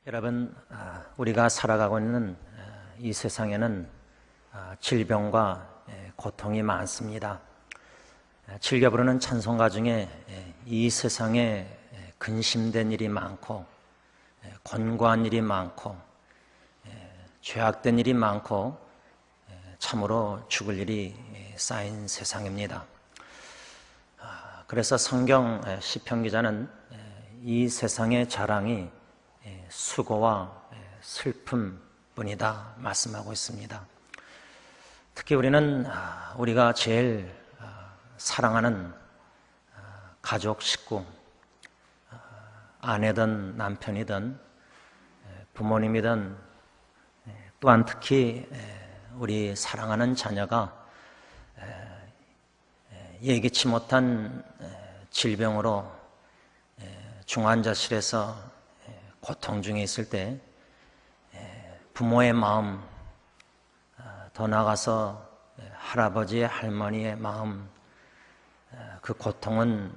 여러분, 우리가 살아가고 있는 이 세상에는 질병과 고통이 많습니다. 즐겨 부르는 찬송가 중에 이 세상에 근심된 일이 많고 권고한 일이 많고 죄악된 일이 많고 참으로 죽을 일이 쌓인 세상입니다. 그래서 성경 시편 기자는 이 세상의 자랑이 수고와 슬픔뿐이다 말씀하고 있습니다. 특히 우리가 제일 사랑하는 가족, 식구, 아내든 남편이든 부모님이든 또한 특히 우리 사랑하는 자녀가 예기치 못한 질병으로 중환자실에서 고통 중에 있을 때 부모의 마음, 더 나아가서 할아버지, 할머니의 마음, 그 고통은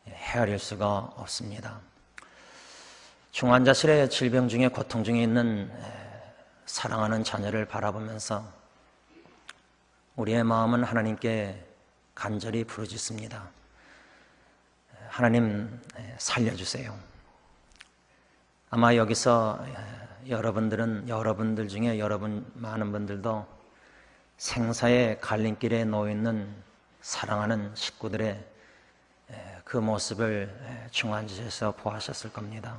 헤아릴 수가 없습니다. 중환자실의 질병 중에 고통 중에 있는 사랑하는 자녀를 바라보면서 우리의 마음은 하나님께 간절히 부르짖습니다. 하나님 살려주세요. 아마 여기서 여러분들 중에 많은 분들도 생사의 갈림길에 놓여 있는 사랑하는 식구들의 그 모습을 중환자실에서 보았을 겁니다.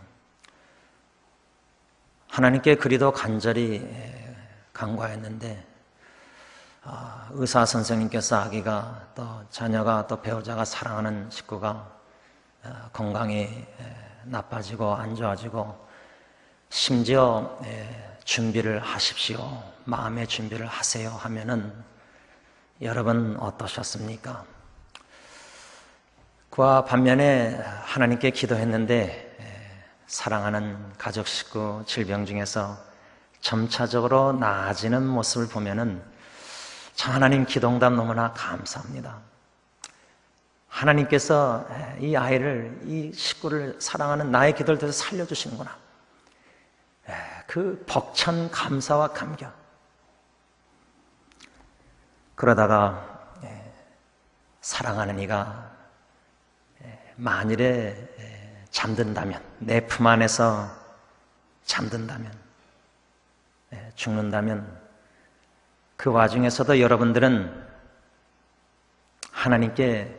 하나님께 그리도 간절히 간구하였는데 의사 선생님께서 아기가 또 자녀가 또 배우자가 사랑하는 식구가 건강이 나빠지고 안 좋아지고 심지어 준비를 하십시오, 마음의 준비를 하세요 하면은 여러분 어떠셨습니까? 그와 반면에 하나님께 기도했는데 사랑하는 가족, 식구 질병 중에서 점차적으로 나아지는 모습을 보면은 참 하나님 기도응답 너무나 감사합니다. 하나님께서 이 아이를, 이 식구를 사랑하는 나의 기도를 들어서 살려주시는구나. 그 벅찬 감사와 감격. 그러다가 사랑하는 이가 만일에 잠든다면, 내 품 안에서 잠든다면, 죽는다면 그 와중에서도 여러분들은 하나님께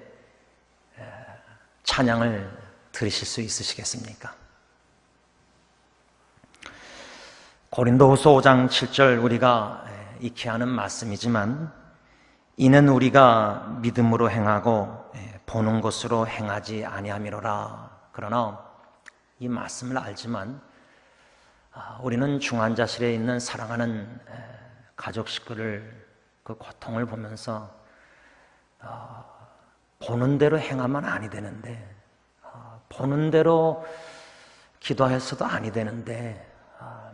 찬양을 들으실 수 있으시겠습니까? 고린도후서 5장 7절 우리가 익히 아는 말씀이지만 이는 우리가 믿음으로 행하고 보는 것으로 행하지 아니함이로라. 그러나 이 말씀을 알지만 우리는 중환자실에 있는 사랑하는 가족 식구를 그 고통을 보면서 보는 대로 행하면 아니 되는데, 보는 대로 기도해서도 아니 되는데,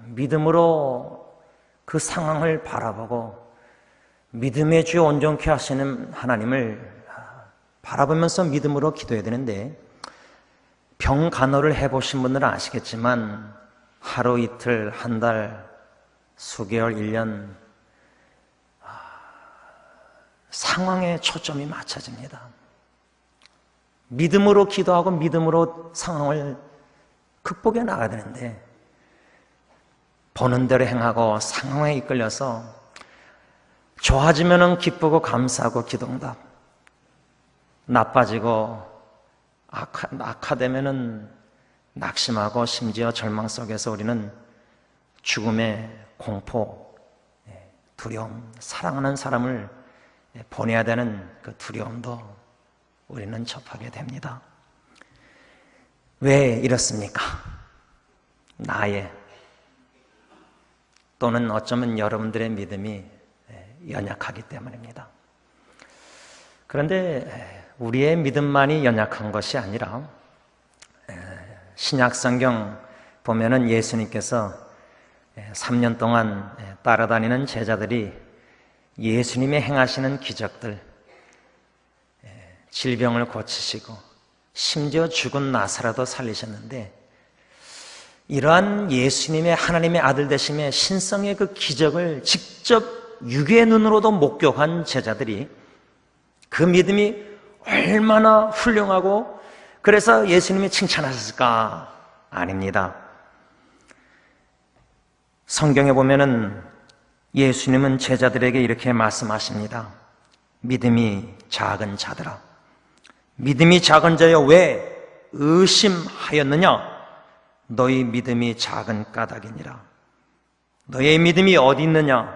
믿음으로 그 상황을 바라보고 믿음의 주 온전케 하시는 하나님을 바라보면서 믿음으로 기도해야 되는데, 병 간호를 해보신 분들은 아시겠지만 하루 이틀, 한 달, 수개월, 1년 상황에 초점이 맞춰집니다. 믿음으로 기도하고 믿음으로 상황을 극복해 나가야 되는데 보는 대로 행하고 상황에 이끌려서 좋아지면은 기쁘고 감사하고 기도응답, 나빠지고 악화되면은 낙심하고 심지어 절망 속에서 우리는 죽음의 공포, 두려움, 사랑하는 사람을 보내야 되는 그 두려움도 우리는 접하게 됩니다. 왜 이렇습니까? 나의 또는 어쩌면 여러분들의 믿음이 연약하기 때문입니다. 그런데 우리의 믿음만이 연약한 것이 아니라 신약성경 보면은 예수님께서 3년 동안 따라다니는 제자들이 예수님이 행하시는 기적들, 질병을 고치시고 심지어 죽은 나사로도 살리셨는데 이러한 예수님의 하나님의 아들 되심의 신성의 그 기적을 직접 육의 눈으로도 목격한 제자들이 그 믿음이 얼마나 훌륭하고 그래서 예수님이 칭찬하셨을까? 아닙니다. 성경에 보면은 예수님은 제자들에게 이렇게 말씀하십니다. 믿음이 작은 자들아, 믿음이 작은 자여 왜 의심하였느냐? 너희 믿음이 작은 까닭이니라. 너희의 믿음이 어디 있느냐?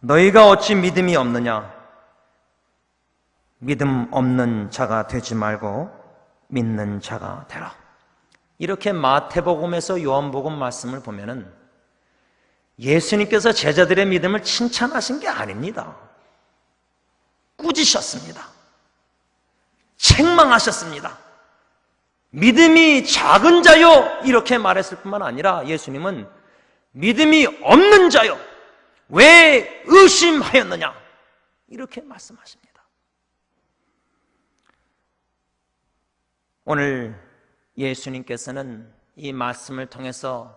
너희가 어찌 믿음이 없느냐? 믿음 없는 자가 되지 말고 믿는 자가 되라. 이렇게 마태복음에서 요한복음 말씀을 보면은 예수님께서 제자들의 믿음을 칭찬하신 게 아닙니다. 꾸짖으셨습니다. 책망하셨습니다. 믿음이 작은 자요 이렇게 말했을 뿐만 아니라 예수님은 믿음이 없는 자요 왜 의심하였느냐 이렇게 말씀하십니다. 오늘 예수님께서는 이 말씀을 통해서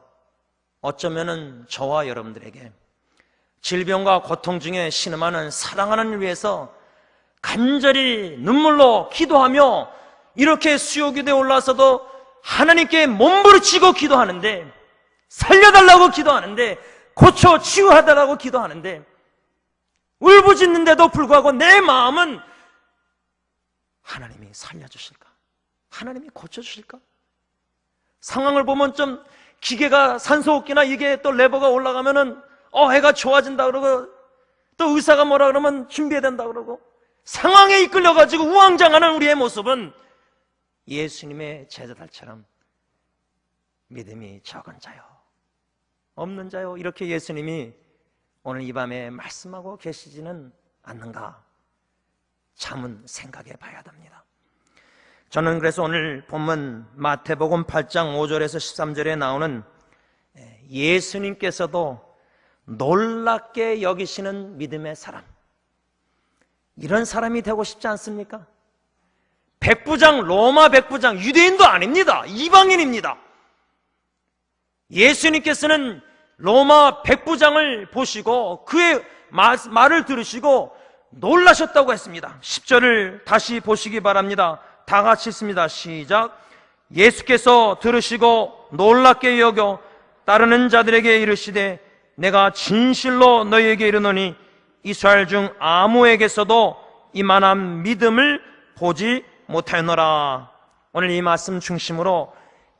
어쩌면은 저와 여러분들에게 질병과 고통 중에 신음하는 사랑하는 이를 위해서 간절히 눈물로 기도하며 이렇게 수요기도에 올라서도 하나님께 몸부림치고 기도하는데, 살려달라고 기도하는데, 고쳐 치유하달라고 기도하는데, 울부짖는데도 불구하고 내 마음은 하나님이 살려주실까? 하나님이 고쳐주실까? 상황을 보면 좀 기계가 산소호흡기나 이게 또 레버가 올라가면은 해가 좋아진다 그러고 또 의사가 뭐라 그러면 준비해야 된다 그러고 상황에 이끌려가지고 우왕좌왕하는 우리의 모습은 예수님의 제자들처럼 믿음이 적은 자요 없는 자요 이렇게 예수님이 오늘 이 밤에 말씀하고 계시지는 않는가? 참은 생각해 봐야 됩니다. 저는 그래서 오늘 본문 마태복음 8장 5절에서 13절에 나오는 예수님께서도 놀랍게 여기시는 믿음의 사람, 이런 사람이 되고 싶지 않습니까? 백부장, 로마 백부장, 유대인도 아닙니다. 이방인입니다. 예수님께서는 로마 백부장을 보시고 그의 말을 들으시고 놀라셨다고 했습니다. 10절을 다시 보시기 바랍니다. 다 같이 읽습니다. 시작. 예수께서 들으시고 놀랍게 여겨 따르는 자들에게 이르시되 내가 진실로 너희에게 이르노니 이스라엘 중 아무에게서도 이만한 믿음을 보지 못하였노라. 오늘 이 말씀 중심으로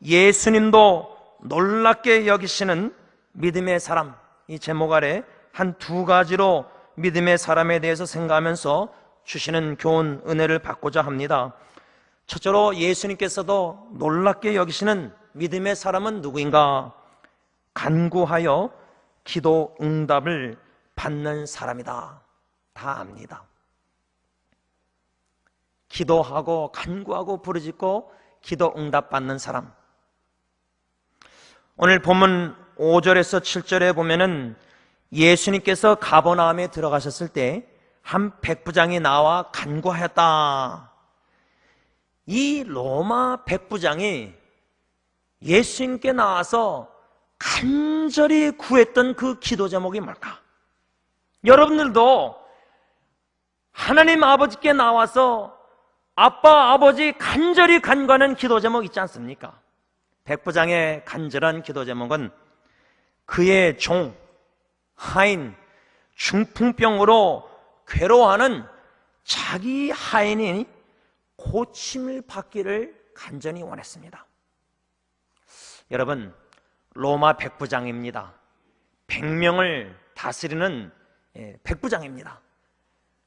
예수님도 놀랍게 여기시는 믿음의 사람, 이 제목 아래 한 두 가지로 믿음의 사람에 대해서 생각하면서 주시는 교훈, 은혜를 받고자 합니다. 첫째로 예수님께서도 놀랍게 여기시는 믿음의 사람은 누구인가? 간구하여 기도 응답을 받는 사람이다. 다 압니다. 기도하고 간구하고 부르짖고 기도 응답 받는 사람. 오늘 본문 5절에서 7절에 보면은 예수님께서 가버나움에 들어가셨을 때 한 백부장이 나와 간구하였다. 이 로마 백부장이 예수님께 나와서 간절히 구했던 그 기도 제목이 뭘까? 여러분들도 하나님 아버지께 나와서 아빠, 아버지 간절히 간구하는 기도 제목 있지 않습니까? 백부장의 간절한 기도 제목은 그의 종, 하인, 중풍병으로 괴로워하는 자기 하인이 고침을 받기를 간절히 원했습니다. 여러분, 로마 백부장입니다. 100명을 다스리는 백부장입니다.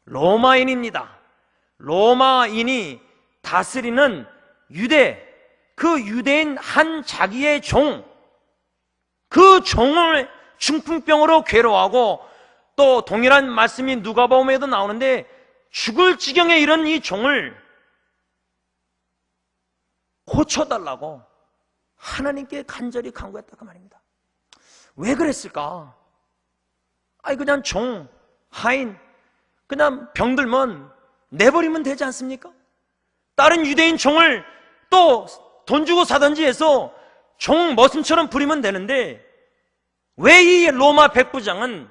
로마인입니다. 로마인이 다스리는 유대, 그 유대인 한 자기의 종, 그 종을 중풍병으로 괴로워하고 또 동일한 말씀이 누가복음에도 나오는데 죽을 지경에 이른 이 종을 고쳐달라고 하나님께 간절히 간구했다 그 말입니다. 왜 그랬을까? 그냥 종, 하인, 그냥 병들면 내버리면 되지 않습니까? 다른 유대인 종을 또 돈 주고 사든지 해서 종 머슴처럼 부리면 되는데 왜 이 로마 백부장은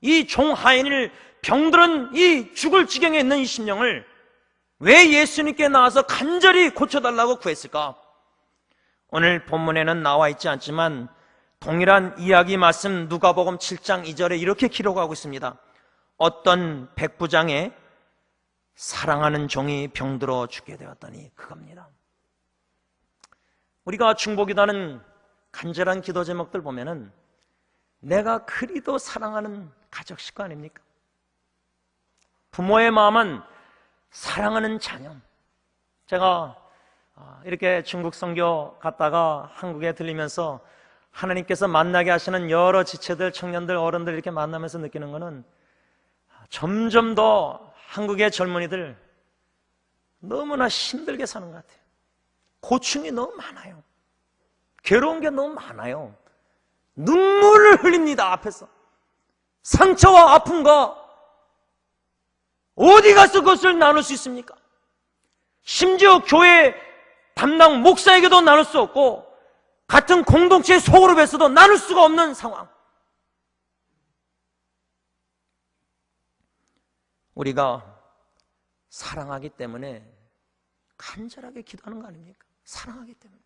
이 종 하인을 병들은 이 죽을 지경에 있는 이 심령을 왜 예수님께 나와서 간절히 고쳐달라고 구했을까? 오늘 본문에는 나와 있지 않지만 동일한 이야기 말씀 누가복음 7장 2절에 이렇게 기록하고 있습니다. 어떤 백부장의 사랑하는 종이 병들어 죽게 되었더니 그겁니다. 우리가 중보기도하는 간절한 기도 제목들 보면은 내가 그리도 사랑하는 가족 식구 아닙니까? 부모의 마음은 사랑하는 자녀. 제가 이렇게 중국 선교 갔다가 한국에 들리면서 하나님께서 만나게 하시는 여러 지체들, 청년들, 어른들 이렇게 만나면서 느끼는 것은 점점 더 한국의 젊은이들 너무나 힘들게 사는 것 같아요. 고충이 너무 많아요. 괴로운 게 너무 많아요. 눈물을 흘립니다. 앞에서 상처와 아픔과 어디 가서 그것을 나눌 수 있습니까? 심지어 교회 담당 목사에게도 나눌 수 없고 같은 공동체 소그룹에서도 나눌 수가 없는 상황. 우리가 사랑하기 때문에 간절하게 기도하는 거 아닙니까? 사랑하기 때문에.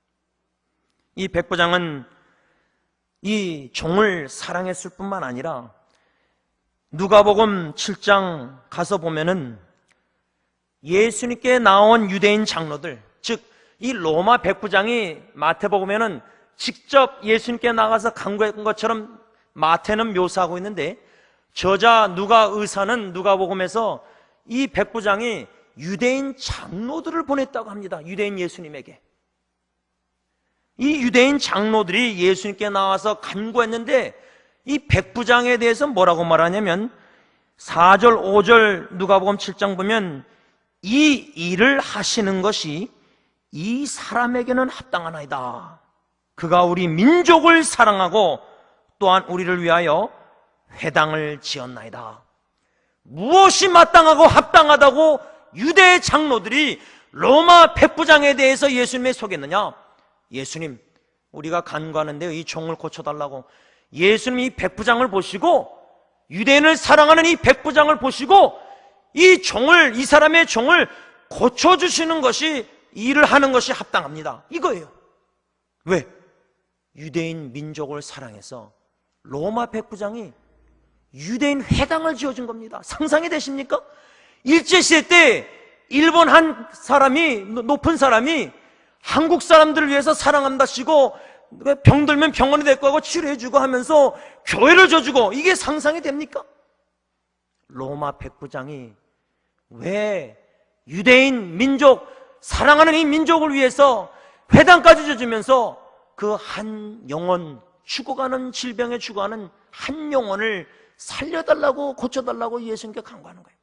이 백부장은 이 종을 사랑했을 뿐만 아니라 누가복음 7장 가서 보면은 예수님께 나온 유대인 장로들, 즉 이 로마 백부장이 마태복음에는 직접 예수님께 나가서 간구했던 것처럼 마태는 묘사하고 있는데 저자 누가 의사는 누가복음에서 이 백부장이 유대인 장로들을 보냈다고 합니다. 유대인 예수님에게. 이 유대인 장로들이 예수님께 나와서 간구했는데 이 백부장에 대해서 뭐라고 말하냐면 4절 5절 누가복음 7장 보면 이 일을 하시는 것이 이 사람에게는 합당하나이다. 그가 우리 민족을 사랑하고 또한 우리를 위하여 회당을 지었나이다. 무엇이 마땅하고 합당하다고 유대 장로들이 로마 백부장에 대해서 예수님에 속였느냐? 예수님, 우리가 간구하는데 이 종을 고쳐달라고. 예수님이 이 백부장을 보시고 유대인을 사랑하는 이 백부장을 보시고 이 종을, 이 사람의 종을 고쳐주시는 것이, 일을 하는 것이 합당합니다. 이거예요. 왜? 유대인 민족을 사랑해서 로마 백부장이 유대인 회당을 지어준 겁니다. 상상이 되십니까? 일제시대 때 일본 한 사람이, 높은 사람이 한국 사람들을 위해서 사랑한다시고 병들면 병원에 데리고 가고 치료해주고 하면서 교회를 줘주고, 이게 상상이 됩니까? 로마 백부장이 왜 유대인 민족, 사랑하는 이 민족을 위해서 회당까지 줘주면서 그 한 영혼, 죽어가는 질병에 죽어가는 한 영혼을 살려달라고, 고쳐달라고 예수님께 간구하는 거예요.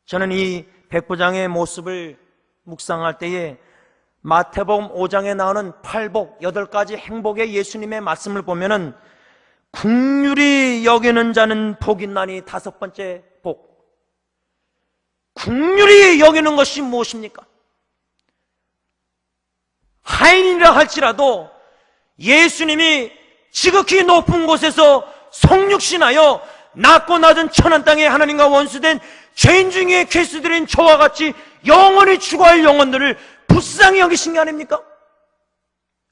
저는 이 백부장의 모습을 묵상할 때에 마태복음 5장에 나오는 8복, 8가지 행복의 예수님의 말씀을 보면은 긍휼히 여기는 자는 복이 있나니, 5번째 복. 긍휼히 여기는 것이 무엇입니까? 하인이라 할지라도 예수님이 지극히 높은 곳에서 성육신하여 낮고 낮은 천한 땅에 하나님과 원수된 죄인 중에 괴수들인 저와 같이 영원히 죽어야 할 영혼들을 불쌍히 여기신 게 아닙니까?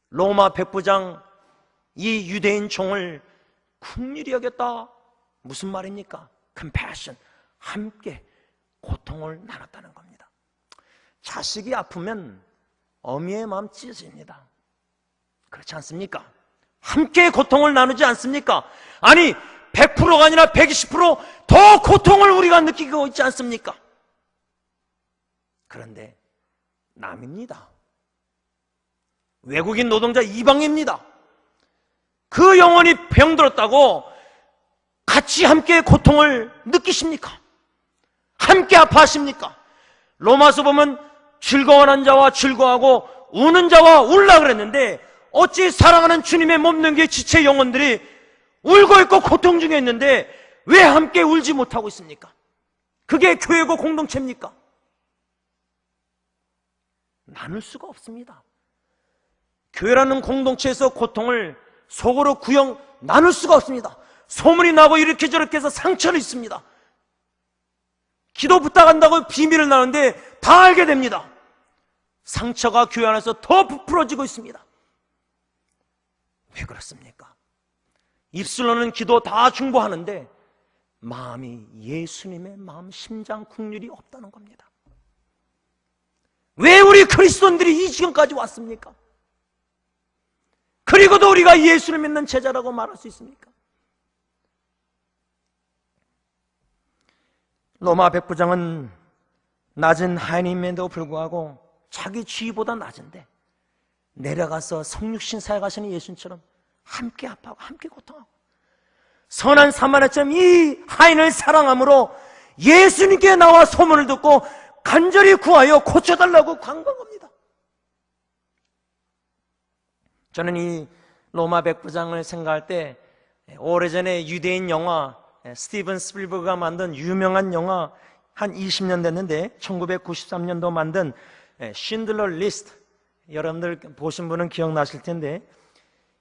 로마 백부장 이 유대인 종을 긍휼히 여겼다. 무슨 말입니까? compassion, 함께 고통을 나눴다는 겁니다. 자식이 아프면 어미의 마음 찢어집니다. 그렇지 않습니까? 함께 고통을 나누지 않습니까? 아니 100%가 아니라 120%더 고통을 우리가 느끼고 있지 않습니까? 그런데 남입니다. 외국인 노동자 이방입니다. 그 영혼이 병들었다고 같이 함께 고통을 느끼십니까? 함께 아파하십니까? 로마서 보면 즐거워하는 자와 즐거워하고 우는 자와 울라 그랬는데 어찌 사랑하는 주님의 몸뚱이 지체 영혼들이 울고 있고 고통 중에 있는데 왜 함께 울지 못하고 있습니까? 그게 교회고 공동체입니까? 나눌 수가 없습니다. 교회라는 공동체에서 고통을 속으로 구형 나눌 수가 없습니다. 소문이 나고 이렇게 저렇게 해서 상처를 입습니다. 기도 부탁한다고 비밀을 나누는데 다 알게 됩니다. 상처가 교회 안에서 더 부풀어지고 있습니다. 왜 그렇습니까? 입술로는 기도 다 중보하는데 마음이 예수님의 마음, 심장, 국률이 없다는 겁니다. 왜 우리 그리스도인들이 이 지경까지 왔습니까? 그리고도 우리가 예수를 믿는 제자라고 말할 수 있습니까? 로마 백부장은 낮은 하인임에도 불구하고 자기 지위보다 낮은데 내려가서 성육신 사역하시는 예수님처럼 함께 아파하고 함께 고통하고 선한 사마리아처럼 이 하인을 사랑함으로 예수님께 나와 소문을 듣고 간절히 구하여 고쳐달라고 간구한 겁니다. 저는 이 로마 백부장을 생각할 때 오래전에 유대인 영화 스티븐 스필버그가 만든 유명한 영화 한 20년 됐는데 1993년도 만든 신들러 리스트, 여러분들 보신 분은 기억나실 텐데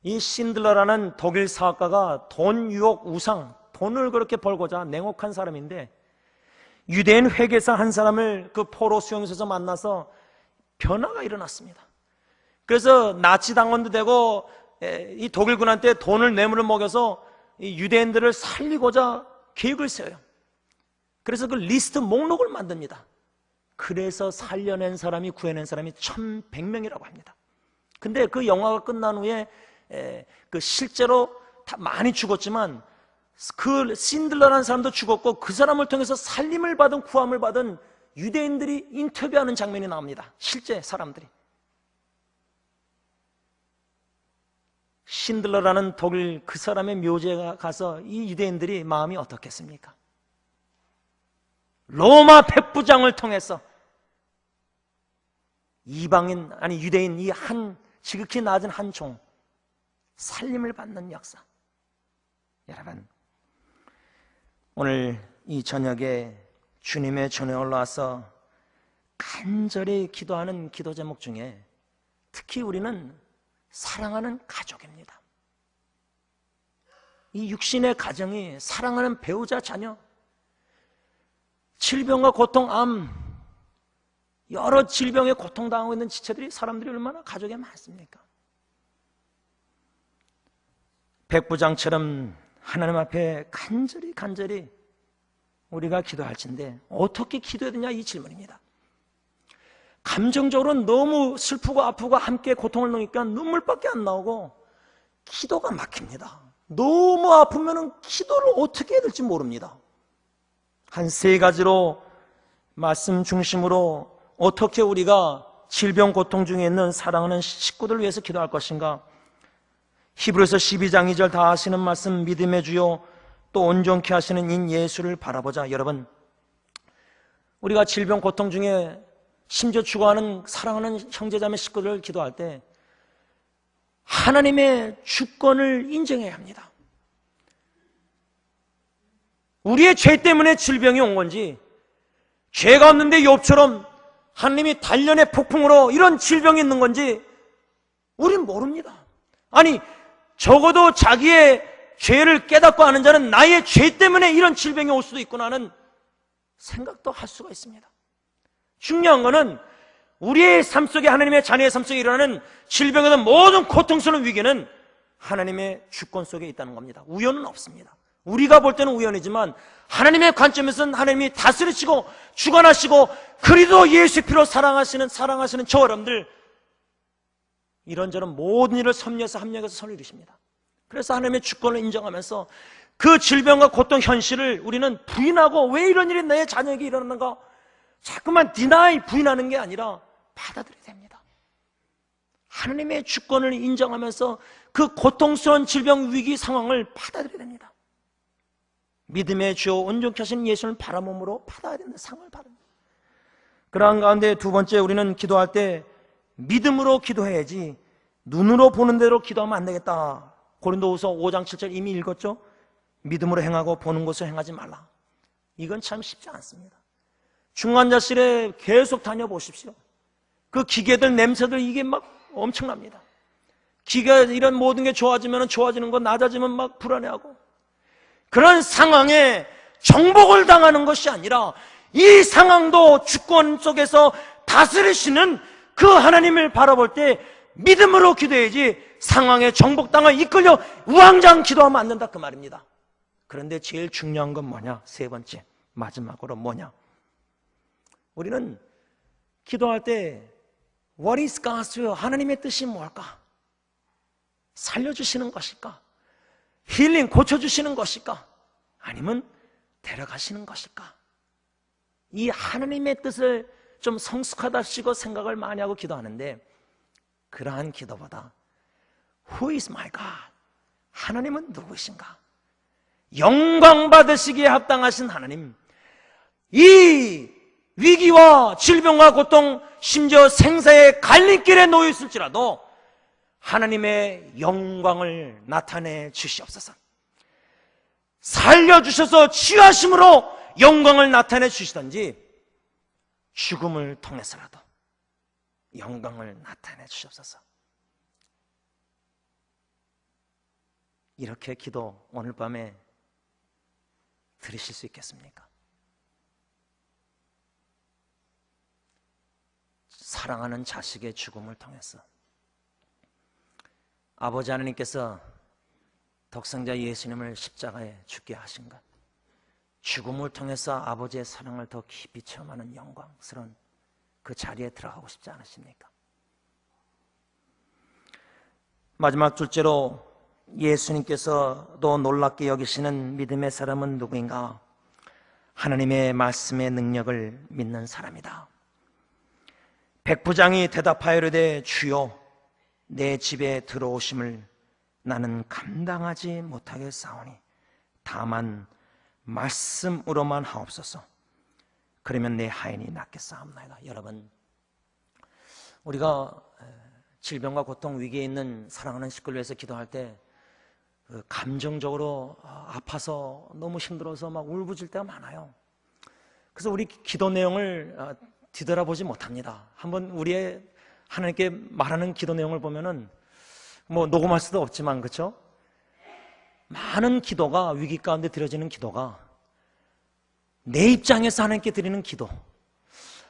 이 신들러라는 독일 사학가가 돈 유혹 우상, 돈을 그렇게 벌고자 냉혹한 사람인데 유대인 회계사 한 사람을 그 포로 수용소에서 만나서 변화가 일어났습니다. 그래서 나치 당원도 되고 이 독일군한테 돈을 뇌물을 먹여서 이 유대인들을 살리고자 계획을 세워요. 그래서 그 리스트 목록을 만듭니다. 그래서 살려낸 사람이, 구해낸 사람이 1100명이라고 합니다. 근데 그 영화가 끝난 후에 그 실제로 다 많이 죽었지만 그 신들러라는 사람도 죽었고 그 사람을 통해서 살림을 받은, 구함을 받은 유대인들이 인터뷰하는 장면이 나옵니다. 실제 사람들이. 신들러라는 독일 그 사람의 묘지에 가서 이 유대인들이 마음이 어떻겠습니까? 로마 백부장을 통해서 이방인, 아니 유대인 이 한 지극히 낮은 한 종 살림을 받는 역사. 여러분, 오늘 이 저녁에 주님의 전에 올라와서 간절히 기도하는 기도 제목 중에 특히 우리는 사랑하는 가족입니다. 이 육신의 가정이 사랑하는 배우자, 자녀, 질병과 고통, 암, 여러 질병에 고통당하고 있는 지체들이, 사람들이 얼마나 가족에 많습니까? 백부장처럼 하나님 앞에 간절히 우리가 기도할진데 어떻게 기도해야 되냐, 이 질문입니다. 감정적으로 너무 슬프고 아프고 함께 고통을 넣으니까 눈물밖에 안 나오고 기도가 막힙니다. 너무 아프면 기도를 어떻게 해야 될지 모릅니다. 한 세 가지로 말씀 중심으로 어떻게 우리가 질병 고통 중에 있는 사랑하는 식구들을 위해서 기도할 것인가. 히브리서 12장 2절 다 하시는 말씀, 믿음의 주요 또 온전케 하시는 인 예수를 바라보자. 여러분, 우리가 질병 고통 중에 심지어 죽어가는 사랑하는 형제자매 식구들을 기도할 때 하나님의 주권을 인정해야 합니다. 우리의 죄 때문에 질병이 온 건지, 죄가 없는데 욥처럼 하나님이 단련의 폭풍으로 이런 질병이 있는 건지 우린 모릅니다. 아니, 적어도 자기의 죄를 깨닫고 아는 자는 나의 죄 때문에 이런 질병이 올 수도 있구나 하는 생각도 할 수가 있습니다. 중요한 거는 우리의 삶 속에, 하나님의 자녀의 삶 속에 일어나는 질병이든 모든 고통스러운 위기는 하나님의 주권 속에 있다는 겁니다. 우연은 없습니다. 우리가 볼 때는 우연이지만 하나님의 관점에서는 하나님이 다스리시고 주관하시고 그리도 예수 피로 사랑하시는 저 여러분들 이런저런 모든 일을 섭리해서 합력해서 선을 이루십니다. 그래서 하나님의 주권을 인정하면서 그 질병과 고통 현실을 우리는 부인하고 왜 이런 일이 내 자녀에게 일어나는가 자꾸만 디나이, 부인하는 게 아니라 받아들여야 됩니다. 하나님의 주권을 인정하면서 그 고통스러운 질병 위기 상황을 받아들여야 됩니다. 믿음의 주요 온전케 하시는 예수를 바라봄으로 받아야 되는 상황을 받습니다. 그러한 가운데 두 번째, 우리는 기도할 때 믿음으로 기도해야지 눈으로 보는 대로 기도하면 안 되겠다. 고린도후서 5장 7절 이미 읽었죠? 믿음으로 행하고 보는 것을 행하지 말라. 이건 참 쉽지 않습니다. 중환자실에 계속 다녀보십시오. 그 기계들 냄새들 이게 막 엄청납니다. 기가 이런 모든 게 좋아지면 좋아지는 거, 낮아지면 막 불안해하고, 그런 상황에 정복을 당하는 것이 아니라 이 상황도 주권 속에서 다스리시는 그 하나님을 바라볼 때 믿음으로 기도해야지 상황에 정복당하 이끌려 우왕좌왕 기도하면 안 된다 그 말입니다. 그런데 제일 중요한 건 뭐냐? 세 번째, 마지막으로 뭐냐? 우리는 기도할 때 What is God's will? 하나님의 뜻이 뭘까? 살려주시는 것일까? 힐링 고쳐주시는 것일까? 아니면 데려가시는 것일까? 이 하나님의 뜻을 좀 성숙하다시고 생각을 많이 하고 기도하는데, 그러한 기도보다 Who is my God? 하나님은 누구신가? 영광 받으시기에 합당하신 하나님, 이 위기와 질병과 고통, 심지어 생사의 갈림길에 놓여 있을지라도 하나님의 영광을 나타내 주시옵소서. 살려주셔서 치유하심으로 영광을 나타내 주시든지 죽음을 통해서라도 영광을 나타내 주시옵소서. 이렇게 기도 오늘 밤에 드리실 수 있겠습니까? 사랑하는 자식의 죽음을 통해서 아버지 하나님께서 독생자 예수님을 십자가에 죽게 하신 것, 죽음을 통해서 아버지의 사랑을 더 깊이 체험하는 영광스러운 그 자리에 들어가고 싶지 않으십니까? 마지막 둘째로 예수님께서도 놀랍게 여기시는 믿음의 사람은 누구인가? 하나님의 말씀의 능력을 믿는 사람이다. 백부장이 대답하여 이르되 주여 내 집에 들어오심을 나는 감당하지 못하겠사오니 다만 말씀으로만 하옵소서. 그러면 내 하인이 낫겠사옵나이다. 여러분, 우리가 질병과 고통 위기에 있는 사랑하는 식구를 위해서 기도할 때 감정적으로 아파서 너무 힘들어서 막 울부짖을 때가 많아요. 그래서 우리 기도 내용을 뒤돌아보지 못합니다. 한번 우리의 하나님께 말하는 기도 내용을 보면은 뭐 녹음할 수도 없지만, 그렇죠? 많은 기도가, 위기 가운데 드려지는 기도가 내 입장에서 하나님께 드리는 기도,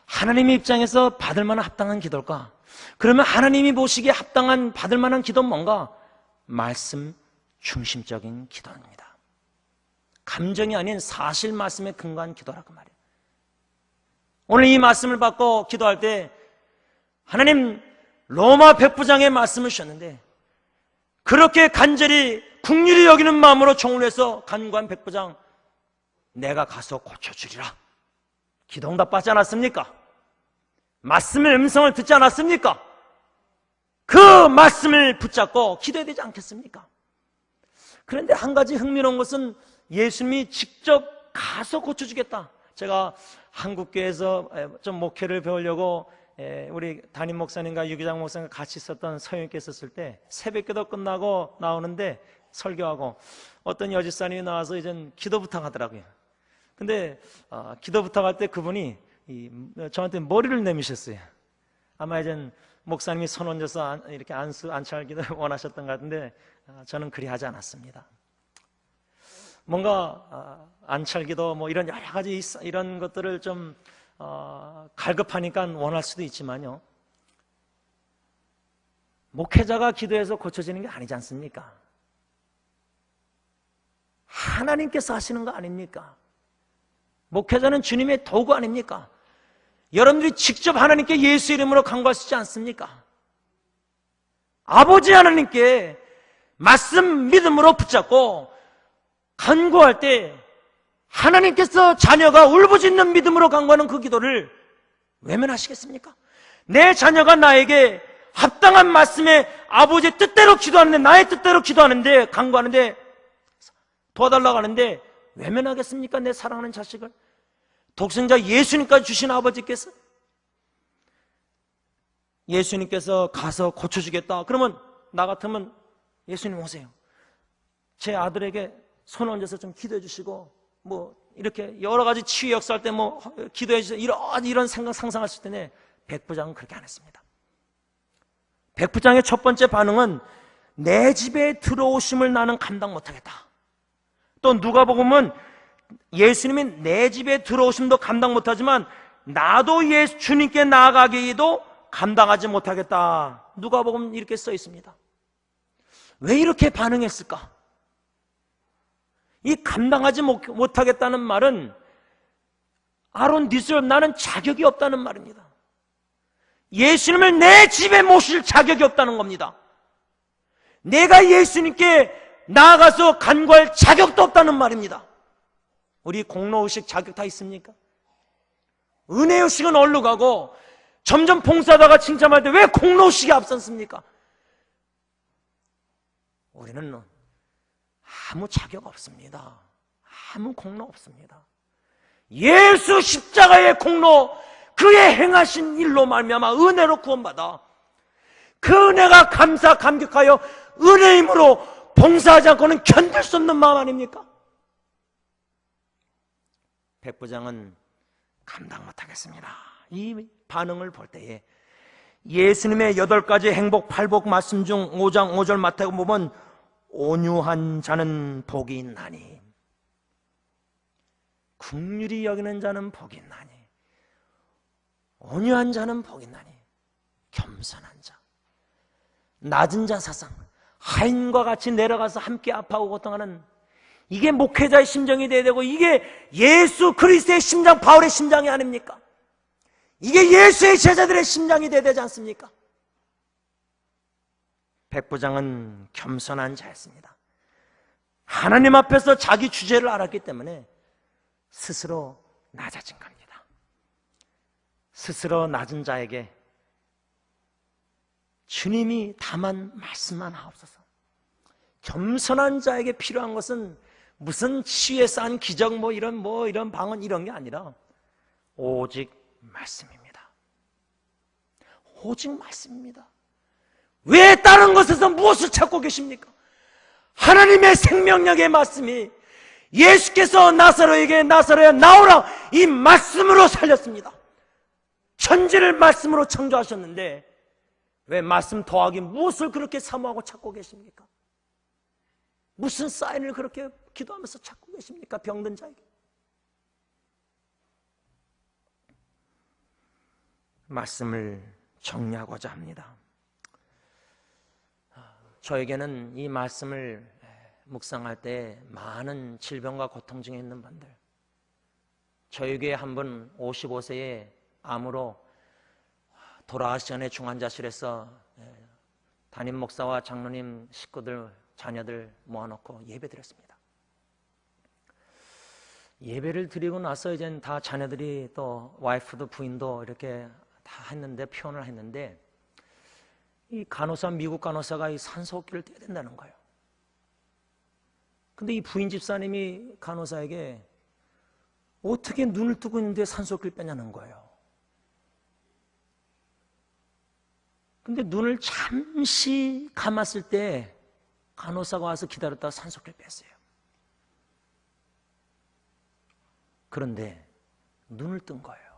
하나님의 입장에서 받을 만한 합당한 기도일까? 그러면 하나님이 보시기에 합당한 받을 만한 기도는 뭔가? 말씀 중심적인 기도입니다. 감정이 아닌 사실 말씀에 근거한 기도라고 말이에요. 오늘 이 말씀을 받고 기도할 때 하나님 로마 백부장의 말씀을 주셨는데, 그렇게 간절히 긍휼히 여기는 마음으로 종을 해서 간구한 백부장, 내가 가서 고쳐주리라. 기도 응답받지 않았습니까? 말씀의 음성을 듣지 않았습니까? 그 말씀을 붙잡고 기도해야 되지 않겠습니까? 그런데 한 가지 흥미로운 것은 예수님이 직접 가서 고쳐주겠다. 제가 한국교회에서 좀 목회를 배우려고 우리 담임 목사님과 유기장 목사님과 같이 있었던 서영님께 있었을 때 새벽기도 끝나고 나오는데 설교하고 어떤 여집사님이 나와서 이젠 기도 부탁하더라고요. 근데 기도 부탁할 때 그분이 저한테 머리를 내미셨어요. 아마 이젠 목사님이 손 얹어서 이렇게 안찰기도를 원하셨던 것 같은데 저는 그리 하지 않았습니다. 뭔가 안찰기도 뭐 이런 여러 가지 이런 것들을 좀 갈급하니까 원할 수도 있지만요, 목회자가 기도해서 고쳐지는 게 아니지 않습니까? 하나님께서 하시는 거 아닙니까? 목회자는 주님의 도구 아닙니까? 여러분들이 직접 하나님께 예수 이름으로 간구하시지 않습니까? 아버지 하나님께 말씀 믿음으로 붙잡고 간구할 때 하나님께서 자녀가 울부짖는 믿음으로 간구하는 그 기도를 외면하시겠습니까? 내 자녀가 나에게 합당한 말씀에 아버지의 뜻대로 기도하는데, 나의 뜻대로 기도하는데, 간구하는데, 도와달라고 하는데 외면하겠습니까? 내 사랑하는 자식을 독생자 예수님까지 주신 아버지께서, 예수님께서 가서 고쳐주겠다. 그러면 나 같으면 예수님 오세요, 제 아들에게 손 얹어서 좀 기도해 주시고, 뭐 이렇게 여러 가지 치유 역사할 때 뭐 기도해 주세요, 이런 생각 상상할 수 있는데 백부장은 그렇게 안 했습니다. 백부장의 첫 번째 반응은 내 집에 들어오심을 나는 감당 못하겠다. 또 누가복음은 예수님이 내 집에 들어오심도 감당 못하지만 나도 주님께 나아가기도 감당하지 못하겠다. 누가복음 이렇게 써 있습니다. 왜 이렇게 반응했을까? 이 감당하지 못하겠다는 말은 아론 디스럽 나는 자격이 없다는 말입니다. 예수님을 내 집에 모실 자격이 없다는 겁니다. 내가 예수님께 나아가서 간구할 자격도 없다는 말입니다. 우리 공로의식 자격 다 있습니까? 은혜의식은 얼로 가고 점점 봉사하다가 칭찬할 때 왜 공로의식이 앞섰습니까? 우리는 아무 자격 없습니다. 아무 공로 없습니다. 예수 십자가의 공로, 그의 행하신 일로 말미암아 은혜로 구원받아 그 은혜가 감격하여 은혜의 힘으로 봉사하지 않고는 견딜 수 없는 마음 아닙니까? 백부장은 감당 못하겠습니다. 이 반응을 볼 때에 예수님의 8가지 행복 8복 말씀 중 5장 5절 마태복음 보면 온유한 자는 복이 있나니, 긍휼히 여기는 자는 복이 있나니, 온유한 자는 복이 있나니, 겸손한 자, 낮은 자 사상, 하인과 같이 내려가서 함께 아파하고 고통하는, 이게 목회자의 심정이 돼야 되고, 이게 예수 그리스도의 심장, 바울의 심장이 아닙니까? 이게 예수의 제자들의 심장이 돼야 되지 않습니까? 백부장은 겸손한 자였습니다. 하나님 앞에서 자기 주제를 알았기 때문에 스스로 낮아진 겁니다. 스스로 낮은 자에게 주님이 다만 말씀만 하옵소서. 겸손한 자에게 필요한 것은 무슨 치유에 쌓은 기적 이런 방언 이런 게 아니라 오직 말씀입니다. 오직 말씀입니다. 왜 다른 것에서 무엇을 찾고 계십니까? 하나님의 생명력의 말씀이 예수께서 나사로에게 나사로야 나오라 이 말씀으로 살렸습니다. 천지를 말씀으로 창조하셨는데 왜 말씀 더하기 무엇을 그렇게 사모하고 찾고 계십니까? 무슨 사인을 그렇게 기도하면서 찾고 계십니까? 병든 자에게. 말씀을 정리하고자 합니다. 저에게는 이 말씀을 묵상할 때 많은 질병과 고통 중에 있는 분들, 저희 교회 한 분 55세의 암으로 돌아가시 전에 중환자실에서 담임 목사와 장로님 식구들, 자녀들 모아놓고 예배 드렸습니다. 예배를 드리고 나서 이제 다 자녀들이 또 와이프도 부인도 이렇게 다 했는데, 표현을 했는데, 이 간호사, 미국 간호사가 이 산소호흡기를 떼야 된다는 거예요. 근데 이 부인 집사님이 간호사에게 어떻게 눈을 뜨고 있는데 산소호흡기를 빼냐는 거예요. 근데 눈을 잠시 감았을 때 간호사가 와서 기다렸다가 산소호흡기를 뺐어요. 그런데 눈을 뜬 거예요.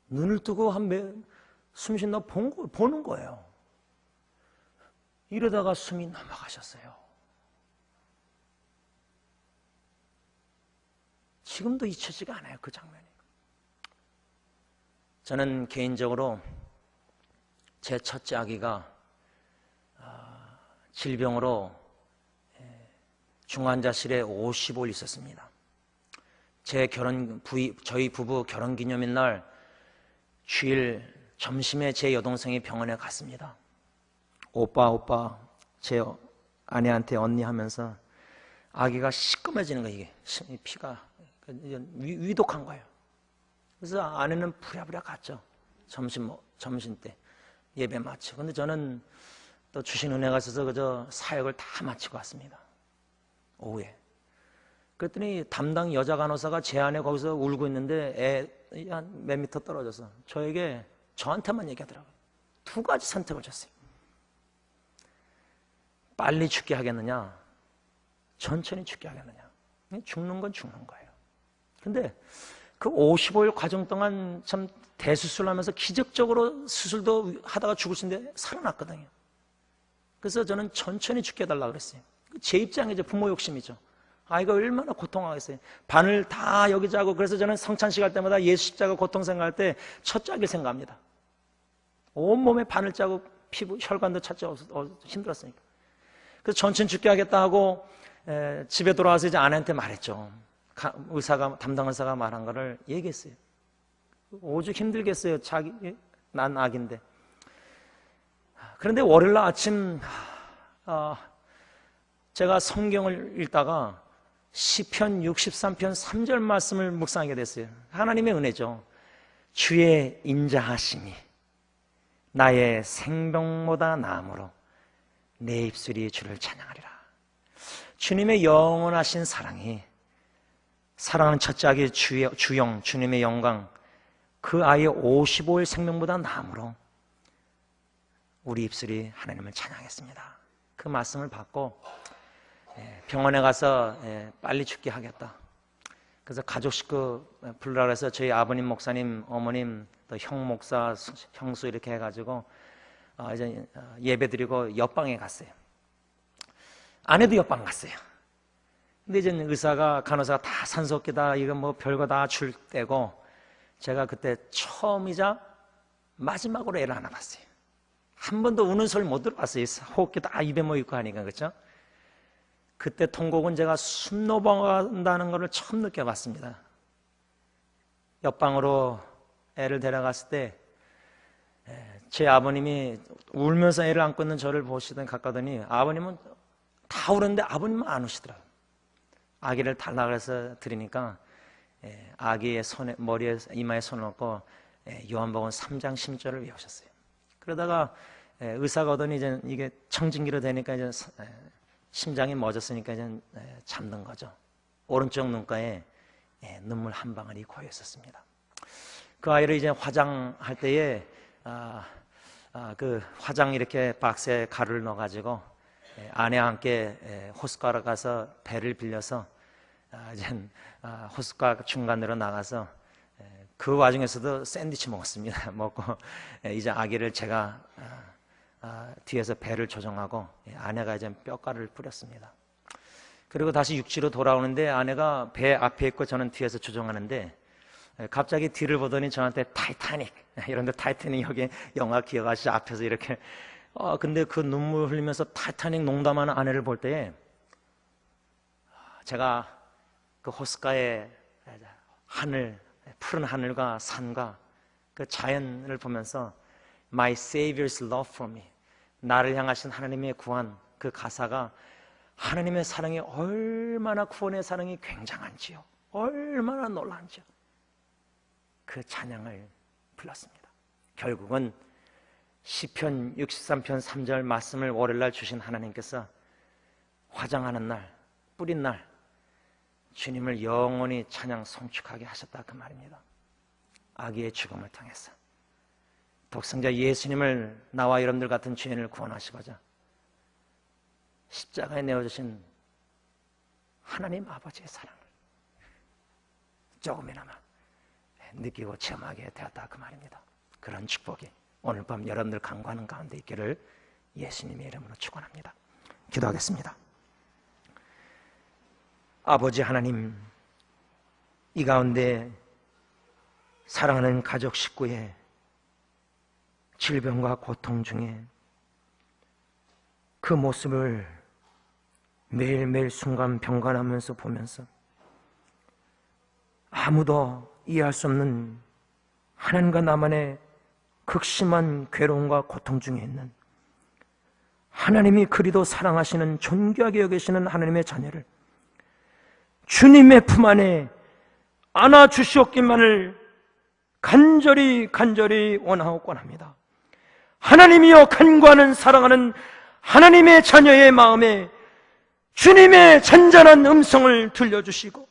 눈을 뜨고 숨 쉰다 보는 거예요. 이러다가 숨이 넘어가셨어요. 지금도 잊혀지가 않아요, 그 장면이. 저는 개인적으로 제 첫째 아기가 질병으로 중환자실에 55일 있었습니다. 저희 부부 결혼기념일 날 주일 점심에 제 여동생이 병원에 갔습니다. 오빠 제 아내한테 언니 하면서 아기가 시꺼매지는 거예요. 이게 피가 위독한 거예요. 그래서 아내는 부랴부랴 갔죠. 점심 때 예배 마치고. 근데 저는 또 주신 은혜가 있어서 그저 사역을 다 마치고 왔습니다. 오후에. 그랬더니 담당 여자 간호사가 제 안에 거기서 울고 있는데 애 한 몇 미터 떨어져서 저한테만 얘기하더라고요. 2가지 선택을 줬어요. 빨리 죽게 하겠느냐, 천천히 죽게 하겠느냐. 죽는 건 죽는 거예요. 근데 그 55일 과정 동안 참 대수술을 하면서 기적적으로 수술도 하다가 죽으신데 살아났거든요. 그래서 저는 천천히 죽게 해달라고 그랬어요. 제 입장이죠. 부모 욕심이죠. 아이가 얼마나 고통하겠어요. 바늘 다 여기 자고. 그래서 저는 성찬식 할 때마다 예수 십자가 고통 생각할 때 첫 짝을 생각합니다. 온몸에 바늘 자국, 피부, 혈관도 찾지 힘들었으니까. 그래서 천천히 죽게 하겠다 하고 집에 돌아와서 이제 아내한테 말했죠. 담당 의사가 말한 거를 얘기했어요. 오죽 힘들겠어요. 난 아기인데. 그런데 월요일 아침 제가 성경을 읽다가 시편 63편 3절 말씀을 묵상하게 됐어요. 하나님의 은혜죠. 주의 인자하심이 나의 생명보다 나음으로 내 입술이 주를 찬양하리라. 주님의 영원하신 사랑이, 사랑하는 첫째 아기 주영, 주님의 영광, 그 아이의 55일 생명보다 나음으로 우리 입술이 하나님을 찬양했습니다. 그 말씀을 받고 병원에 가서 빨리 죽게 하겠다. 그래서 가족 식구 불러라 해서 저희 아버님, 목사님, 어머님, 또 형 목사, 형수 이렇게 해가지고 이제 예배 드리고 옆방에 갔어요. 아내도 옆방 갔어요. 근데 이제 의사가, 간호사가 다 산소호흡기다, 이거 뭐 별거 다 줄 때고, 제가 그때 처음이자 마지막으로 애를 하나 봤어요. 한 번도 우는 소리 못 들어봤어요. 호흡기 다 입에 뭐 있고 하니까, 그렇죠? 그때 통곡은 제가 숨 넘어간다는 것을 처음 느껴봤습니다. 옆방으로 애를 데려갔을 때 제 아버님이 울면서 애를 안고 있는 저를 보시더니 가까더니 아버님은 다 울었는데 아버님은 안 우시더라고요. 아기를 달라고 해서 드리니까 아기의 손에, 머리에, 이마에 손을 얹고 요한복음 3장 10절을 외우셨어요. 그러다가 의사가 오더니 이제 이게 청진기로 되니까 이제 심장이 멎었으니까 이제 잠든 거죠. 오른쪽 눈가에 눈물 한 방울이 고여 있었습니다. 그 아이를 이제 화장할 때에 그 화장 이렇게 박스에 가루를 넣어가지고 아내와 함께 호숫가로 가서 배를 빌려서 이제 호숫가 중간으로 나가서 그 와중에서도 샌드위치 먹었습니다. 먹고 이제 아기를 제가 뒤에서 배를 조정하고 아내가 이제 뼈가루를 뿌렸습니다. 그리고 다시 육지로 돌아오는데 아내가 배 앞에 있고 저는 뒤에서 조정하는데 갑자기 뒤를 보더니 저한테 타이타닉, 이런데 타이타닉 여기 영화 기억하시죠? 앞에서 이렇게 근데 그 눈물 흘리면서 타이타닉 농담하는 아내를 볼 때에 제가 그 호숫가의 하늘, 푸른 하늘과 산과 그 자연을 보면서 My Savior's love for me, 나를 향하신 하나님의 구원, 그 가사가 하나님의 사랑이 얼마나, 구원의 사랑이 굉장한지요, 얼마나 놀라운지요, 그 찬양을 불렀습니다. 결국은 시편 63편 3절 말씀을 월요일날 주신 하나님께서 화장하는 날, 뿌린 날 주님을 영원히 찬양 송축하게 하셨다, 그 말입니다. 아기의 죽음을 통해서 독생자 예수님을, 나와 여러분들 같은 죄인을 구원하시고자 십자가에 내어주신 하나님 아버지의 사랑을 조금이나마 느끼고 체험하게 되었다, 그 말입니다. 그런 축복이 오늘 밤 여러분들 간구하는 가운데 있기를 예수님의 이름으로 축원합니다. 기도하겠습니다. 아버지 하나님, 이 가운데 사랑하는 가족 식구의 질병과 고통 중에 그 모습을 매일매일 순간 병관하면서 보면서 아무도 이해할 수 없는 하나님과 나만의 극심한 괴로움과 고통 중에 있는, 하나님이 그리도 사랑하시는, 존귀하게 여기시는 하나님의 자녀를 주님의 품 안에 안아주시옵기만을 간절히 원하고 합니다. 하나님이여, 간구하는 사랑하는 하나님의 자녀의 마음에 주님의 잔잔한 음성을 들려주시고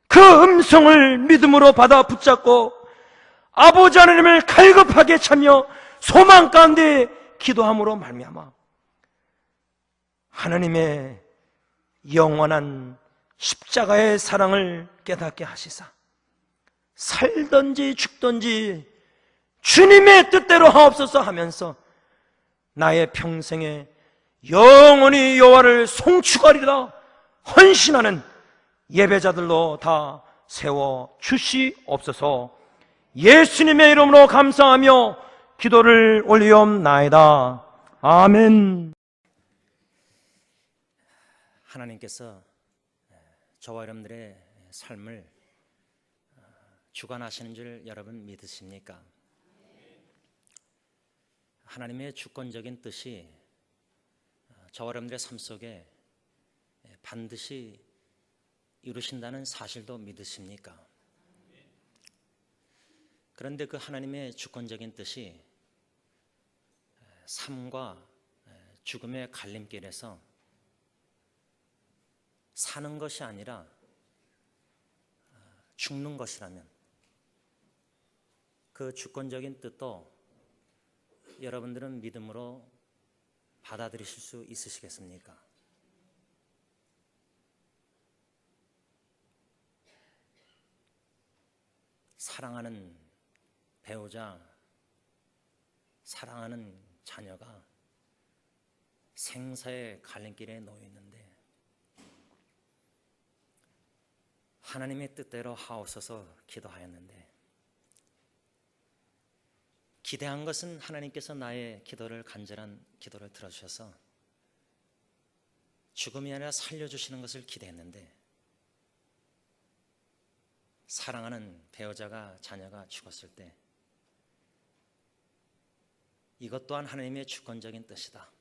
그 음성을 믿음으로 받아 붙잡고 아버지 하나님을 갈급하게 차며 소망 가운데 기도함으로 말미암아 하나님의 영원한 십자가의 사랑을 깨닫게 하시사 살든지 죽든지 주님의 뜻대로 하옵소서 하면서 나의 평생에 영원히 여호와를 송축하리라 헌신하는 예배자들로 다 세워 주시옵소서. 예수님의 이름으로 감사하며 기도를 올리옵나이다. 아멘. 하나님께서 저와 여러분들의 삶을 주관하시는 줄 여러분 믿으십니까? 하나님의 주권적인 뜻이 저와 여러분들의 삶 속에 반드시 이루신다는 사실도 믿으십니까? 그런데 그 하나님의 주권적인 뜻이 삶과 죽음의 갈림길에서 사는 것이 아니라 죽는 것이라면 그 주권적인 뜻도 여러분들은 믿음으로 받아들이실 수 있으시겠습니까? 사랑하는 배우자, 사랑하는 자녀가 생사의 갈림길에 놓여 있는데 하나님의 뜻대로 하옵소서 기도하였는데 기대한 것은 하나님께서 나의 기도를 간절한 기도를 들어주셔서 죽음이 아니라 살려주시는 것을 기대했는데 사랑하는 배우자가 자녀가 죽었을 때 이것 또한 하나님의 주권적인 뜻이다.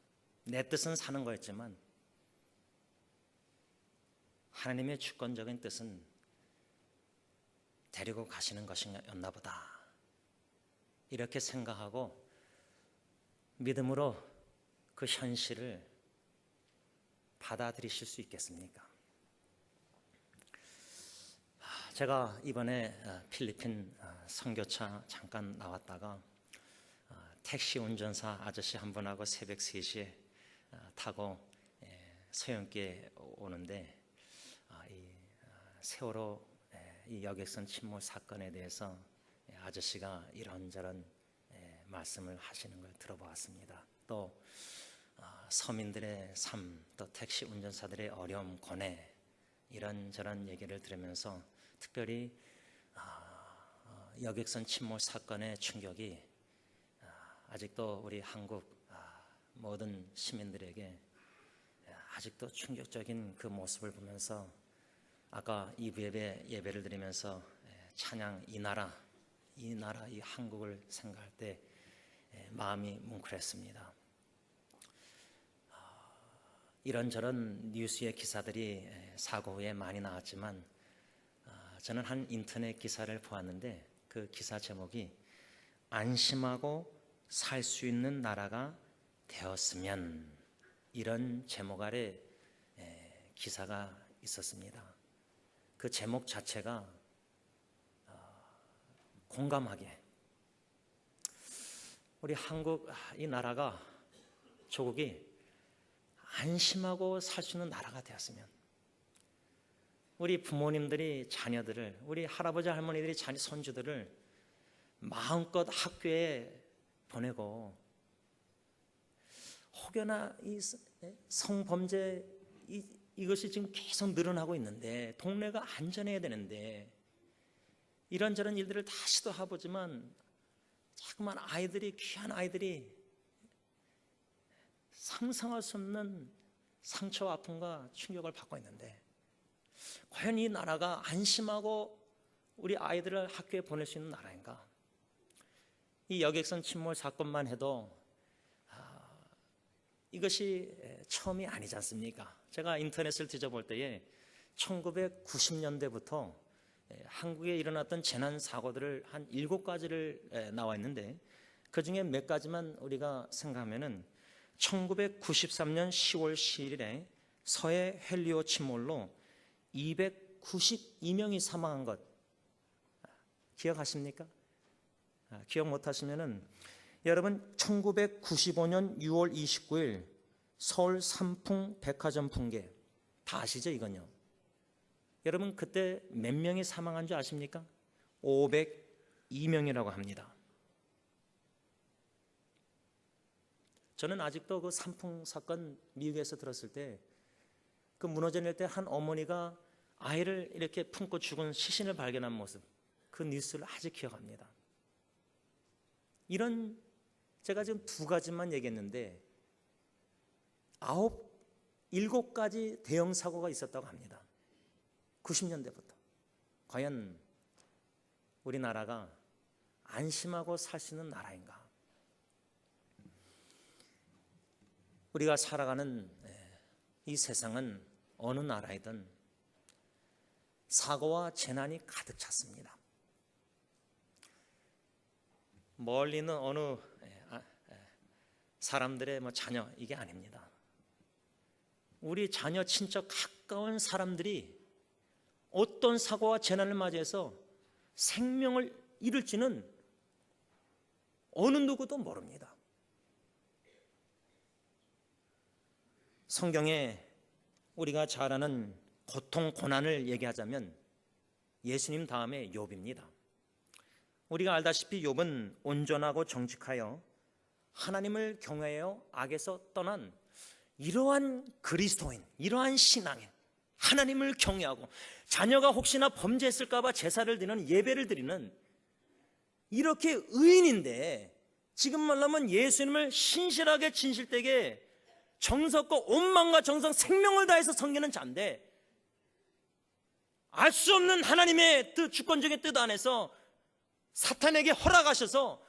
내 뜻은 사는 거였지만 하나님의 주권적인 뜻은 데리고 가시는 것이었나 보다. 이렇게 생각하고 믿음으로 그 현실을 받아들이실 수 있겠습니까? 제가 이번에 필리핀 선교차 잠깐 나왔다가 택시 운전사 아저씨 한 분하고 새벽 3시에 타고 서영기에 오는데 이 세월호 이 여객선 침몰 사건에 대해서 아저씨가 이런저런 말씀을 하시는 걸 들어보았습니다. 또 서민들의 삶, 또 택시 운전사들의 어려움, 고뇌 이런저런 얘기를 들으면서 특별히 여객선 침몰 사건의 충격이 아직도 우리 한국 모든 시민들에게 아직도 충격적인 그 모습을 보면서 아까 2부 예배를 드리면서 찬양 이 나라 이 한국을 생각할 때 마음이 뭉클했습니다. 이런저런 뉴스의 기사들이 사고 후에 많이 나왔지만 저는 한 인터넷 기사를 보았는데 그 기사 제목이 안심하고 살 수 있는 나라가 되었으면 이런 제목 아래 기사가 있었습니다. 그 제목 자체가 공감하게 우리 한국 이 나라가 조국이 안심하고 살 수 있는 나라가 되었으면 우리 부모님들이 자녀들을 우리 할아버지 할머니들이 자녀 손주들을 마음껏 학교에 보내고 혹여나 이 성범죄 이것이 지금 계속 늘어나고 있는데 동네가 안전해야 되는데 이런저런 일들을 다 시도해보지만 자꾸만 아이들이 귀한 아이들이 상상할 수 없는 상처와 아픔과 충격을 받고 있는데 과연 이 나라가 안심하고 우리 아이들을 학교에 보낼 수 있는 나라인가? 이 여객선 침몰 사건만 해도 이것이 처음이 아니지 않습니까? 제가 인터넷을 뒤져볼 때에 1990년대부터 한국에 일어났던 재난 사고들을 한 7가지를 나와 있는데 그중에 몇 가지만 우리가 생각하면은 1993년 10월 10일에 서해 헬리오 침몰로 292명이 사망한 것 기억하십니까? 기억 못하시면은 여러분 1995년 6월 29일 서울 삼풍 백화점 붕괴 다 아시죠 이건요? 여러분 그때 몇 명이 사망한 줄 아십니까? 502명이라고 합니다. 저는 아직도 그 산풍 사건 미국에서 들었을 때 그 무너져 내릴 때 한 어머니가 아이를 이렇게 품고 죽은 시신을 발견한 모습, 그 뉴스를 아직 기억합니다. 이런, 제가 지금 두 가지만 얘기했는데 7가지 대형 사고가 있었다고 합니다. 90년대부터. 과연 우리나라가 안심하고 살 수 있는 나라인가? 우리가 살아가는 이 세상은 어느 나라이든 사고와 재난이 가득 찼습니다. 멀리 있는 어느 사람들의 자녀, 이게 아닙니다. 우리 자녀, 친척, 가까운 사람들이 어떤 사고와 재난을 맞이해서 생명을 잃을지는 어느 누구도 모릅니다. 성경에 우리가 잘 아는 고통, 고난을 얘기하자면 예수님 다음에 욥입니다. 우리가 알다시피 욥은 온전하고 정직하여 하나님을 경외하여 악에서 떠난 이러한 그리스도인, 이러한 신앙인, 하나님을 경외하고 자녀가 혹시나 범죄했을까 봐 제사를 드리는, 예배를 드리는 이렇게 의인인데, 지금 말하면 예수님을 신실하게 진실되게 정성과 온 마음과 정성, 생명을 다해서 섬기는 자인데 알 수 없는 하나님의 뜻, 주권적인 뜻 안에서 사탄에게 허락하셔서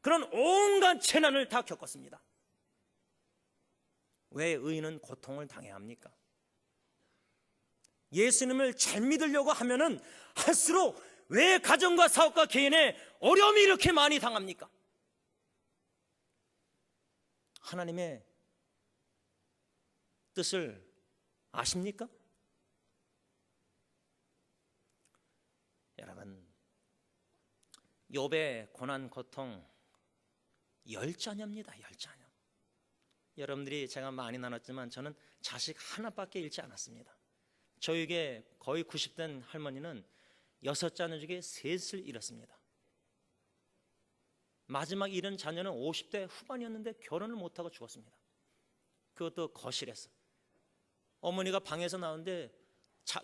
그런 온갖 재난을 다 겪었습니다. 왜 의인은 고통을 당해야 합니까? 예수님을 잘 믿으려고 하면은 할수록 왜 가정과 사업과 개인의 어려움이 이렇게 많이 당합니까? 하나님의 뜻을 아십니까? 여러분, 욥의 고난, 고통 10자녀입니다. 10자녀. 여러분들이 제가 많이 나눴지만 저는 자식 하나밖에 잃지 않았습니다. 저에게 거의 90된 할머니는 6자녀 중에 3을 잃었습니다. 마지막 잃은 자녀는 50대 후반이었는데 결혼을 못하고 죽었습니다. 그것도 거실에서. 어머니가 방에서 나오는데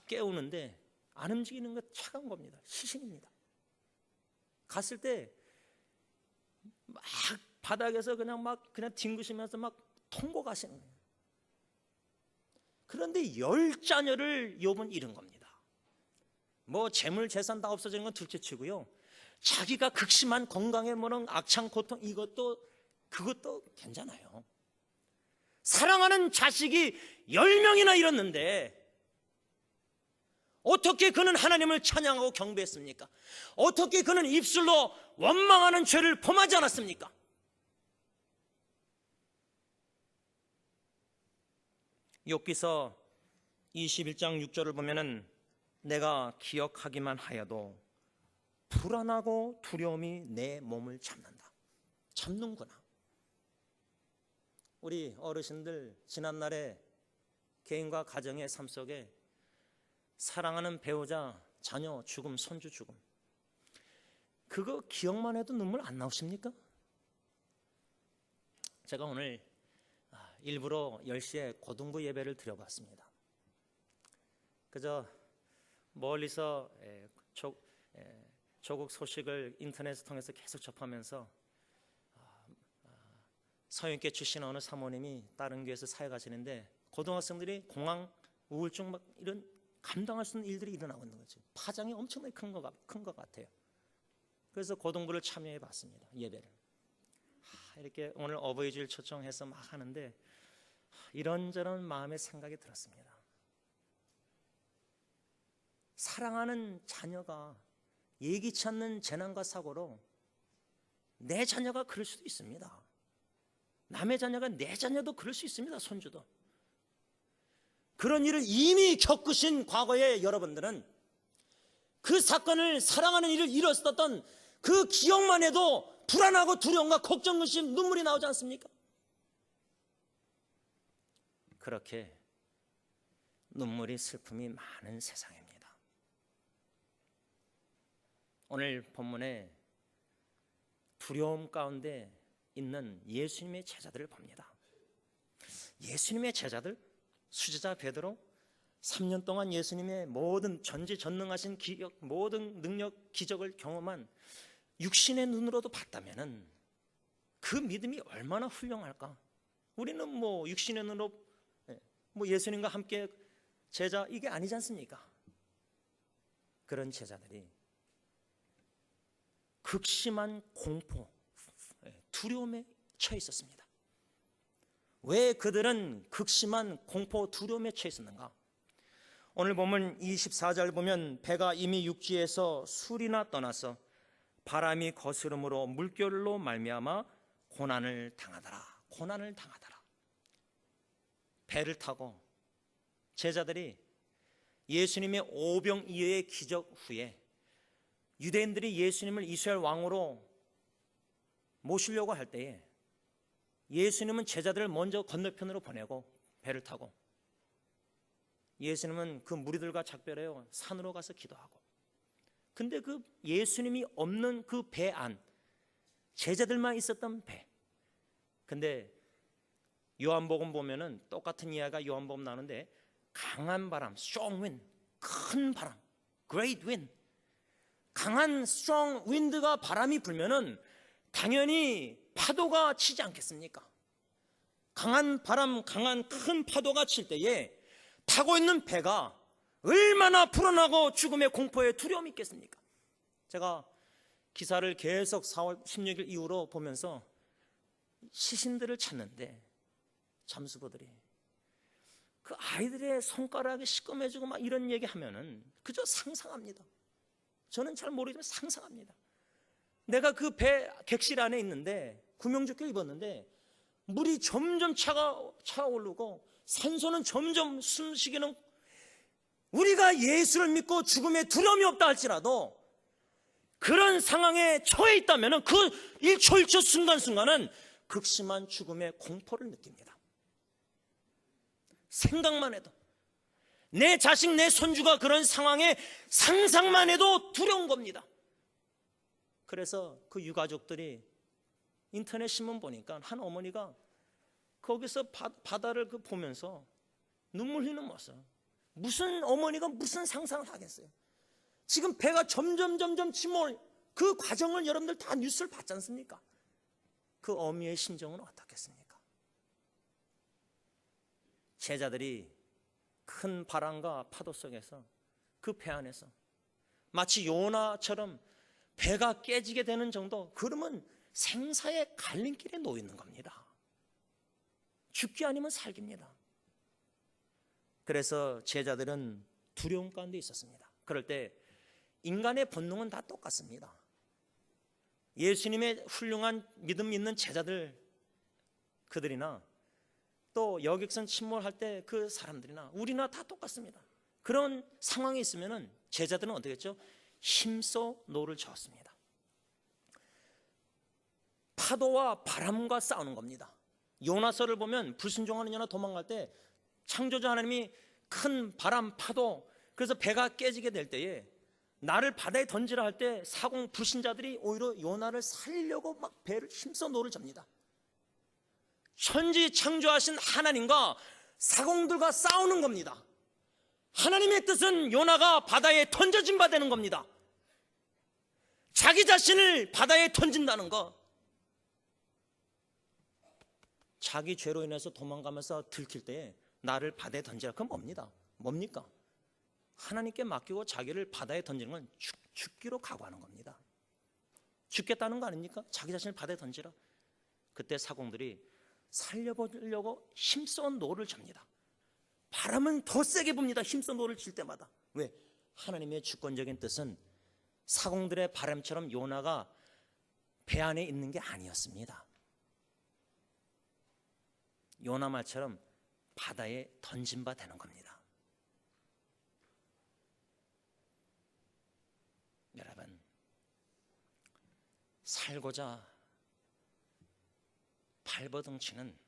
깨우는데 안 움직이는 거 차가운 겁니다. 시신입니다. 갔을 때 막 바닥에서 그냥 뒹구시면서 막 통곡하시는 거예요. 그런데 10자녀를 욥은 잃은 겁니다. 재물 재산 다 없어지는 건 둘째치고요, 자기가 극심한 건강에 악창 고통, 그것도 괜찮아요. 사랑하는 자식이 10명이나 잃었는데 어떻게 그는 하나님을 찬양하고 경배했습니까? 어떻게 그는 입술로 원망하는 죄를 범하지 않았습니까? 욥기서 21장 6절을 보면은 내가 기억하기만 하여도 불안하고 두려움이 내 몸을 잡는구나. 우리 어르신들 지난날에 개인과 가정의 삶 속에 사랑하는 배우자, 자녀 죽음, 손주 죽음, 그거 기억만 해도 눈물 안 나오십니까? 제가 오늘 일부러 10시에 고등부 예배를 드려봤습니다. 그저 멀리서 조국 소식을 인터넷을 통해서 계속 접하면서 서영께 출신 어느 사모님이 다른 교회에서 사역하시는데 고등학생들이 공황, 우울증 이런 감당할 수 있는 일들이 일어나고 있는 거죠. 파장이 엄청나게 큰 것 같아요. 그래서 고등부를 참여해 봤습니다. 예배를. 이렇게 오늘 어버이 주일 초청해서 막 하는데 이런저런 마음의 생각이 들었습니다. 사랑하는 자녀가 예기치 않는 재난과 사고로 내 자녀가 그럴 수도 있습니다. 남의 자녀가 내 자녀도 그럴 수 있습니다. 손주도. 그런 일을 이미 겪으신 과거의 여러분들은 그 사건을, 사랑하는 일을 잃었었던 그 기억만 해도 불안하고 두려움과 걱정, 근심, 눈물이 나오지 않습니까? 그렇게 눈물이, 슬픔이 많은 세상입니다. 오늘 본문에 두려움 가운데 있는 예수님의 제자들을 봅니다. 예수님의 제자들, 수제자 베드로, 3년 동안 예수님의 모든 전지전능하신 기력, 모든 능력, 기적을 경험한 육신의 눈으로도 봤다면은 그 믿음이 얼마나 훌륭할까? 우리는 뭐 육신의 눈으로 뭐 예수님과 함께 제자 이게 아니지 않습니까? 그런 제자들이 극심한 공포, 두려움에 처해 있었습니다. 왜 그들은 극심한 공포, 두려움에 처해 있었는가? 오늘 보면 24절 보면 배가 이미 육지에서 술이나 떠나서 바람이 거스름으로 물결로 말미암아 고난을 당하더라. 고난을 당하더라. 배를 타고 제자들이 예수님의 오병이어의 기적 후에 유대인들이 예수님을 이스라엘 왕으로 모시려고 할 때에 예수님은 제자들을 먼저 건너편으로 보내고 배를 타고 예수님은 그 무리들과 작별하여 산으로 가서 기도하고, 근데 그 예수님이 없는 그 배 안, 제자들만 있었던 배. 근데 요한복음 보면은 똑같은 이야기가 요한복음 나오는데 강한 바람, strong wind, 큰 바람, great wind, 강한 strong wind가 바람이 불면은 당연히 파도가 치지 않겠습니까? 강한 바람, 강한 큰 파도가 칠 때에 타고 있는 배가 얼마나 불안하고 죽음의 공포에 두려움이 있겠습니까? 제가 기사를 계속 4월 16일 이후로 보면서 시신들을 찾는데 잠수부들이 그 아이들의 손가락이 시꺼매지고 막 이런 얘기 하면은 그저 상상합니다. 저는 잘 모르지만 상상합니다. 내가 그 배 객실 안에 있는데 구명조끼 입었는데 물이 점점 차오르고 산소는 점점 숨쉬기는, 우리가 예수를 믿고 죽음에 두려움이 없다 할지라도 그런 상황에 처해 있다면 그 1초 1초 순간순간은 극심한 죽음의 공포를 느낍니다. 생각만 해도, 내 자식, 내 손주가 그런 상황에 상상만 해도 두려운 겁니다. 그래서 그 유가족들이 인터넷 신문 보니까 한 어머니가 거기서 바다를 보면서 눈물 흘리는 모습. 무슨 어머니가 무슨 상상을 하겠어요? 지금 배가 점점 침몰, 그 과정을 여러분들 다 뉴스를 봤지 않습니까? 그 어미의 심정은 어떻겠습니까? 제자들이 큰 바람과 파도 속에서 그 배 안에서 마치 요나처럼 배가 깨지게 되는 정도, 그러면 생사의 갈림길에 놓여 있는 겁니다. 죽기 아니면 살기입니다. 그래서 제자들은 두려움 가운데 있었습니다. 그럴 때 인간의 본능은 다 똑같습니다. 예수님의 훌륭한 믿음 있는 제자들, 그들이나 또 여객선 침몰할 때 그 사람들이나 우리나 다 똑같습니다. 그런 상황에 있으면 제자들은 어떻게 했죠? 힘써 노를 저었습니다. 파도와 바람과 싸우는 겁니다. 요나서를 보면 불순종하는 요나 도망갈 때 창조자 하나님이 큰 바람, 파도, 그래서 배가 깨지게 될 때에 나를 바다에 던지라 할 때 사공 불신자들이 오히려 요나를 살리려고 막 배를 힘써 노를 접니다. 천지 창조하신 하나님과 사공들과 싸우는 겁니다. 하나님의 뜻은 요나가 바다에 던져진 바 되는 겁니다. 자기 자신을 바다에 던진다는 거, 자기 죄로 인해서 도망가면서 들킬 때 나를 바다에 던지라, 그건 뭡니까? 하나님께 맡기고 자기를 바다에 던지는 건 죽기로 각오하는 겁니다. 죽겠다는 거 아닙니까? 자기 자신을 바다에 던지라. 그때 사공들이 살려보려고 힘써 노를 접니다. 바람은 더 세게 붑니다. 힘써 노를 칠 때마다. 왜? 하나님의 주권적인 뜻은 사공들의 바람처럼 요나가 배 안에 있는 게 아니었습니다. 요나 말처럼 바다에 던진 바 되는 겁니다. 여러분, 살고자 발버둥치는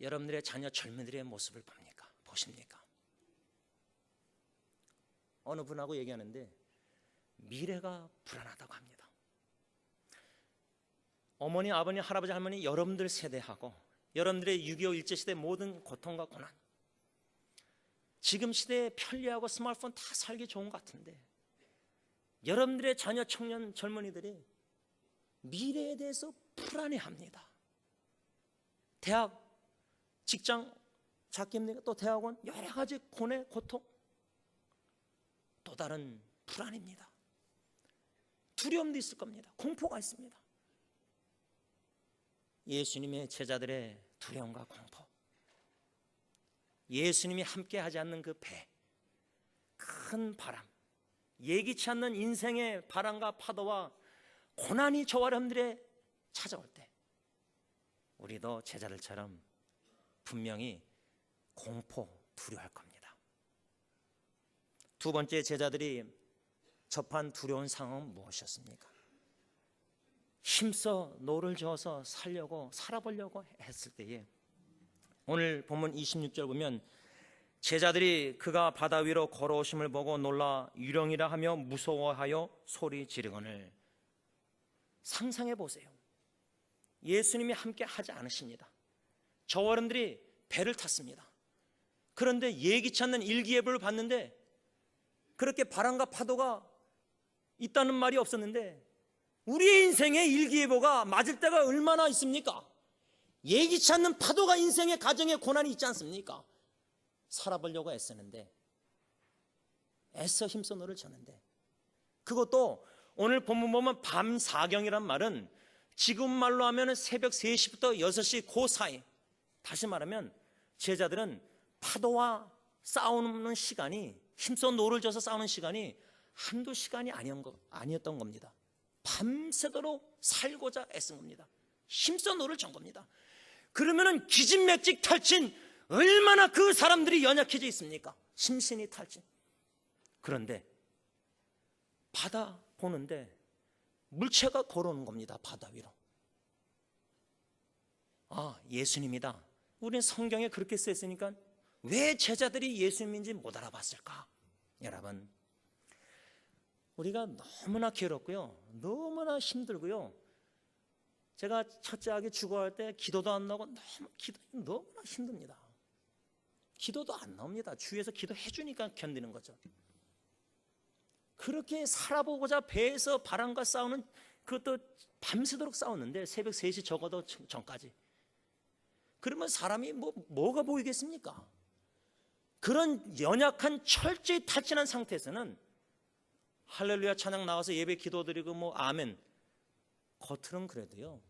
여러분들의 자녀 젊은이들의 모습을 보십니까? 어느 분하고 얘기하는데 미래가 불안하다고 합니다. 어머니, 아버님, 할아버지, 할머니 여러분들 세대하고 여러분들의 6.25 일제시대 모든 고통과 고난, 지금 시대에 편리하고 스마트폰 다 살기 좋은 것 같은데 여러분들의 자녀, 청년, 젊은이들이 미래에 대해서 불안해합니다. 대학, 직장 찾기 힘드니까 또 대학원, 여러 가지 고뇌, 고통, 또 다른 불안입니다. 두려움도 있을 겁니다. 공포가 있습니다. 예수님의 제자들의 두려움과 공포, 예수님이 함께 하지 않는 그 배, 큰 바람, 예기치 않는 인생의 바람과 파도와 고난이 저와 여러분들의 찾아올 때 우리도 제자들처럼 분명히 공포, 두려워할 겁니다. 두 번째, 제자들이 접한 두려운 상황은 무엇이었습니까? 힘써 노를 저어서 살아보려고 했을 때에 오늘 본문 26절 보면 제자들이 그가 바다 위로 걸어오심을 보고 놀라 유령이라 하며 무서워하여 소리 지르거늘. 상상해 보세요. 예수님이 함께 하지 않으십니다. 저와 여러분들이 배를 탔습니다. 그런데 예기치 않는 일기예보를 봤는데 그렇게 바람과 파도가 있다는 말이 없었는데 우리의 인생에 일기예보가 맞을 때가 얼마나 있습니까? 예기치 않는 파도가 인생의 가정에 고난이 있지 않습니까? 살아보려고 애쓰는데, 애써 힘써 노를 쳤는데, 그것도 오늘 본문 보면 밤 사경이란 말은 지금 말로 하면 새벽 3시부터 6시 그 사이, 다시 말하면 제자들은 파도와 싸우는 시간이, 힘써 노를 져서 싸우는 시간이 한두 시간이 아니었던 겁니다. 밤새도록 살고자 애쓴 겁니다. 힘써 노를 전 겁니다. 그러면은 기진맥직 탈진, 얼마나 그 사람들이 연약해져 있습니까? 심신이 탈진. 그런데 바다 보는데 물체가 걸어오는 겁니다. 바다 위로. 아, 예수님이다. 우리는 성경에 그렇게 써있으니까 왜 제자들이 예수님인지 못 알아봤을까? 여러분, 우리가 너무나 괴롭고요, 너무나 힘들고요, 제가 첫째 아기 죽어갈 때 기도도 안 나오고 너무나 힘듭니다. 기도도 안 나옵니다. 주위에서 기도해 주니까 견디는 거죠. 그렇게 살아보고자 배에서 바람과 싸우는, 그것도 밤새도록 싸웠는데 새벽 3시 적어도 전까지. 그러면 사람이 뭐가 보이겠습니까? 그런 연약한 철저히 탈진한 상태에서는 할렐루야 찬양 나와서 예배 기도드리고 아멘, 겉으로는 그래도요,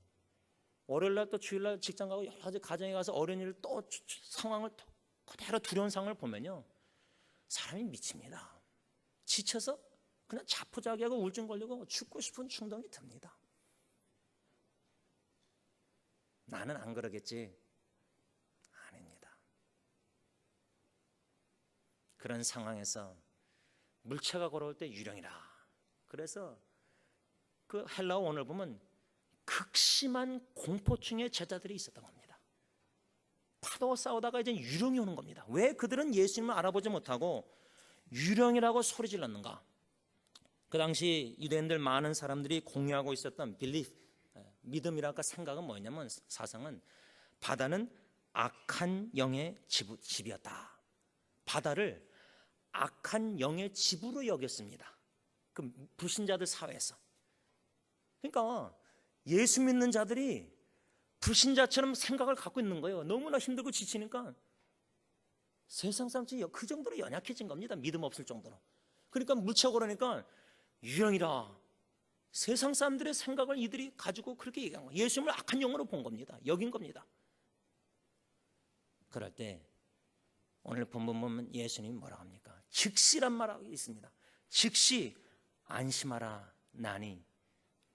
월요일날 또 주일날 직장 가고 여러 가지 가정에 가서 어린이를 또 상황을 그대로 두려운 상황을 보면요, 사람이 미칩니다. 지쳐서 그냥 자포자기하고 우울증 걸리고 죽고 싶은 충동이 듭니다. 나는 안 그러겠지. 아닙니다. 그런 상황에서 물체가 걸어올 때 유령이라. 그래서 그 헬라어 원어를 보면 극심한 공포증의 제자들이 있었던 겁니다. 파도와 싸우다가 이제 유령이 오는 겁니다. 왜 그들은 예수님을 알아보지 못하고 유령이라고 소리 질렀는가? 그 당시 유대인들 많은 사람들이 공유하고 있었던 belief, 믿음이랄까 생각은 뭐였냐면, 사상은 바다는 악한 영의 집이었다. 바다를 악한 영의 집으로 여겼습니다. 그 불신자들 사회에서. 그러니까 예수 믿는 자들이 불신자처럼 생각을 갖고 있는 거예요. 너무나 힘들고 지치니까 세상 사람들이 그 정도로 연약해진 겁니다. 믿음 없을 정도로. 그러니까 물체가 그러니까 유령이라. 세상 사람들의 생각을 이들이 가지고 그렇게 얘기한 거예요. 예수님을 악한 영으로 본 겁니다. 여긴 겁니다. 그럴 때 오늘 본문 보면 예수님이 뭐라고 합니까? 즉시란 말하고 있습니다. 즉시 안심하라, 나니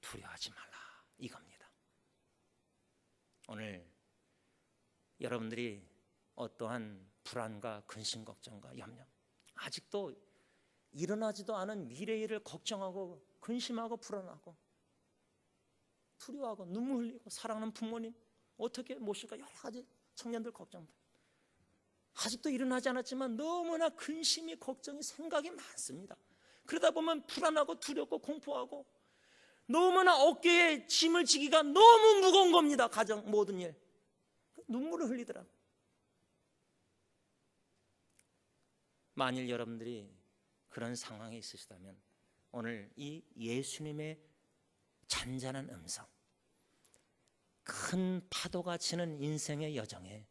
두려워하지 말라, 이겁니다. 오늘 여러분들이 어떠한 불안과 근심, 걱정과 염려, 아직도 일어나지도 않은 미래의 일을 걱정하고 근심하고 불안하고 두려워하고 눈물 흘리고 사랑하는 부모님 어떻게 모실까, 여러 가지 청년들 걱정들, 아직도 일어나지 않았지만 너무나 근심이, 걱정이, 생각이 많습니다. 그러다 보면 불안하고 두렵고 공포하고 너무나 어깨에 짐을 지기가 너무 무거운 겁니다. 가정 모든 일. 눈물을 흘리더라고요. 만일 여러분들이 그런 상황에 있으시다면 오늘 이 예수님의 잔잔한 음성, 큰 파도가 치는 인생의 여정에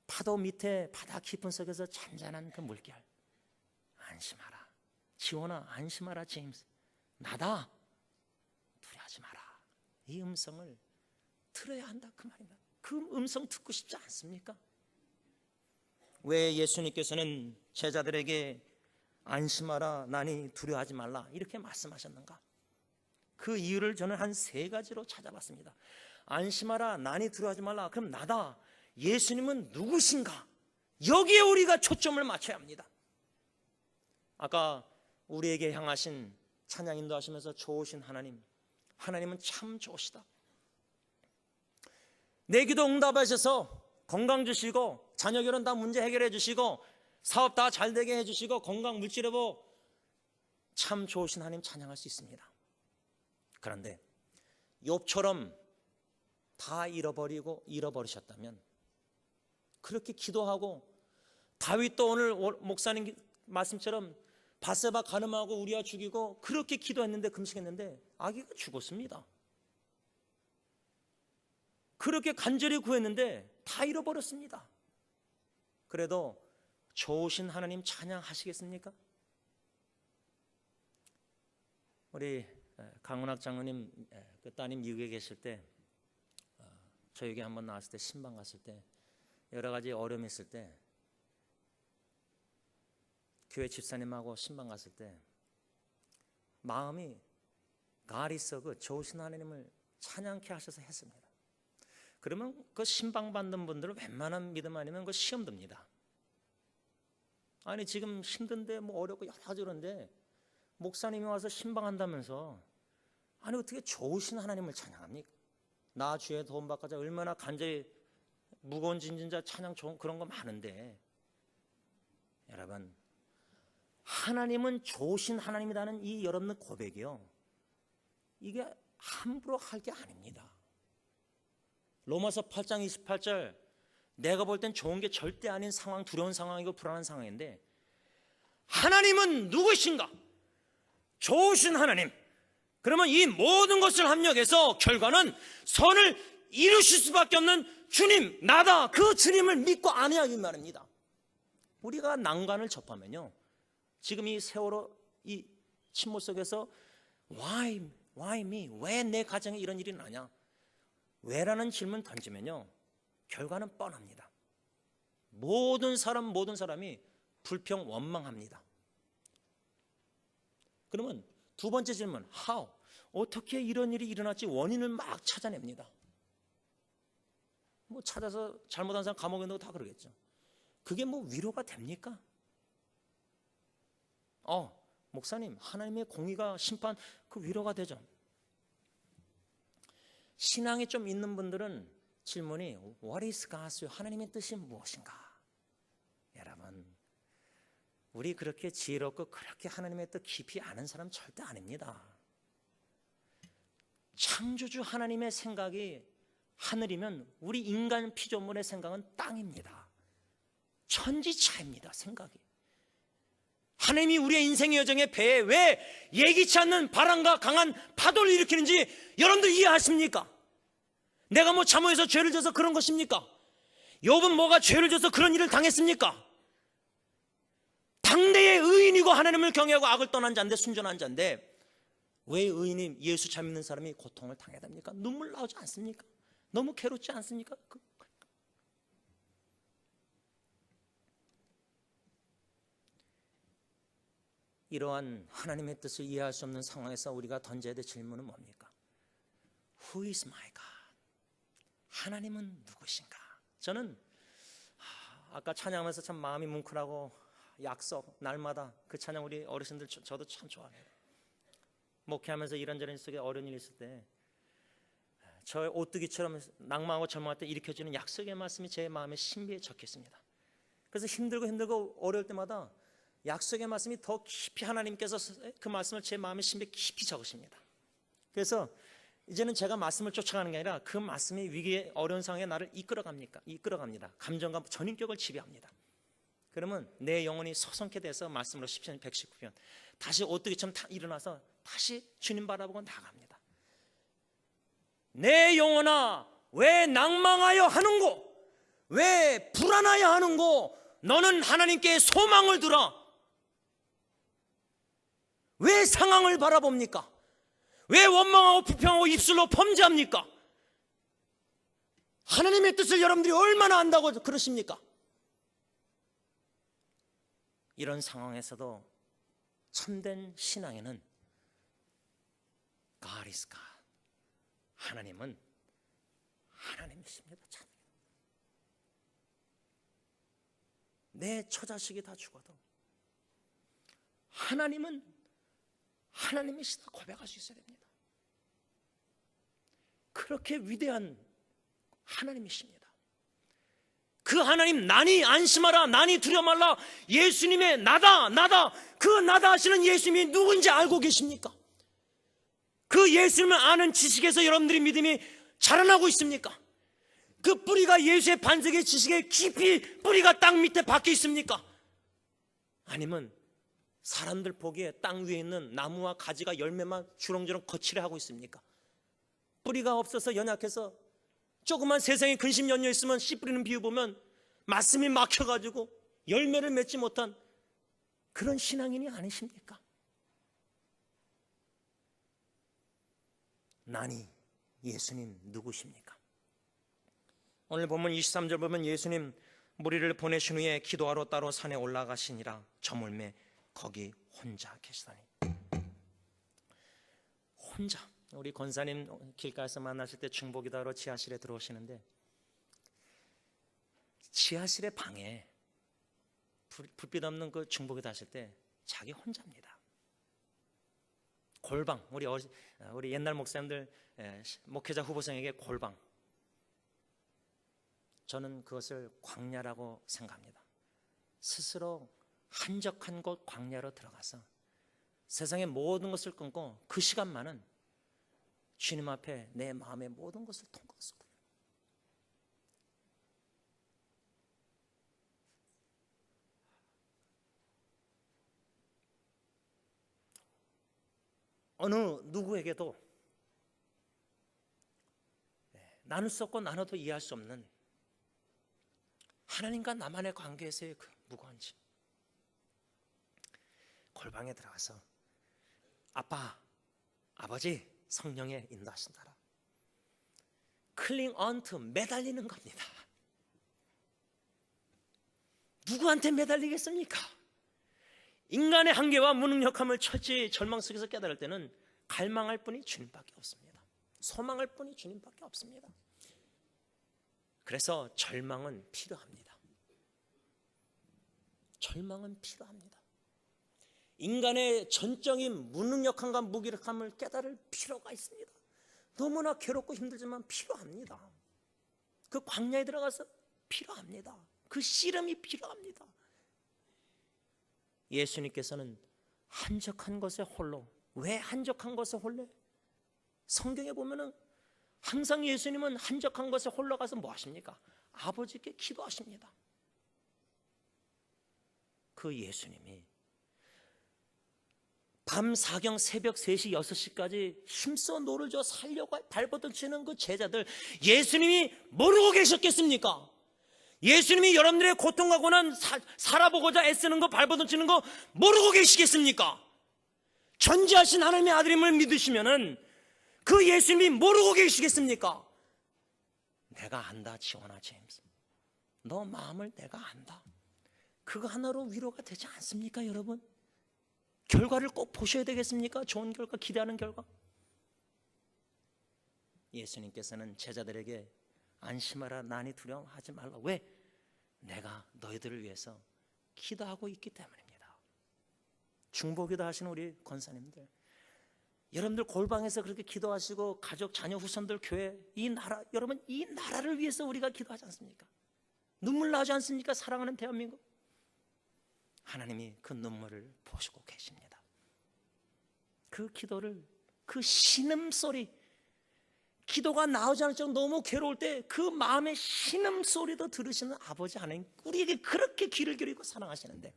파도 밑에 바다 깊은 속에서 잔잔한 그 물결, 안심하라 지원아, 안심하라 제임스, 나다, 두려워하지 마라. 이 음성을 들어야 한다 그 말입니다. 그 음성 듣고 싶지 않습니까? 왜 예수님께서는 제자들에게 안심하라, 나니 두려워하지 말라 이렇게 말씀하셨는가? 그 이유를 저는 한 3가지로 찾아봤습니다. 안심하라, 나니 두려워하지 말라. 그럼 나다, 예수님은 누구신가? 여기에 우리가 초점을 맞춰야 합니다. 아까 우리에게 향하신 찬양 인도하시면서 좋으신 하나님, 하나님은 참 좋으시다. 내 기도 응답하셔서 건강 주시고 자녀 결혼 다 문제 해결해 주시고 사업 다 잘 되게 해주시고 건강 물질여보 참 좋으신 하나님 찬양할 수 있습니다. 그런데 욥처럼 다 잃어버리셨다면, 그렇게 기도하고 다윗도 오늘 목사님 말씀처럼 바세바 간음하고 우리아 죽이고 그렇게 기도했는데 금식했는데 아기가 죽었습니다. 그렇게 간절히 구했는데 다 잃어버렸습니다. 그래도 좋으신 하나님 찬양하시겠습니까? 우리 강은학 장로님 그 따님 미국에 계실 때 저에게 한번 나왔을 때, 신방 갔을 때 여러 가지 어려움이 있을 때 교회 집사님하고 신방 갔을 때 마음이 God is so good, 좋으신 하나님을 찬양케 하셔서 했습니다. 그러면 그 신방 받는 분들은 웬만한 믿음 아니면 그 시험 듭니다. 아니 지금 힘든데 뭐 어렵고 여러 가지 그런데 목사님이 와서 신방한다면서 아니 어떻게 좋으신 하나님을 찬양합니까? 나 주의 도움 받고자 얼마나 간절히 무거운 진진자 찬양 좋은 그런 거 많은데, 여러분 하나님은 좋으신 하나님이라는 이 여러분의 고백이요, 이게 함부로 할 게 아닙니다. 로마서 8장 28절, 내가 볼 땐 좋은 게 절대 아닌 상황, 두려운 상황이고 불안한 상황인데 하나님은 누구신가? 좋으신 하나님. 그러면 이 모든 것을 합력해서 결과는 선을 이루실 수밖에 없는 주님, 나다, 그 주님을 믿고 안해야기 말입니다. 우리가 난관을 접하면요, 지금 이 세월호 이 침몰 속에서 why me? 왜 내 가정에 이런 일이 나냐? 왜라는 질문 던지면요, 결과는 뻔합니다. 모든 사람이 불평 원망합니다. 그러면 두 번째 질문, how? 어떻게 이런 일이 일어났지? 원인을 막 찾아냅니다. 뭐 찾아서 잘못한 사람 감옥에 넣고 다 그러겠죠. 그게 뭐 위로가 됩니까? 목사님, 하나님의 공의가 심판, 그 위로가 되죠. 신앙이 좀 있는 분들은 질문이 What is God's will? 하나님의 뜻이 무엇인가? 여러분, 우리 그렇게 지혜롭고 그렇게 하나님의 뜻 깊이 아는 사람 절대 아닙니다. 창조주 하나님의 생각이 하늘이면 우리 인간 피조물의 생각은 땅입니다. 천지차입니다, 생각이. 하나님이 우리의 인생의 여정의 배에 왜 예기치 않는 바람과 강한 파도를 일으키는지 여러분들 이해하십니까? 내가 뭐 잘못해서 죄를 져서 그런 것입니까? 욥은 뭐가 죄를 져서 그런 일을 당했습니까? 당대의 의인이고 하나님을 경외하고 악을 떠난 자인데, 순전한 자인데 왜 의인이 예수 잘 믿는 사람이 고통을 당해야 됩니까? 눈물 나오지 않습니까? 너무 괴롭지 않습니까? 이러한 하나님의 뜻을 이해할 수 없는 상황에서 우리가 던져야 될 질문은 뭡니까? Who is my God? 하나님은 누구신가? 저는 아까 찬양하면서 참 마음이 뭉클하고, 약속, 날마다 그 찬양 우리 어르신들 저도 참 좋아해요. 목회하면서 이런저런 속에 어려운 일이 있을 때 저의 오뚜기처럼 낭망하고 절망할 때 일으켜주는 약속의 말씀이 제 마음에 신비에 적혀 있습니다. 그래서 힘들고 어려울 때마다 약속의 말씀이 더 깊이, 하나님께서 그 말씀을 제 마음에 신비에 깊이 적으십니다. 그래서 이제는 제가 말씀을 쫓아가는 게 아니라 그 말씀이 위기의 어려운 상황에 나를 이끌어갑니다. 감정과 전인격을 지배합니다. 그러면 내 영혼이 소성케 돼서 말씀으로 시편 119편 다시 오뚜기처럼 일어나서 다시 주님 바라보고 나갑니다. 내 영혼아 왜 낭망하여 하는고, 왜 불안하여 하는고, 너는 하나님께 소망을 두라. 왜 상황을 바라봅니까? 왜 원망하고 불평하고 입술로 범죄합니까? 하나님의 뜻을 여러분들이 얼마나 안다고 그러십니까? 이런 상황에서도 참된 신앙에는 God is God. 하나님은 하나님이십니다. 참. 내 처자식이 다 죽어도 하나님은 하나님이시다 고백할 수 있어야 됩니다. 그렇게 위대한 하나님이십니다. 그 하나님, 난이 안심하라, 난이 두려워 말라. 예수님의 나다 그 나다 하시는 예수님이 누군지 알고 계십니까? 그 예수님을 아는 지식에서 여러분들의 믿음이 자라나고 있습니까? 그 뿌리가 예수의 반석의 지식에 깊이 뿌리가 땅 밑에 박혀 있습니까? 아니면 사람들 보기에 땅 위에 있는 나무와 가지가 열매만 주렁주렁 거칠어 하고 있습니까? 뿌리가 없어서 연약해서 조그만 세상에 근심 연려 있으면 씨 뿌리는 비유 보면 말씀이 막혀가지고 열매를 맺지 못한 그런 신앙인이 아니십니까? 나니 예수님 누구십니까? 오늘 보면 23절 보면 예수님 무리를 보내신 후에 기도하러 따로 산에 올라가시니라. 저물매 거기 혼자 계시다니. 혼자. 우리 권사님 길가에서 만나실 때 중보기도하러 지하실에 들어오시는데 지하실의 방에 불빛 없는 그 중보기도 하실 때 자기 혼자입니다. 골방. 우리 옛날 목사님들 목회자 후보생에게 골방. 저는 그것을 광야라고 생각합니다. 스스로 한적한 곳 광야로 들어가서 세상의 모든 것을 끊고 그 시간만은 주님 앞에 내 마음의 모든 것을 통과했습니다. 어느 누구에게도 나눌 수 없고 나눠도 이해할 수 없는 하나님과 나만의 관계에서의 그 무거운 짐. 골방에 들어가서 아빠, 아버지 성령의 인도하신다라. 클링 언투, 매달리는 겁니다. 누구한테 매달리겠습니까? 인간의 한계와 무능력함을 철저히 절망 속에서 깨달을 때는 갈망할 뿐이 주님밖에 없습니다. 소망할 뿐이 주님밖에 없습니다. 그래서 절망은 필요합니다. 절망은 필요합니다. 인간의 전적인 무능력함과 무기력함을 깨달을 필요가 있습니다. 너무나 괴롭고 힘들지만 필요합니다. 그 광야에 들어가서 필요합니다. 그 씨름이 필요합니다. 예수님께서는 한적한 곳에 홀로. 왜 한적한 곳에 홀로? 성경에 보면은 항상 예수님은 한적한 곳에 홀로 가서 뭐 하십니까? 아버지께 기도하십니다. 그 예수님이 밤 사경 새벽 3시 6시까지 힘써 노를 저 살려고 발버둥 치는 그 제자들, 예수님이 모르고 계셨겠습니까? 예수님이 여러분들의 고통과 고난 살아보고자 애쓰는 거, 발버둥 치는 거 모르고 계시겠습니까? 전지하신 하나님의 아들임을 믿으시면은 그 예수님이 모르고 계시겠습니까? 내가 안다, 지원아 제임스. 너 마음을 내가 안다. 그거 하나로 위로가 되지 않습니까, 여러분? 결과를 꼭 보셔야 되겠습니까? 좋은 결과, 기대하는 결과. 예수님께서는 제자들에게 안심하라, 난이 두려워하지 말라. 왜? 내가 너희들을 위해서 기도하고 있기 때문입니다. 중보기도 하시는 우리 권사님들, 여러분들 골방에서 그렇게 기도하시고 가족, 자녀, 후손들, 교회, 이 나라, 여러분 이 나라를 위해서 우리가 기도하지 않습니까? 눈물 나지 않습니까? 사랑하는 대한민국. 하나님이 그 눈물을 보시고 계십니다. 그 기도를 그 신음소리, 기도가 나오지 않을 정도 너무 괴로울 때 그 마음의 신음소리도 들으시는 아버지 하나님, 우리에게 그렇게 귀를 기울이고 사랑하시는데,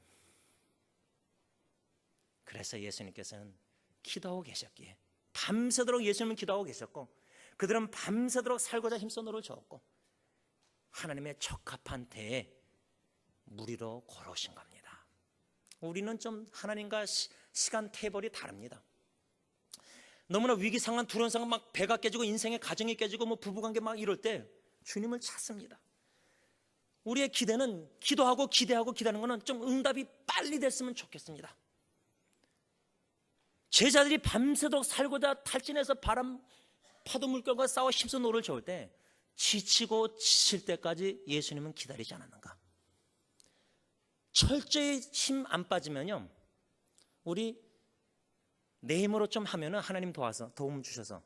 그래서 예수님께서는 기도하고 계셨기에, 밤새도록 예수님은 기도하고 계셨고, 그들은 밤새도록 살고자 힘써 노를 저었고, 하나님의 적합한 때에 무리로 걸어오신 겁니다. 우리는 좀 하나님과 시간 테이블이 다릅니다. 너무나 위기 상황, 두려운 상황, 막 배가 깨지고 인생의 가정이 깨지고 뭐 부부관계 막 이럴 때 주님을 찾습니다. 우리의 기대는 기도하고 기대하고 기대하는 것은 좀 응답이 빨리 됐으면 좋겠습니다. 제자들이 밤새도록 살고자 탈진해서 바람, 파도 물결과 싸워 힘써 노를 저을 때 지치고 지칠 때까지 예수님은 기다리지 않았는가? 철저히 힘 안 빠지면요, 우리 내 힘으로 좀 하면은 하나님 도와서 도움 주셔서,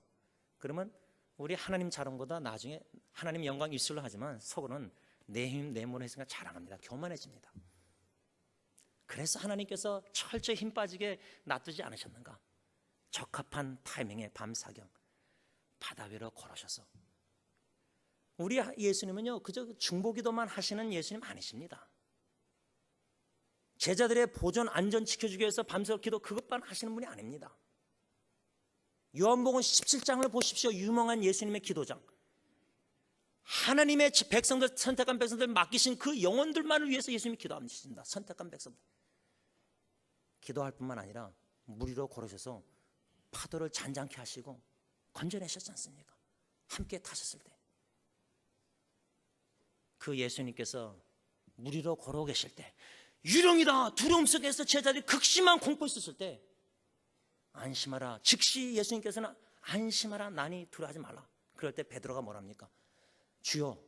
그러면 우리 하나님 잘한 거다 나중에 하나님 영광 입술로 하지만 속으로는 내 힘 내 몸으로 했으니까 자랑합니다. 교만해집니다. 그래서 하나님께서 철저히 힘 빠지게 놔두지 않으셨는가? 적합한 타이밍에 밤사경 바다 위로 걸으셔서, 우리 예수님은요 그저 중보기도만 하시는 예수님 아니십니다. 제자들의 보존 안전 지켜주기 위해서 밤새 기도 그것만 하시는 분이 아닙니다. 요한복음 17장을 보십시오. 유명한 예수님의 기도장. 하나님의 백성들, 선택한 백성들 맡기신 그 영혼들만을 위해서 예수님이 기도하십니다. 선택한 백성들. 기도할 뿐만 아니라 무리로 걸으셔서 파도를 잔잔케 하시고 건져내셨지 않습니까? 함께 타셨을 때. 그 예수님께서 무리로 걸어 계실 때, 유령이다 두려움 속에서 제자들이 극심한 공포에 있었을 때, 안심하라, 즉시 예수님께서는 안심하라, 나니 두려워하지 말라. 그럴 때 베드로가 뭐랍니까? 주여,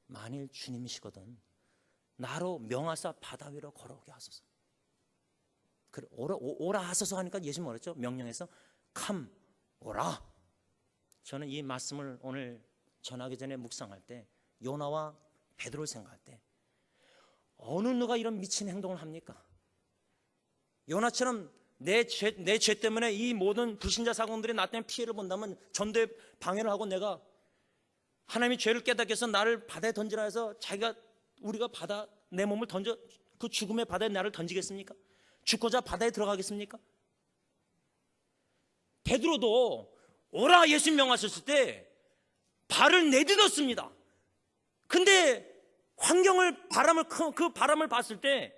만일 주님이시거든 나로 명하사 바다 위로 걸어오게 하소서. 오라 하소서 하니까 예수님 뭐랬죠? 명령해서 come, 오라. 저는 이 말씀을 오늘 전하기 전에 묵상할 때 요나와 베드로를 생각할 때, 어느 누가 이런 미친 행동을 합니까? 요나처럼 내 죄 때문에 이 모든 불신자 사공들이 나 때문에 피해를 본다면 전도에 방해를 하고 내가 하나님이 죄를 깨닫게 해서 나를 바다에 던지라 해서 우리가 내 몸을 던져 그 죽음의 바다에 나를 던지겠습니까? 죽고자 바다에 들어가겠습니까? 베드로도 오라 예수님 명하셨을 때 발을 내딛었습니다. 근데 그 바람을 봤을 때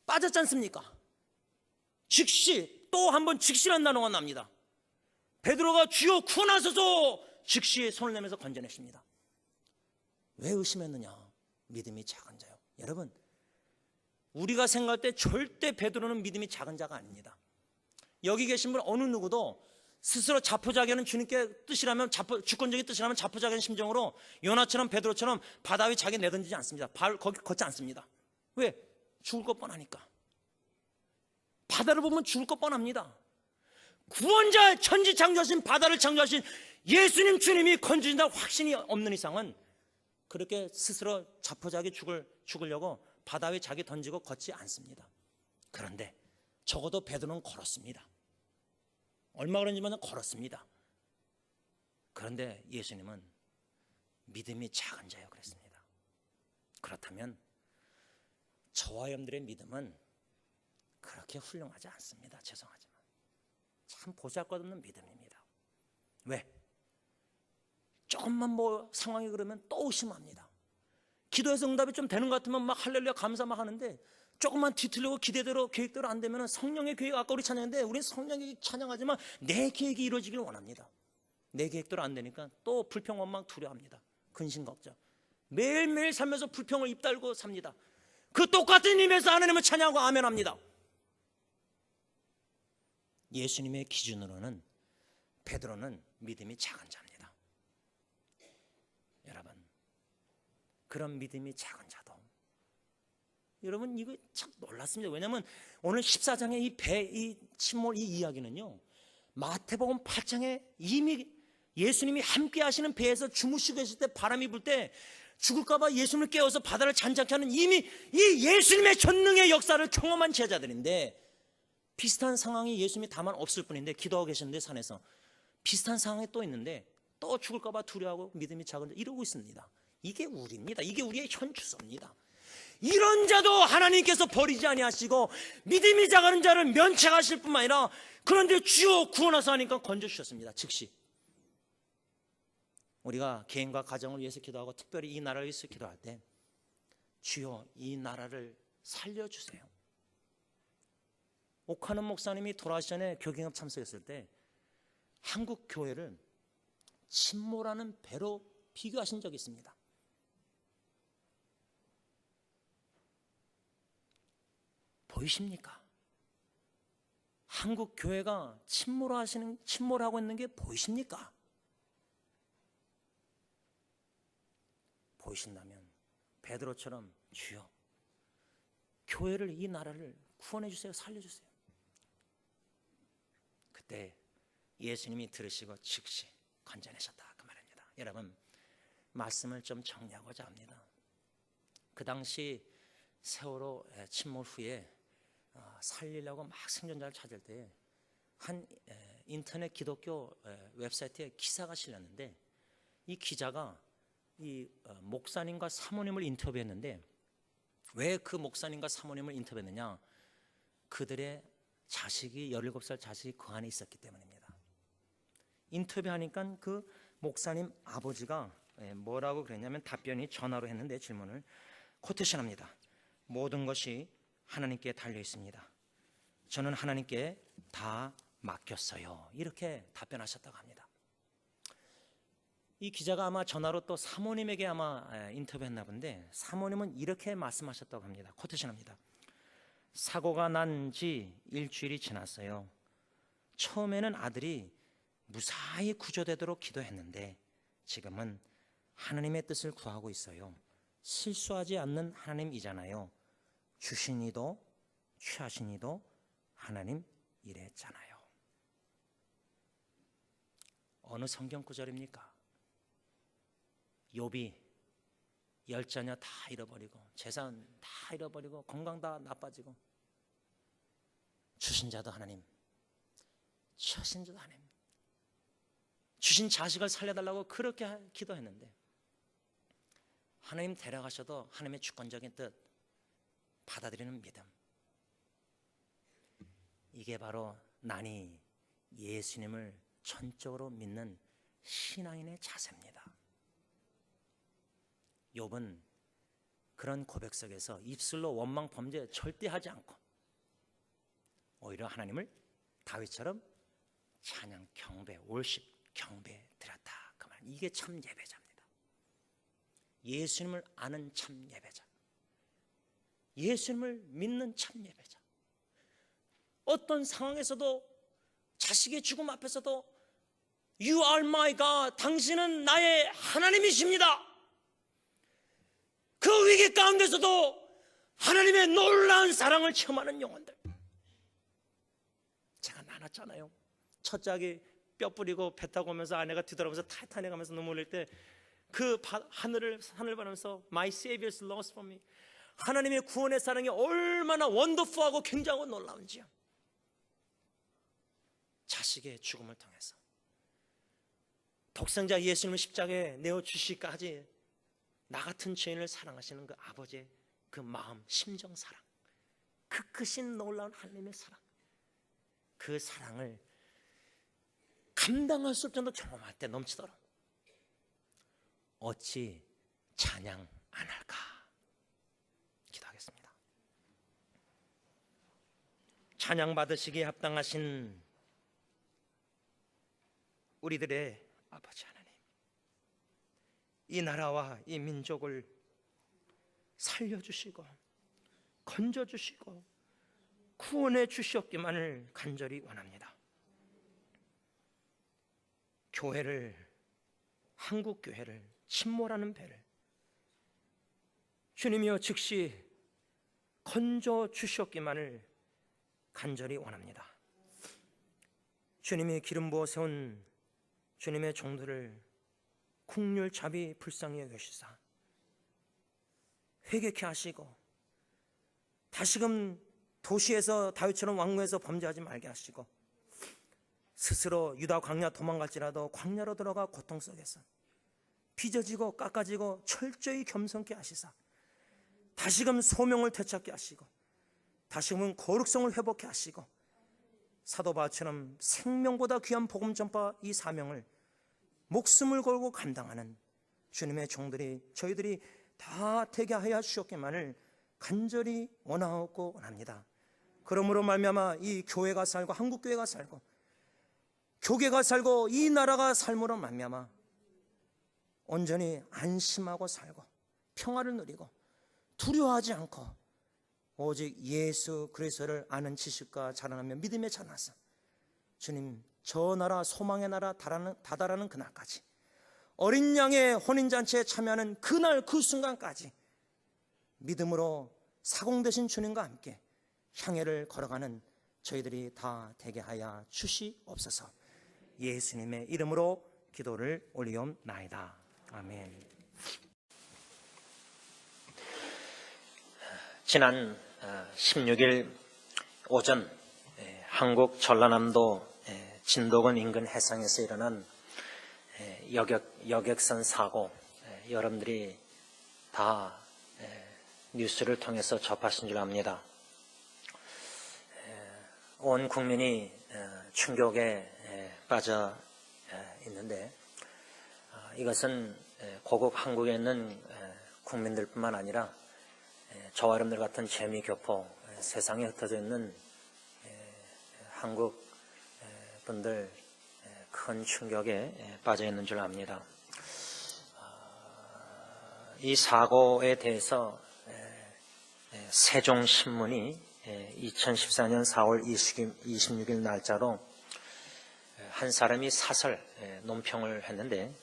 빠졌지 않습니까? 즉시, 또 한 번 즉시란 단어가 납니다. 베드로가 주여 구원하소서, 즉시 손을 내면서 건져냈습니다. 왜 의심했느냐? 믿음이 작은 자요. 여러분, 우리가 생각할 때 절대 베드로는 믿음이 작은 자가 아닙니다. 여기 계신 분 어느 누구도 스스로 자포자기하는 주님께 뜻이라면, 주권적인 뜻이라면 자포자기하는 심정으로 요나처럼 베드로처럼 바다 위에 자기 내던지지 않습니다. 거기 걷지 않습니다. 왜? 죽을 것 뻔하니까. 바다를 보면 죽을 것 뻔합니다. 구원자, 천지 창조하신, 바다를 창조하신 예수님 주님이 건져진다 확신이 없는 이상은 그렇게 스스로 자포자기 죽으려고 바다 위에 자기 던지고 걷지 않습니다. 그런데 적어도 베드로는 걸었습니다. 얼마 그런지만 걸었습니다. 그런데 예수님은 믿음이 작은 자요 그랬습니다. 그렇다면 저와 여러분들의 믿음은 그렇게 훌륭하지 않습니다. 죄송하지만 참 보잘것없는 믿음입니다. 왜? 조금만 뭐 상황이 그러면 또 의심합니다. 기도해서 응답이 좀 되는 것 같으면 막 할렐루야 감사 막 하는데, 조금만 뒤틀리고 기대대로 계획대로 안 되면 성령의 계획, 아까 우리 찬양했는데 우리는 성령의 찬양하지만 내 계획이 이루어지기를 원합니다. 내 계획대로 안 되니까 또 불평, 원망, 두려워합니다. 근심, 걱정. 매일매일 살면서 불평을 입달고 삽니다. 그 똑같은 힘에서 하나님을 찬양하고 아멘합니다. 예수님의 기준으로는 베드로는 믿음이 작은 자입니다. 여러분, 그런 믿음이 작은 자도, 여러분 이거 참 놀랐습니다. 왜냐하면 오늘 14장의 이 침몰 이 이야기는요, 마태복음 8장에 이미 예수님이 함께 하시는 배에서 주무시고 계실 때 바람이 불 때 죽을까봐 예수님을 깨워서 바다를 잔잔케 하는 이미 이 예수님의 전능의 역사를 경험한 제자들인데, 비슷한 상황이 예수님이 다만 없을 뿐인데 기도하고 계셨는데 산에서 비슷한 상황에 또 있는데 또 죽을까 봐 두려워하고 믿음이 작은 자 이러고 있습니다. 이게 우리입니다. 이게 우리의 현 주소입니다. 이런 자도 하나님께서 버리지 아니하시고 믿음이 작은 자를 면책하실 뿐만 아니라 그런데 주여 구원하사 하니까 건져주셨습니다. 즉시 우리가 개인과 가정을 위해서 기도하고 특별히 이 나라를 위해서 기도할 때 주여 이 나라를 살려주세요. 옥하는 목사님이 돌아가시 전에 교경협 참석했을 때 한국 교회를 침몰하는 배로 비교하신 적이 있습니다. 보이십니까? 한국 교회가 침몰하고 있는 게 보이십니까? 보이신다면 베드로처럼 주여 교회를 이 나라를 구원해 주세요. 살려 주세요. 그때 예수님이 들으시고 즉시 건져내셨다 그 말입니다. 여러분 말씀을 좀 정리하고자 합니다. 그 당시 세월호 침몰 후에 살리려고 막 생존자를 찾을 때 한 인터넷 기독교 웹사이트에 기사가 실렸는데 이 기자가 이 목사님과 사모님을 인터뷰했는데 왜 그 목사님과 사모님을 인터뷰했느냐? 그들의 자식이 17살 자식이 그 안에 있었기 때문입니다. 인터뷰하니까 그 목사님 아버지가 뭐라고 그랬냐면 답변이 전화로 했는데 질문을 코테이션합니다. 모든 것이 하나님께 달려 있습니다. 저는 하나님께 다 맡겼어요. 이렇게 답변하셨다고 합니다. 이 기자가 아마 전화로 또 사모님에게 아마 인터뷰했나 본데 사모님은 이렇게 말씀하셨다고 합니다. 코테이션합니다. 사고가 난 지 일주일이 지났어요. 처음에는 아들이 무사히 구조되도록 기도했는데 지금은 하나님의 뜻을 구하고 있어요. 실수하지 않는 하나님이잖아요. 주신 이도 취하신 이도 하나님 이랬잖아요. 어느 성경 구절입니까? 욥이 10자녀 다 잃어버리고 재산 다 잃어버리고 건강 다 나빠지고 주신 자도 하나님, 취하신 자도 하나님, 주신 자식을 살려달라고 그렇게 기도했는데 하나님 데려가셔도 하나님의 주권적인 뜻 받아들이는 믿음, 이게 바로 난이 예수님을 전적으로 믿는 신앙인의 자세입니다. 욥은 그런 고백 속에서 입술로 원망 범죄 절대 하지 않고 오히려 하나님을 다윗처럼 찬양 경배 월십 경배 드렸다 그 말. 이게 참 예배자입니다. 예수님을 아는 참 예배자, 예수님을 믿는 참 예배자. 어떤 상황에서도 자식의 죽음 앞에서도 You are my God, 당신은 나의 하나님이십니다. 그 위기 가운데서도 하나님의 놀라운 사랑을 체험하는 영혼들. 제가 나눴잖아요. 첫째 아기 뼈 뿌리고 배 타고 오면서 아내가 뒤돌아보면서 타이타닉 하면서 눈물 흘릴 때 그 하늘을 바라면서 My Savior is lost for me. 하나님의 구원의 사랑이 얼마나 원더풀하고 굉장하고 놀라운지요. 자식의 죽음을 통해서 독생자 예수님을 십자가에 내어주시기까지 나 같은 죄인을 사랑하시는 그 아버지의 그 마음, 심정 사랑, 그 크신 놀라운 하나님의 사랑, 그 사랑을 감당할 수 없을 정도 경험할 때 넘치도록 어찌 찬양 안 할까 기도하겠습니다. 찬양 받으시기에 합당하신 우리들의 아버지 하나님, 이 나라와 이 민족을 살려주시고 건져주시고 구원해 주시옵기만을 간절히 원합니다. 교회를, 한국 교회를 침몰하는 배를 주님이여 즉시 건져 주시옵기만을 간절히 원합니다. 주님이 기름 부어 세운 주님의 종들을 국률 자비 불쌍히 여기시사 회개케 하시고 다시금 도시에서 다윗처럼 왕궁에서 범죄하지 말게 하시고 스스로 유다 광야 도망갈지라도 광야로 들어가 고통 속에서 빚어지고 깎아지고 철저히 겸손케 하시사 다시금 소명을 되찾게 하시고 다시금 거룩성을 회복케 하시고 사도 바울처럼 생명보다 귀한 복음 전파 이 사명을 목숨을 걸고 감당하는 주님의 종들이 저희들이 다 되게 하여 주셨기만을 간절히 원하고 원합니다. 그러므로 말미암아 이 교회가 살고 한국교회가 살고 교계가 살고 이 나라가 삶으로 말미암아 온전히 안심하고 살고 평화를 누리고 두려워하지 않고 오직 예수 그리스도를 아는 지식과 자라나며 믿음에 자라서 주님 저 나라 소망의 나라 다다라는 그날까지 어린 양의 혼인잔치에 참여하는 그날 그 순간까지 믿음으로 사공되신 주님과 함께 향해를 걸어가는 저희들이 다 되게 하여 주시옵소서. 예수님의 이름으로 기도를 올리옵나이다. 아멘. 지난 16일 오전 한국 전라남도 진도군 인근 해상에서 일어난 여객선 사고, 여러분들이 다 뉴스를 통해서 접하신 줄 압니다. 온 국민이 충격에 빠져 있는데 이것은 고국 한국에 있는 국민들뿐만 아니라 저와 여러분들 같은 재미교포 세상에 흩어져 있는 한국 분들 큰 충격에 빠져 있는 줄 압니다. 이 사고에 대해서 세종신문이 2014년 4월 26일 날짜로 한 사람이 사설 논평을 했는데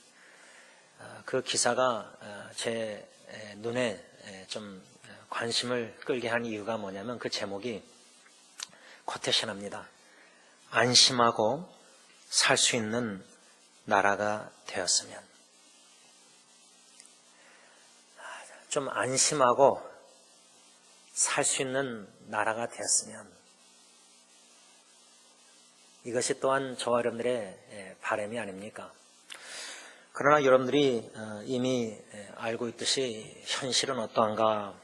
그 기사가 제 눈에 좀 관심을 끌게 한 이유가 뭐냐면 그 제목이 코테션합니다. 안심하고 살 수 있는 나라가 되었으면. 좀 안심하고 살 수 있는 나라가 되었으면. 이것이 또한 저와 여러분들의 바람이 아닙니까? 그러나 여러분들이 이미 알고 있듯이 현실은 어떠한가?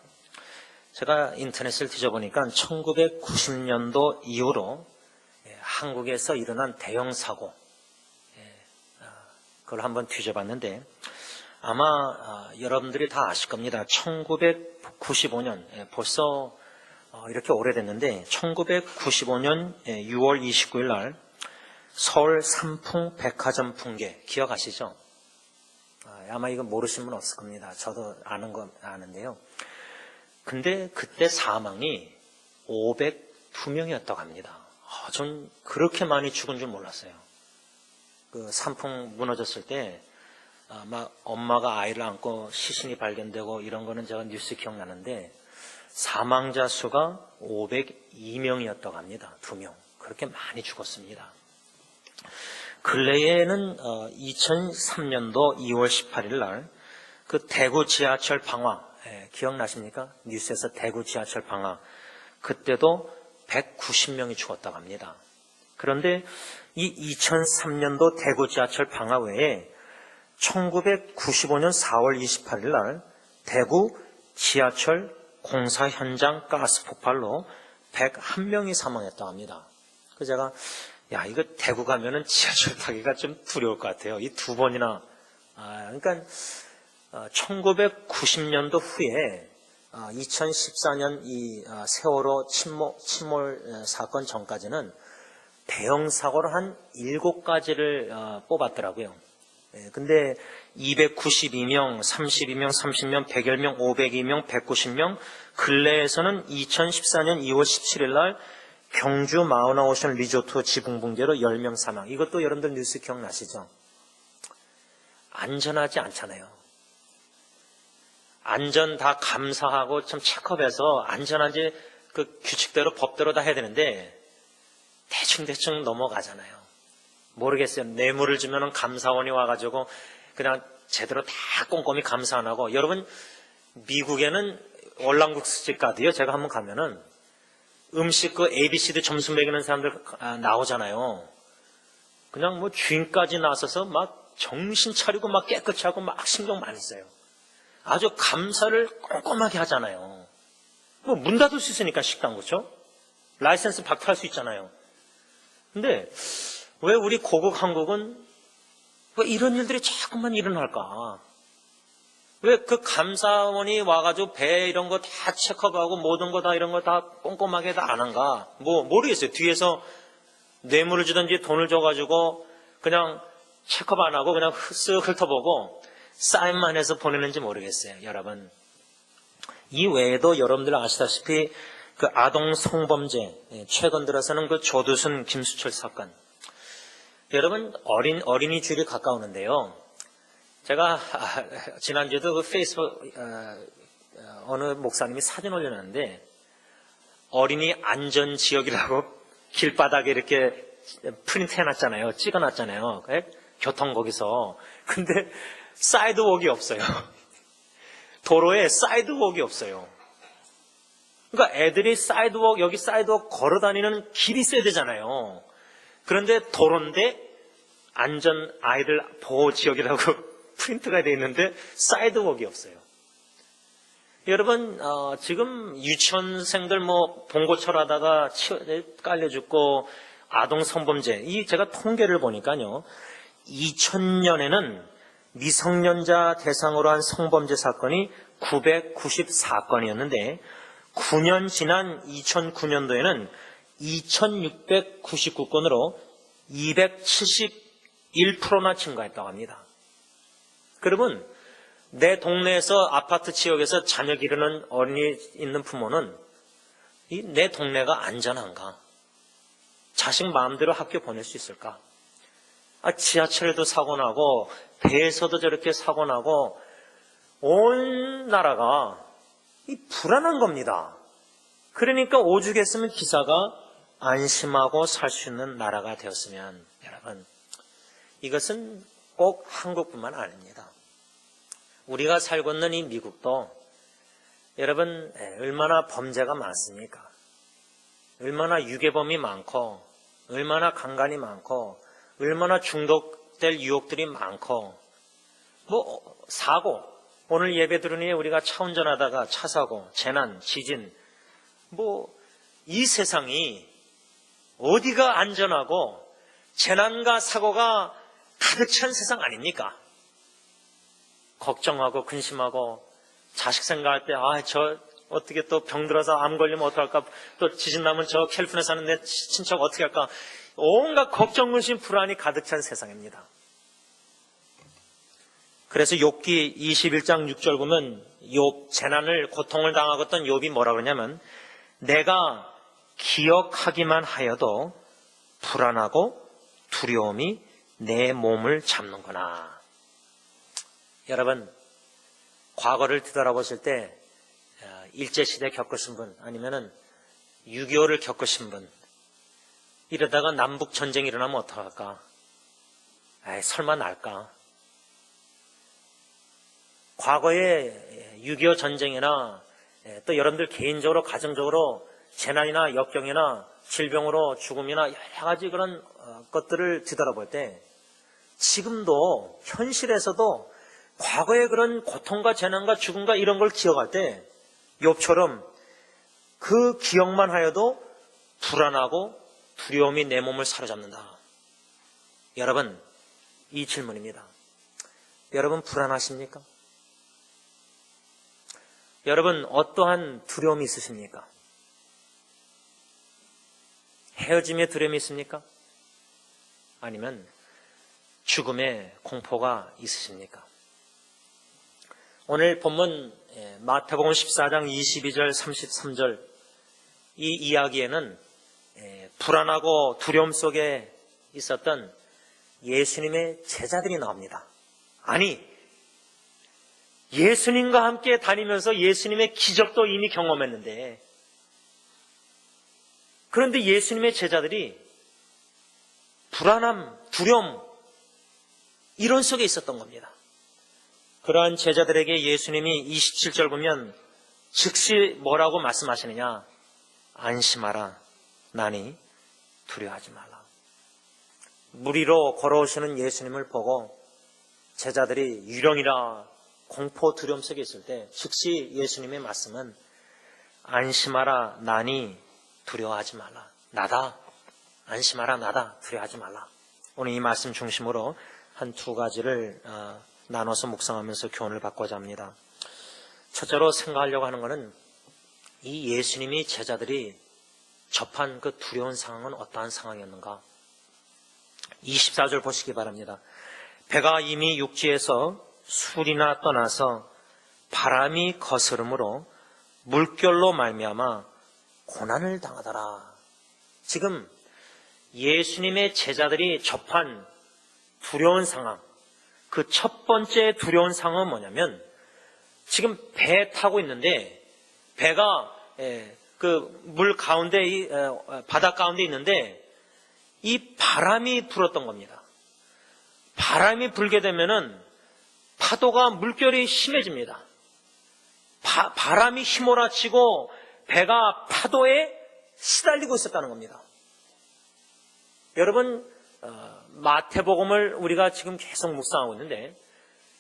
제가 인터넷을 뒤져보니까 1990년도 이후로 한국에서 일어난 대형 사고, 그걸 한번 뒤져봤는데 아마 여러분들이 다 아실 겁니다. 1995년, 벌써 이렇게 오래됐는데 1995년 6월 29일 날 서울 삼풍 백화점 붕괴 기억하시죠? 아마 이거 모르시는 분 없을 겁니다. 저도 아는 건 아는데요. 근데 그때 사망이 502명이었다고 합니다. 전 그렇게 많이 죽은 줄 몰랐어요. 그 산풍 무너졌을 때 막 엄마가 아이를 안고 시신이 발견되고 이런 거는 제가 뉴스 기억나는데 사망자 수가 502명이었다고 합니다. 2명. 그렇게 많이 죽었습니다. 근래에는 2003년도 2월 18일 날 그 대구 지하철 방화 기억나십니까? 뉴스에서 대구 지하철 방화 그때도 190명이 죽었다고 합니다. 그런데 이 2003년도 대구 지하철 방화 외에 1995년 4월 28일 날 대구 지하철 공사 현장 가스 폭발로 101명이 사망했다고 합니다. 그래서 제가 이거 대구 가면은 지하철 타기가 좀 두려울 것 같아요. 이 2번이나. 그러니까 1990년도 후에 2014년 이 세월호 침몰 사건 전까지는 대형 사고로 한 7가지를 뽑았더라고요. 근데 292명, 32명, 30명, 100여 502명, 190명, 근래에서는 2014년 2월 17일 날 경주 마우나오션 리조트 지붕 붕괴로 10명 사망. 이것도 여러분들 뉴스 기억나시죠? 안전하지 않잖아요. 안전 다 감사하고 좀 체크업해서 안전한지 그 규칙대로 법대로 다 해야 되는데 대충 넘어가잖아요. 모르겠어요. 뇌물을 주면은 감사원이 와가지고 그냥 제대로 다 꼼꼼히 감사 안 하고. 여러분 미국에는 월남국수집 가도요. 제가 한번 가면은 음식 그 ABCD 점수 매기는 사람들 나오잖아요. 그냥 뭐 주인까지 나서서 막 정신 차리고 막 깨끗이 하고 막 신경 많이 써요. 아주 감사를 꼼꼼하게 하잖아요. 뭐 문 닫을 수 있으니까 식당, 그렇죠? 라이센스 박탈할 수 있잖아요. 근데 왜 우리 고국 한국은 왜 이런 일들이 자꾸만 일어날까? 왜 그 감사원이 와가지고 배 이런 거 다 체크하고 모든 거 다 이런 거 다 꼼꼼하게 다 안 한가? 뭐 모르겠어요. 뒤에서 뇌물을 주든지 돈을 줘가지고 그냥 체크업 안 하고 그냥 쓱 훑어보고 사인만 해서 보내는지 모르겠어요. 여러분, 이 외에도 여러분들 아시다시피 그 아동 성범죄, 최근 들어서는 그 조두순 김수철 사건, 여러분 어린이 주일이 가까우는데요. 제가 지난주에도 그 페이스북 어느 목사님이 사진 올려놨는데 어린이 안전지역이라고 길바닥에 이렇게 프린트 해놨잖아요. 찍어놨잖아요. 교통 거기서. 근데 사이드웍이 없어요. 도로에 사이드웍이 없어요. 그러니까 애들이 여기 사이드웍 걸어다니는 길이 있어야 되잖아요. 그런데 도로인데 안전 아이들 보호 지역이라고 프린트가 되어 있는데 사이드웍이 없어요. 여러분, 지금 유치원생들 뭐 봉고철 하다가 깔려 죽고 아동 성범죄, 제가 통계를 보니까요, 2000년에는 미성년자 대상으로 한 성범죄 사건이 994건이었는데 9년 지난 2009년도에는 2699건으로 271%나 증가했다고 합니다. 그러면 내 동네에서 아파트 지역에서 자녀 기르는 어린이 있는 부모는 내 동네가 안전한가? 자식 마음대로 학교 보낼 수 있을까? 지하철에도 사고 나고 배에서도 저렇게 사고 나고 온 나라가 불안한 겁니다. 그러니까 오죽했으면 기사가 안심하고 살 수 있는 나라가 되었으면, 여러분, 이것은 꼭 한국뿐만 아닙니다. 우리가 살고 있는 이 미국도 여러분 얼마나 범죄가 많습니까? 얼마나 유괴범이 많고 얼마나 강간이 많고 얼마나 중독될 유혹들이 많고 뭐 사고, 오늘 예배 들으니 우리가 차 운전하다가 차 사고, 재난, 지진, 뭐 이 세상이 어디가 안전하고 재난과 사고가 가득 찬 세상 아닙니까? 걱정하고 근심하고 자식 생각할 때 저 어떻게 또 병 들어서 암 걸리면 어떡할까, 또 지진 나면 저 캘리포니아 사는 내 친척 어떻게 할까, 온갖 걱정 근심 불안이 가득 찬 세상입니다. 그래서 욥기 21장 6절 보면 욥, 재난을 고통을 당하고 있던 욥이 뭐라 그러냐면 내가 기억하기만 하여도 불안하고 두려움이 내 몸을 잡는구나. 여러분, 과거를 뒤돌아보실 때 일제시대 겪으신 분, 아니면은 6.25를 겪으신 분, 이러다가 남북전쟁이 일어나면 어떡할까? 설마 날까? 과거에 6.25 전쟁이나 또 여러분들 개인적으로 가정적으로 재난이나 역경이나 질병으로 죽음이나 여러 가지 그런 것들을 뒤돌아볼 때 지금도 현실에서도 과거의 그런 고통과 재난과 죽음과 이런 걸 기억할 때 욥처럼 그 기억만 하여도 불안하고 두려움이 내 몸을 사로잡는다. 여러분, 이 질문입니다. 여러분 불안하십니까? 여러분 어떠한 두려움이 있으십니까? 헤어짐의 두려움이 있습니까? 아니면 죽음의 공포가 있으십니까? 오늘 본문 마태복음 14장 22절 33절 이 이야기에는 불안하고 두려움 속에 있었던 예수님의 제자들이 나옵니다. 아니, 예수님과 함께 다니면서 예수님의 기적도 이미 경험했는데, 그런데 예수님의 제자들이 불안함, 두려움 이런 속에 있었던 겁니다. 그러한 제자들에게 예수님이 27절 보면 즉시 뭐라고 말씀하시느냐? 안심하라, 나니 두려워하지 말라. 물 위로 걸어오시는 예수님을 보고 제자들이 유령이라 공포 두려움 속에 있을 때 즉시 예수님의 말씀은 안심하라 나니 두려워하지 말라. 나다. 안심하라 나다. 두려워하지 말라. 오늘 이 말씀 중심으로 한 두 가지를 나눠서 묵상하면서 교훈을 받고자 합니다. 첫째로 생각하려고 하는 것은 이 예수님이 제자들이 접한 그 두려운 상황은 어떠한 상황이었는가. 24절 보시기 바랍니다. 배가 이미 육지에서 술이나 떠나서 바람이 거스름으로 물결로 말미암아 고난을 당하더라. 지금 예수님의 제자들이 접한 두려운 상황, 그 첫 번째 두려운 상황은 뭐냐면 지금 배 타고 있는데 배가 그 물 가운데 바다 가운데 있는데 이 바람이 불었던 겁니다. 바람이 불게 되면은 파도가 물결이 심해집니다. 바람이 휘몰아치고 배가 파도에 시달리고 있었다는 겁니다. 여러분, 마태복음을 우리가 지금 계속 묵상하고 있는데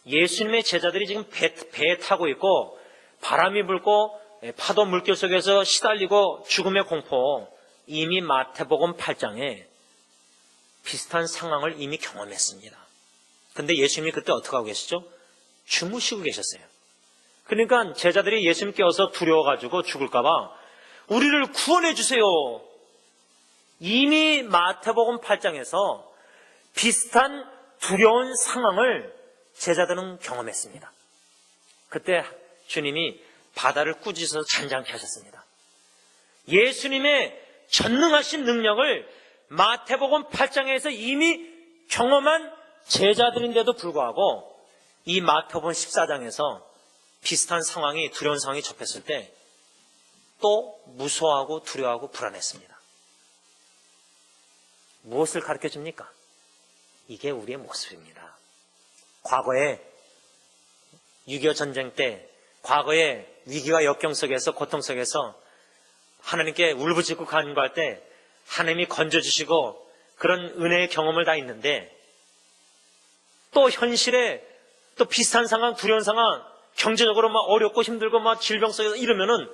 예수님의 제자들이 지금 배에 타고 있고 바람이 불고 파도 물결 속에서 시달리고 죽음의 공포, 이미 마태복음 8장에 비슷한 상황을 이미 경험했습니다. 근데 예수님이 그때 어떻게 하고 계시죠? 주무시고 계셨어요. 그러니까 제자들이 예수님 깨워서 두려워가지고 죽을까봐 우리를 구원해 주세요. 이미 마태복음 8장에서 비슷한 두려운 상황을 제자들은 경험했습니다. 그때 주님이 바다를 꾸짖어서 잔잔케 하셨습니다. 예수님의 전능하신 능력을 마태복음 8장에서 이미 경험한 제자들인데도 불구하고 이 마태복음 14장에서 비슷한 상황이, 두려운 상황이 접했을 때 또 무서워하고 두려워하고 불안했습니다. 무엇을 가르쳐 줍니까? 이게 우리의 모습입니다. 과거에 6.25 전쟁 때, 과거에 위기와 역경 속에서, 고통 속에서 하나님께 울부짖고 간구할 때 하나님이 건져주시고 그런 은혜의 경험을 다 있는데 또 현실에 또 비슷한 상황, 두려운 상황, 경제적으로 막 어렵고 힘들고 막 질병 속에서 이러면은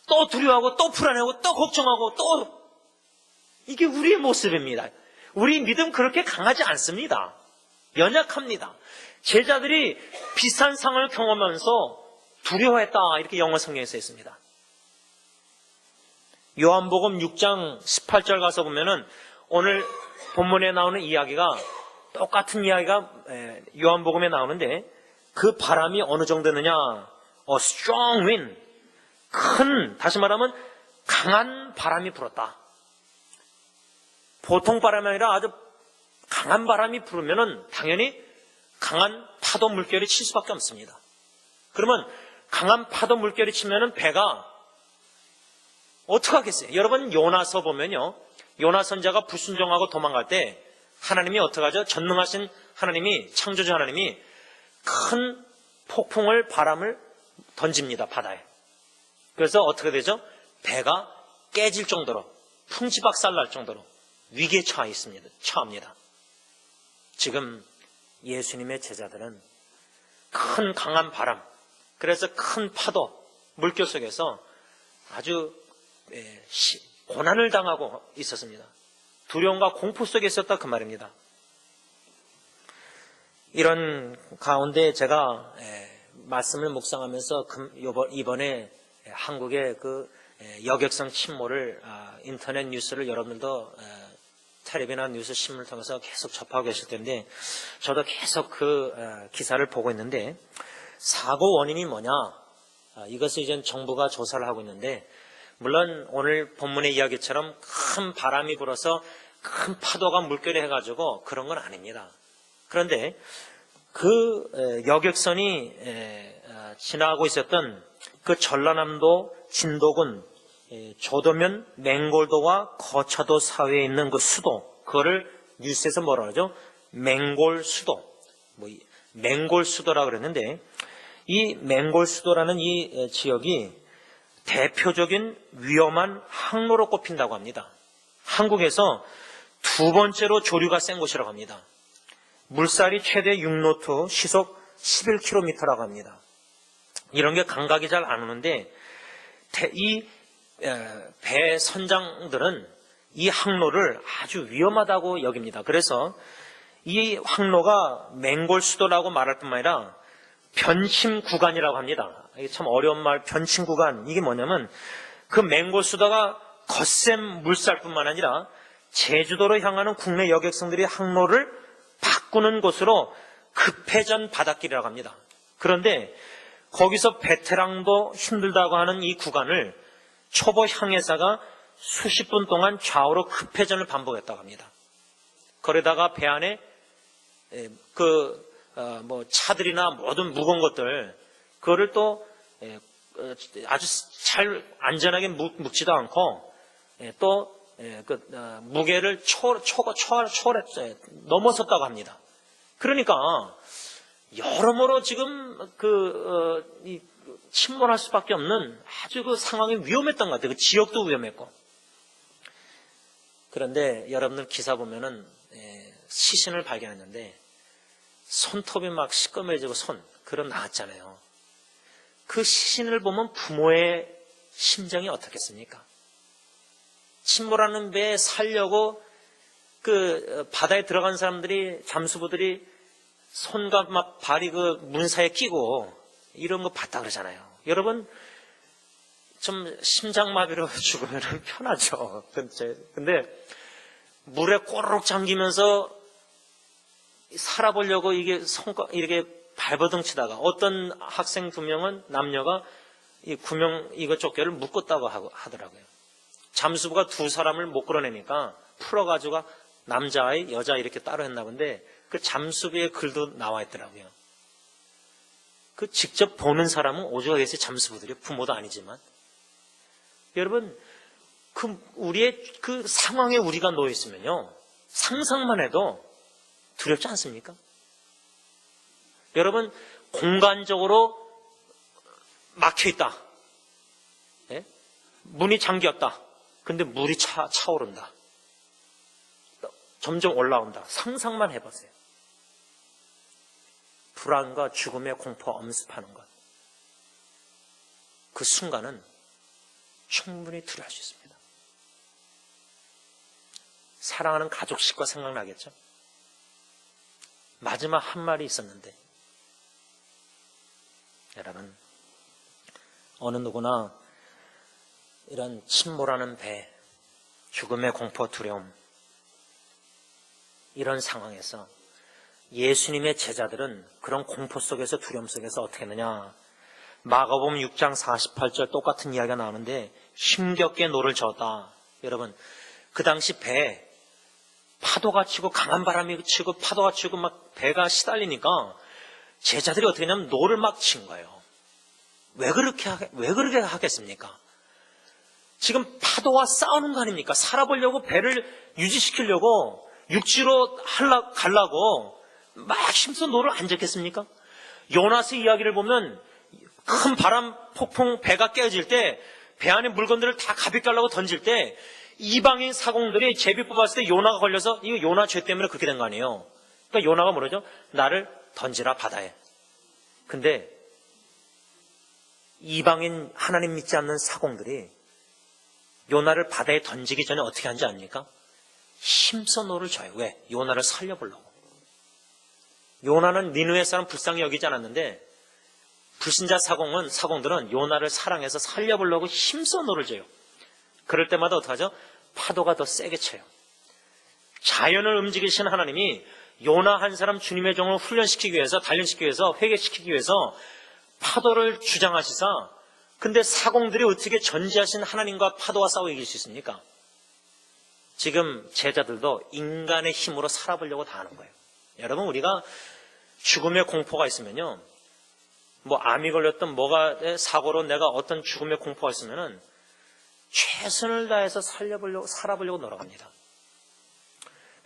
또 두려워하고 또 불안해하고 또 걱정하고 또 이게 우리의 모습입니다. 우리 믿음 그렇게 강하지 않습니다. 연약합니다. 제자들이 비슷한 상황을 경험하면서 두려워했다. 이렇게 영어 성경에 써 있습니다. 요한복음 6장 18절 가서 보면은 오늘 본문에 나오는 이야기가 똑같은 이야기가 요한복음에 나오는데 그 바람이 어느 정도느냐? A strong wind. 다시 말하면 강한 바람이 불었다. 보통 바람이 아니라 아주 강한 바람이 불으면은 당연히 강한 파도 물결이 칠 수밖에 없습니다. 그러면 강한 파도 물결이 치면은 배가 어떻게 하겠어요? 여러분 요나서 보면요. 요나 선자가 불순종하고 도망갈 때 하나님이 어떻게 하죠? 전능하신 하나님이, 창조주 하나님이 큰 폭풍을, 바람을 던집니다. 바다에. 그래서 어떻게 되죠? 배가 깨질 정도로, 풍지박살 날 정도로 위기에 처합니다. 지금 예수님의 제자들은 큰 강한 바람, 그래서 큰 파도, 물결 속에서 아주 고난을 당하고 있었습니다. 두려움과 공포 속에 있었다 그 말입니다. 이런 가운데 제가 말씀을 묵상하면서 이번에 한국의 그 여객선 침몰을 인터넷 뉴스를 여러분들도 텔레비나 뉴스 신문을 통해서 계속 접하고 계실 텐데 저도 계속 그 기사를 보고 있는데 사고 원인이 뭐냐 이것을 이제 정부가 조사를 하고 있는데 물론 오늘 본문의 이야기처럼 큰 바람이 불어서 큰 파도가 물결이 해가지고 그런 건 아닙니다. 그런데 그 여객선이 지나가고 있었던 그 전라남도 진도군 조도면 맹골도와 거차도 사이에 있는 그 수도, 그거를 뉴스에서 뭐라 그러죠? 맹골수도, 맹골수도라 그랬는데 이 맹골수도라는 이 지역이 대표적인 위험한 항로로 꼽힌다고 합니다. 한국에서 두 번째로 조류가 센 곳이라고 합니다. 물살이 최대 6노트, 시속 11km라고 합니다. 이런 게 감각이 잘 안 오는데 이 배 선장들은 이 항로를 아주 위험하다고 여깁니다. 그래서 이 항로가 맹골 수도라고 말할 뿐만 아니라 변침 구간이라고 합니다. 이게 참 어려운 말, 변침 구간. 이게 뭐냐면 그 맹골 수도가 거센 물살뿐만 아니라 제주도로 향하는 국내 여객선들이 항로를 바꾸는 곳으로 급회전 바닷길이라고 합니다. 그런데 거기서 베테랑도 힘들다고 하는 이 구간을 초보 항해사가 수십 분 동안 좌우로 급회전을 반복했다고 합니다. 거기다가 배 안에 차들이나 모든 무거운 것들, 그거를 또 아주 잘 안전하게 묶지도 않고 또 무게를 넘어섰다고 합니다. 그러니까 여러모로 지금 침몰할 수밖에 없는 아주 그 상황이 위험했던 것 같아요. 그 지역도 위험했고. 그런데 여러분들 기사 보면은 시신을 발견했는데 손톱이 막 시꺼매지고 그런 나왔잖아요. 그 시신을 보면 부모의 심정이 어떻겠습니까? 침몰하는 배에 살려고 그 바다에 들어간 사람들이, 잠수부들이 손과 막 발이 그 문사에 끼고 이런 거 봤다 그러잖아요. 여러분 좀 심장마비로 죽으면 편하죠. 근데 물에 꼬르륵 잠기면서 살아보려고 이게 이렇게 발버둥치다가 어떤 학생 2명은 남녀가 이 구명 쫓개를 묶었다고 하더라고요. 잠수부가 2사람을 못 끌어내니까 풀어가지고 남자아이, 여자 이렇게 따로 했나 본데 그 잠수부의 글도 나와 있더라고요. 그 직접 보는 사람은 오죽 하겠어요. 잠수부들이 부모도 아니지만. 여러분 우리의 그 상황에 우리가 놓여 있으면요, 상상만 해도 두렵지 않습니까? 여러분 공간적으로 막혀 있다. 예? 문이 잠겼다. 근데 물이 차오른다. 점점 올라온다. 상상만 해보세요. 불안과 죽음의 공포 엄습하는 것. 그 순간은 충분히 두려워할 수 있습니다. 사랑하는 가족식과 생각나겠죠? 마지막 한 말이 있었는데, 여러분 어느 누구나 이런 침몰하는 배, 죽음의 공포, 두려움, 이런 상황에서 예수님의 제자들은 그런 공포 속에서, 두려움 속에서 어떻게 했느냐. 마가복음 6장 48절 똑같은 이야기가 나오는데 힘겹게 노를 저었다. 여러분 그 당시 배에 파도가 치고 강한 바람이 치고 파도가 치고 막 배가 시달리니까 제자들이 어떻게 했냐면 노를 막 친 거예요. 왜 그렇게 하겠습니까? 지금 파도와 싸우는 거 아닙니까? 살아보려고, 배를 유지시키려고 육지로 가려고 막 힘써 노를 안 젓겠습니까? 요나스 이야기를 보면 큰 바람, 폭풍, 배가 깨어질 때 배 안에 물건들을 다 가비 깔라고 던질 때 이방인 사공들이 제비 뽑았을 때 요나가 걸려서 이거 요나 죄 때문에 그렇게 된 거 아니에요. 그러니까 요나가 뭐라죠? 나를 던지라 바다에. 근데 이방인 하나님 믿지 않는 사공들이 요나를 바다에 던지기 전에 어떻게 한지 압니까? 힘써 노를 져요. 왜? 요나를 살려보려고. 요나는 니느웨 사람 불쌍히 여기지 않았는데 불신자 사공들은 요나를 사랑해서 살려보려고 힘써 노를 져요. 그럴 때마다 어떡하죠? 파도가 더 세게 쳐요. 자연을 움직이시는 하나님이 요나 한 사람 주님의 종을 훈련시키기 위해서, 단련시키기 위해서, 회개시키기 위해서 파도를 주장하시사, 근데 사공들이 어떻게 전지하신 하나님과 파도와 싸워 이길 수 있습니까? 지금 제자들도 인간의 힘으로 살아보려고 다 하는 거예요. 여러분 우리가 죽음의 공포가 있으면요, 뭐 암이 걸렸던 뭐가 사고로 내가 어떤 죽음의 공포가 있으면은 최선을 다해서 살아보려고 노력합니다.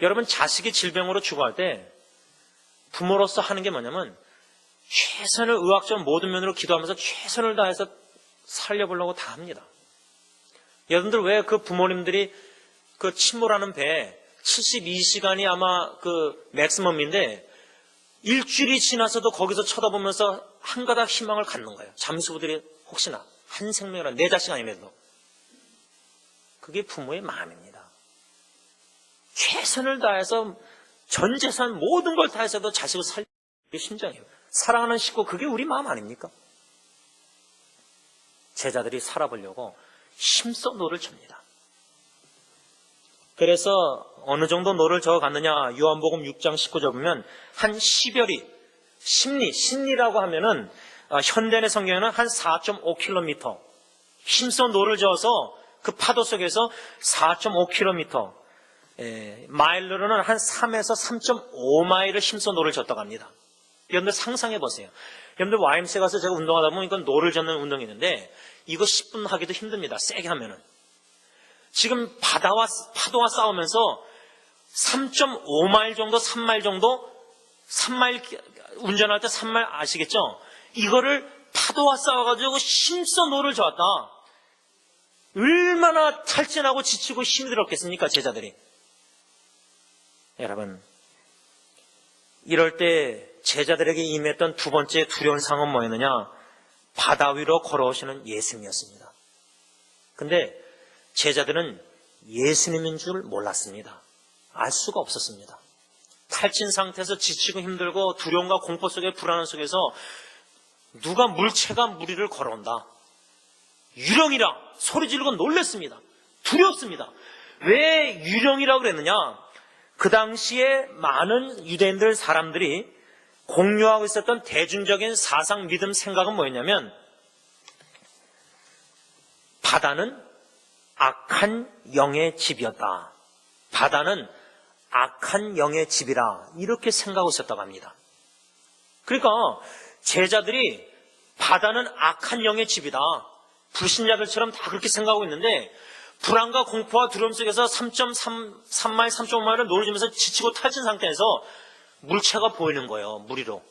여러분 자식이 질병으로 죽어갈 때 부모로서 하는 게 뭐냐면 최선을, 의학적 모든 면으로 기도하면서 최선을 다해서 살려보려고 다 합니다. 여러분들 왜 그 부모님들이 그 침몰하는 배에 72시간이 아마 그 맥시멈인데 일주일이 지나서도 거기서 쳐다보면서 한 가닥 희망을 갖는 거예요. 잠수부들이 혹시나 한 생명이라 내 자식 아니라도. 그게 부모의 마음입니다. 최선을 다해서 전 재산 모든 걸 다해서도 자식을 살리는 게 심정이에요. 사랑하는 식구, 그게 우리 마음 아닙니까? 제자들이 살아보려고 힘써 노를 줍니다. 그래서 어느 정도 노를 저어갔느냐, 요한복음 6장 19절 보면 한 10여리, 심리라고 하면은 현대의 성경에는 한 4.5km 힘써 노를 저어서 그 파도 속에서 4.5km, 마일로는 한 3에서 3.5마일을 힘써 노를 젓다고 합니다. 여러분들 상상해 보세요. 여러분들 YMCA 가서 제가 운동하다 보면 이건 노를 젓는 운동이 있는데 이거 10분 하기도 힘듭니다. 세게 하면은. 지금 파도와 싸우면서 3.5마일 정도, 3마일 정도, 3마일, 운전할 때 3마일 아시겠죠? 이거를 파도와 싸워가지고 힘써 노를 저었다. 얼마나 탈진하고 지치고 힘이 들었겠습니까, 제자들이. 여러분, 이럴 때 제자들에게 임했던 두 번째 두려운 상황은 뭐였느냐? 바다 위로 걸어오시는 예수님이었습니다. 근데 제자들은 예수님인 줄 몰랐습니다. 알 수가 없었습니다. 탈진 상태에서 지치고 힘들고 두려움과 공포 속에 불안함 속에서 누가 물체가 물 위를 걸어온다. 유령이라 소리 지르고 놀랐습니다. 두렵습니다. 왜 유령이라고 그랬느냐? 그 당시에 많은 유대인들 사람들이 공유하고 있었던 대중적인 사상, 믿음, 생각은 뭐였냐면 바다는 악한 영의 집이었다. 바다는 악한 영의 집이라 이렇게 생각하고 있었다고 합니다. 그러니까 제자들이 바다는 악한 영의 집이다. 불신자들처럼 다 그렇게 생각하고 있는데 불안과 공포와 두려움 속에서 3.3마일, 3.5마일을 노려지면서 지치고 탈진 상태에서 물체가 보이는 거예요. 물 위로.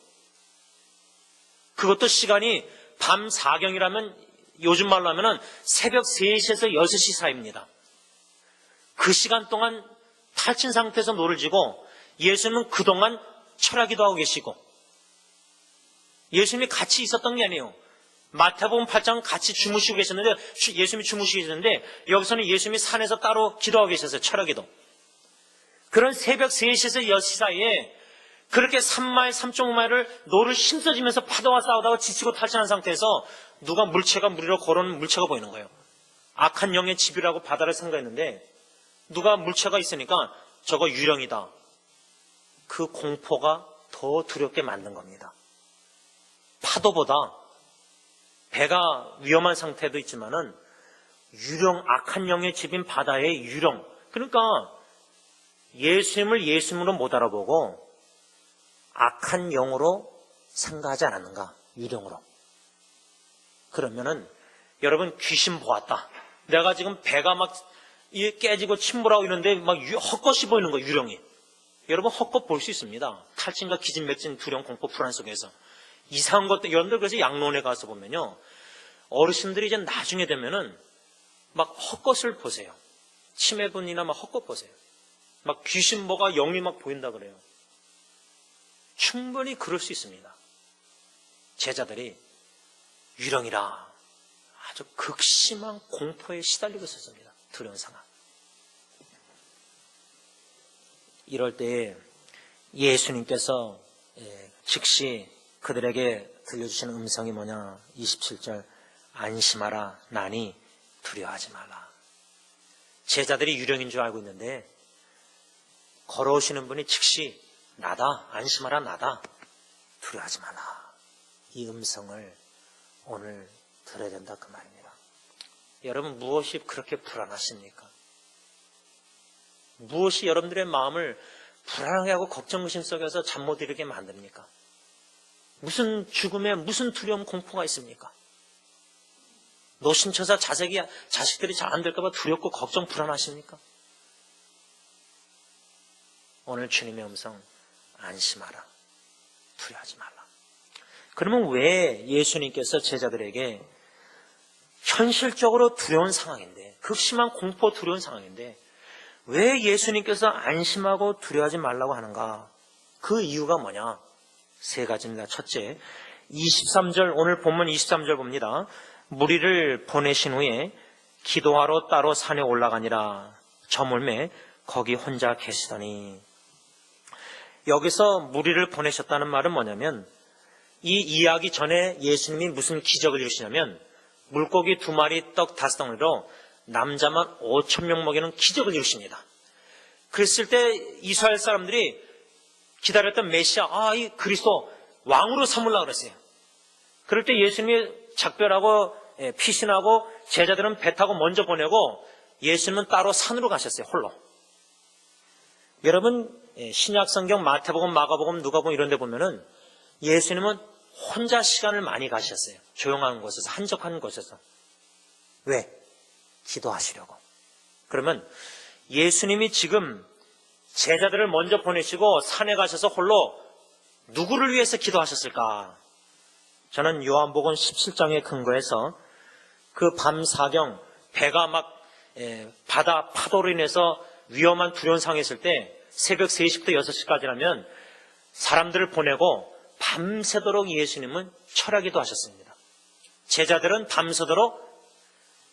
그것도 시간이 밤 4경이라면 요즘 말로 하면 새벽 3시에서 6시 사이입니다. 그 시간 동안 탈진 상태에서 노를 지고 예수님은 그동안 철야기도 하고 계시고 예수님이 같이 있었던 게 아니에요. 마태복음 8장 같이 주무시고 계셨는데 예수님이 주무시고 계셨는데 여기서는 예수님이 산에서 따로 기도하고 계셨어요. 철야기도. 그런 새벽 3시에서 6시 사이에 그렇게 3마일, 3.5마일을 노를 힘써지면서 파도와 싸우다가 지치고 탈진한 상태에서 누가 물체가 물 위로 걸어오는 물체가 보이는 거예요. 악한 영의 집이라고 바다를 생각했는데 누가 물체가 있으니까 저거 유령이다. 그 공포가 더 두렵게 만든 겁니다. 파도보다 배가 위험한 상태도 있지만은 악한 영의 집인 바다의 유령. 그러니까 예수님을 예수님으로 못 알아보고 악한 영으로 생각하지 않았는가? 유령으로. 그러면은 여러분 귀신 보았다. 내가 지금 배가 막 깨지고 침몰하고 이러는데 막 헛것이 보이는 거예요. 유령이. 여러분 헛것 볼 수 있습니다. 탈진과 기진맥진 두려움 공포 불안 속에서. 이상한 것들 여러분들 그래서 양론에 가서 보면요. 어르신들이 이제 나중에 되면은 막 헛것을 보세요. 치매분이나 막 헛것 보세요. 막 귀신 보가 영이 막 보인다 그래요. 충분히 그럴 수 있습니다. 제자들이 유령이라 아주 극심한 공포에 시달리고 있었습니다. 두려운 상황. 이럴 때 예수님께서 즉시 그들에게 들려주시는 음성이 뭐냐? 27절 안심하라 나니 두려워하지 말라. 제자들이 유령인 줄 알고 있는데 걸어오시는 분이 즉시 나다. 안심하라 나다. 두려워하지 말라. 이 음성을 오늘 들어야 된다 그 말입니다. 여러분 무엇이 그렇게 불안하십니까? 무엇이 여러분들의 마음을 불안하게 하고 걱정의심 속에서 잠 못 이루게 만듭니까? 무슨 죽음에 무슨 두려움 공포가 있습니까? 노심초사 자식들이 잘 안 될까 봐 두렵고 걱정 불안하십니까? 오늘 주님의 음성 안심하라. 두려워하지 말라. 그러면 왜 예수님께서 제자들에게 현실적으로 두려운 상황인데 극심한 공포 두려운 상황인데 왜 예수님께서 안심하고 두려워하지 말라고 하는가? 그 이유가 뭐냐? 세 가지입니다. 첫째, 23절, 오늘 본문 23절 봅니다. 무리를 보내신 후에 기도하러 따로 산에 올라가니라. 저물매 거기 혼자 계시더니. 여기서 무리를 보내셨다는 말은 뭐냐면, 이 이야기 전에 예수님이 무슨 기적을 이루시냐면 물고기 2마리 떡 5덩이로 남자만 5,000명 먹이는 기적을 이루십니다. 그랬을 때 이스라엘 사람들이 기다렸던 메시아, 이 그리스도 왕으로 삼으려고 그랬어요. 그럴 때 예수님이 작별하고 피신하고 제자들은 배 타고 먼저 보내고 예수님은 따로 산으로 가셨어요. 홀로. 여러분 신약 성경 마태복음, 마가복음, 누가복음 이런 데 보면은 예수님은 혼자 시간을 많이 가셨어요. 조용한 곳에서, 한적한 곳에서. 왜? 기도하시려고. 그러면 예수님이 지금 제자들을 먼저 보내시고 산에 가셔서 홀로 누구를 위해서 기도하셨을까? 저는 요한복음 17장에 근거해서 그 밤 사경 배가 막 바다 파도로 인해서 위험한 두려운 상황에 있을 때 새벽 3시부터 6시까지라면 사람들을 보내고 밤새도록 예수님은 철야기도 하셨습니다. 제자들은 밤새도록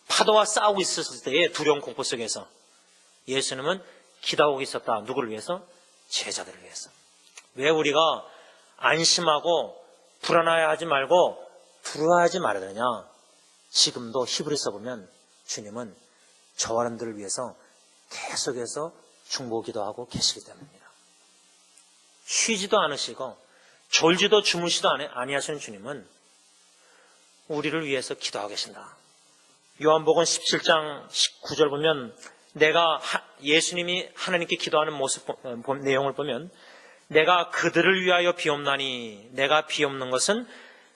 파도와 싸우고 있었을 때의 두려운 공포 속에서 예수님은 기도하고 있었다. 누구를 위해서? 제자들을 위해서. 왜 우리가 안심하고 불안해하지 말고 두려워하지 말아야 되냐? 지금도 히브리서 보면 주님은 저와 여러분들을 위해서 계속해서 중보기도하고 계시기 때문입니다. 쉬지도 않으시고 졸지도 주무시도 아니하시는 주님은 우리를 위해서 기도하고 계신다. 요한복음 17장 19절 보면 예수님이 하나님께 기도하는 모습 내용을 보면 내가 그들을 위하여 비옵나니 내가 비옵는 것은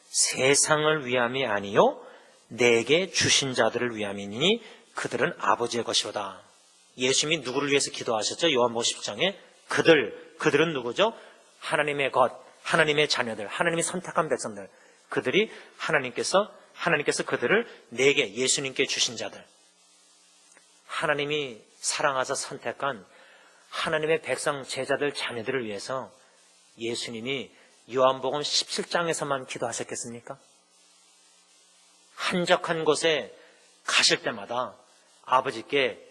세상을 위함이 아니요 내게 주신 자들을 위함이니 그들은 아버지의 것이로다. 예수님이 누구를 위해서 기도하셨죠? 요한복음 17장에 그들은 누구죠? 하나님의 것, 하나님의 자녀들, 하나님이 선택한 백성들. 그들이 하나님께서 그들을 내게 예수님께 주신 자들. 하나님이 사랑하사 선택한 하나님의 백성, 제자들, 자녀들을 위해서 예수님이 요한복음 17장에서만 기도하셨겠습니까? 한적한 곳에 가실 때마다 아버지께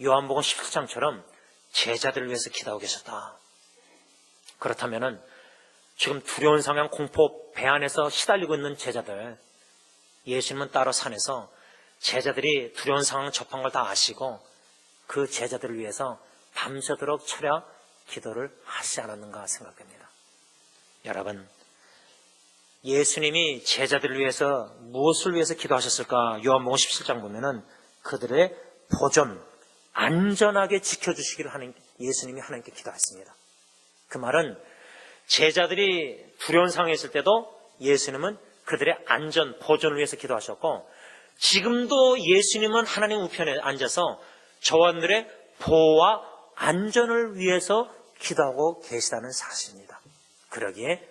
요한복음 17장처럼 제자들을 위해서 기도하고 계셨다. 그렇다면은 지금 두려운 상황, 공포, 배 안에서 시달리고 있는 제자들, 예수님은 따로 산에서 제자들이 두려운 상황 접한 걸 다 아시고 그 제자들을 위해서 밤새도록 철야 기도를 하시지 않았는가 생각됩니다. 여러분, 예수님이 제자들을 위해서 무엇을 위해서 기도하셨을까? 요한복음 17장 보면은 그들의 보존, 안전하게 지켜주시기를 예수님이 하나님께 기도했습니다. 그 말은 제자들이 두려운 상황에 있을 때도 예수님은 그들의 안전, 보존을 위해서 기도하셨고 지금도 예수님은 하나님 우편에 앉아서 저와 여러분들의 보호와 안전을 위해서 기도하고 계시다는 사실입니다. 그러기에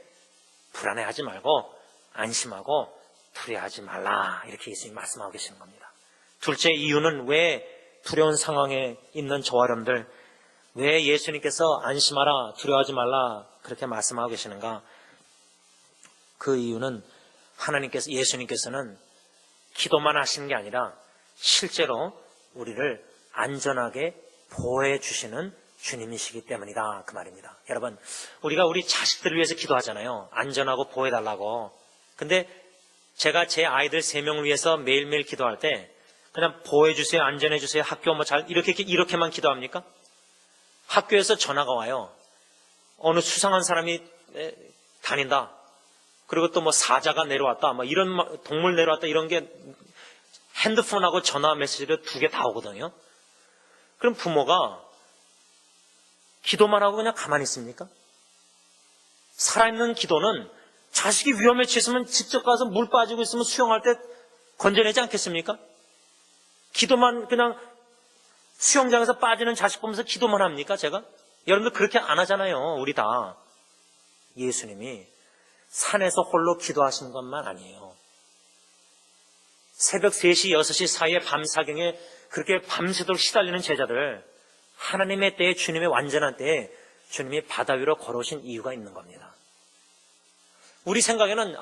불안해하지 말고 안심하고 두려워하지 말라 이렇게 예수님이 말씀하고 계시는 겁니다. 둘째 이유는 왜 두려운 상황에 있는 저와 여러분들 왜 예수님께서 안심하라 두려워하지 말라 그렇게 말씀하고 계시는가? 그 이유는 예수님께서는 기도만 하시는 게 아니라 실제로 우리를 안전하게 보호해 주시는 주님이시기 때문이다 그 말입니다. 여러분, 우리가 우리 자식들을 위해서 기도하잖아요. 안전하고 보호해달라고. 근데 제가 제 아이들 3명을 위해서 매일매일 기도할 때 그냥 보호해주세요, 안전해주세요, 학교 이렇게만 기도합니까? 학교에서 전화가 와요. 어느 수상한 사람이 다닌다. 그리고 또 사자가 내려왔다. 이런 동물 내려왔다. 이런 게 핸드폰하고 전화 메시지로 2개 다 오거든요. 그럼 부모가 기도만 하고 그냥 가만히 있습니까? 살아있는 기도는 자식이 위험에 처했으면 직접 가서 물 빠지고 있으면 수영할 때 건져내지 않겠습니까? 기도만 그냥 수영장에서 빠지는 자식 보면서 기도만 합니까? 제가? 여러분들 그렇게 안 하잖아요. 우리 다. 예수님이 산에서 홀로 기도하신 것만 아니에요. 새벽 3시, 6시 사이에 밤사경에 그렇게 밤새도록 시달리는 제자들 하나님의 때에, 주님의 완전한 때에 주님이 바다 위로 걸어오신 이유가 있는 겁니다. 우리 생각에는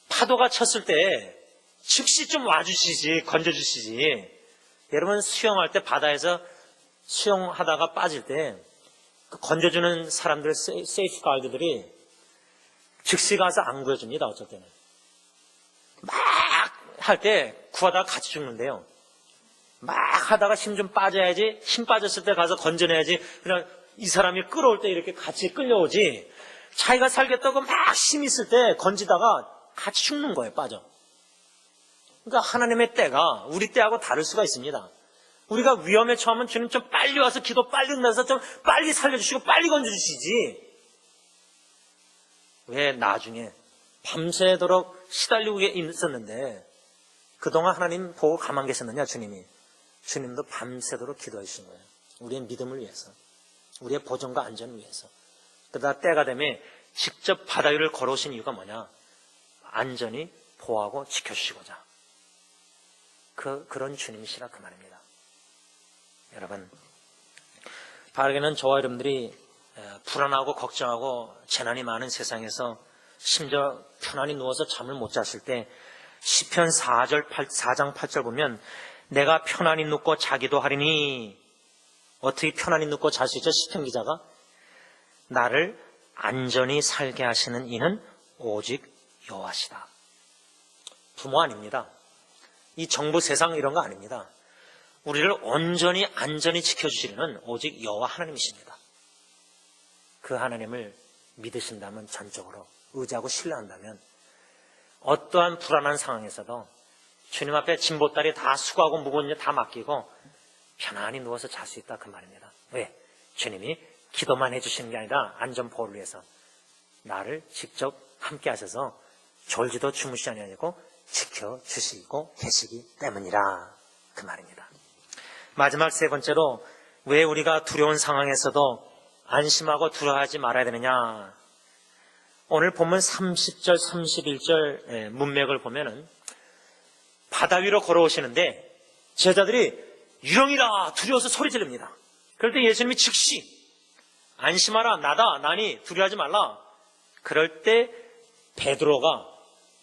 파도가 쳤을 때 즉시 좀 와주시지, 건져주시지. 여러분, 수영할 때 바다에서 수영하다가 빠질 때 그 건져주는 사람들, 세이프 가이드들이 즉시 가서 안 구해줍니다. 어쩔 때는 막 할 때 구하다가 같이 죽는데요. 막 하다가 힘 좀 빠져야지, 힘 빠졌을 때 가서 건져내야지. 그냥 이 사람이 끌어올 때 이렇게 같이 끌려오지, 자기가 살겠다고 막 힘 있을 때 건지다가 같이 죽는 거예요. 빠져. 그러니까 하나님의 때가 우리 때하고 다를 수가 있습니다. 우리가 위험에 처하면 주님 좀 빨리 와서 기도 빨리 끝나서 좀 빨리 살려주시고 빨리 건져주시지. 왜 나중에 밤새도록 시달리고 있었는데 그동안 하나님 보고 가만 계셨느냐? 주님도 밤새도록 기도해 주신 거예요. 우리의 믿음을 위해서, 우리의 보존과 안전을 위해서. 그러다 때가 되면 직접 바다 위를 걸어오신 이유가 뭐냐? 안전히 보호하고 지켜주시고자. 그런 주님이시라 그 말입니다. 여러분, 바르게는 저와 여러분들이 불안하고 걱정하고 재난이 많은 세상에서 심지어 편안히 누워서 잠을 못 잤을 때 시편 4장 8절 보면 내가 편안히 눕고 자기도 하리니, 어떻게 편안히 눕고 잘 수 있죠? 시편 기자가 나를 안전히 살게 하시는 이는 오직 여호와시다. 부모 아닙니다. 이 정부 세상 이런 거 아닙니다. 우리를 온전히 안전히 지켜주시는 오직 여호와 하나님이십니다. 그 하나님을 믿으신다면, 전적으로 의지하고 신뢰한다면 어떠한 불안한 상황에서도 주님 앞에 짐보따리 다 수고하고 무거운 일 다 맡기고 편안히 누워서 잘 수 있다 그 말입니다. 왜? 주님이 기도만 해주시는 게 아니라 안전보호를 위해서 나를 직접 함께 하셔서 졸지도 주무시지 아니하고 지켜주시고 계시기 때문이라 그 말입니다. 마지막 세 번째로 왜 우리가 두려운 상황에서도 안심하고 두려워하지 말아야 되느냐? 오늘 본문 30절 31절 문맥을 보면은 바다 위로 걸어오시는데 제자들이 유령이라 두려워서 소리 지릅니다. 그럴 때 예수님이 즉시 안심하라, 나다, 나니 두려워하지 말라. 그럴 때 베드로가,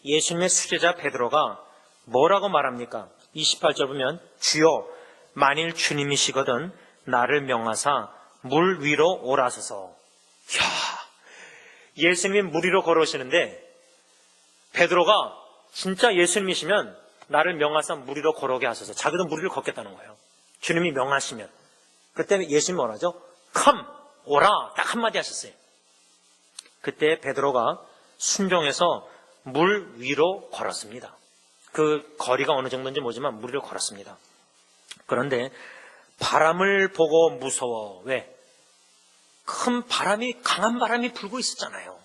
예수님의 수제자 베드로가 뭐라고 말합니까? 28절 보면 주여 만일 주님이시거든 나를 명하사 물 위로 오라소서. 예수님이 물 위로 걸어오시는데 베드로가 진짜 예수님이시면 나를 명하사 물 위로 걸어오게 하소서. 자기도 물 위를 걷겠다는 거예요. 주님이 명하시면. 그때 예수님이 뭐라죠? Come, 오라, 딱 한마디 하셨어요. 그때 베드로가 순종해서 물 위로 걸었습니다. 그 거리가 어느 정도인지 모르지만 물 위로 걸었습니다. 그런데 바람을 보고 무서워. 왜? 큰 바람이, 강한 바람이 불고 있었잖아요.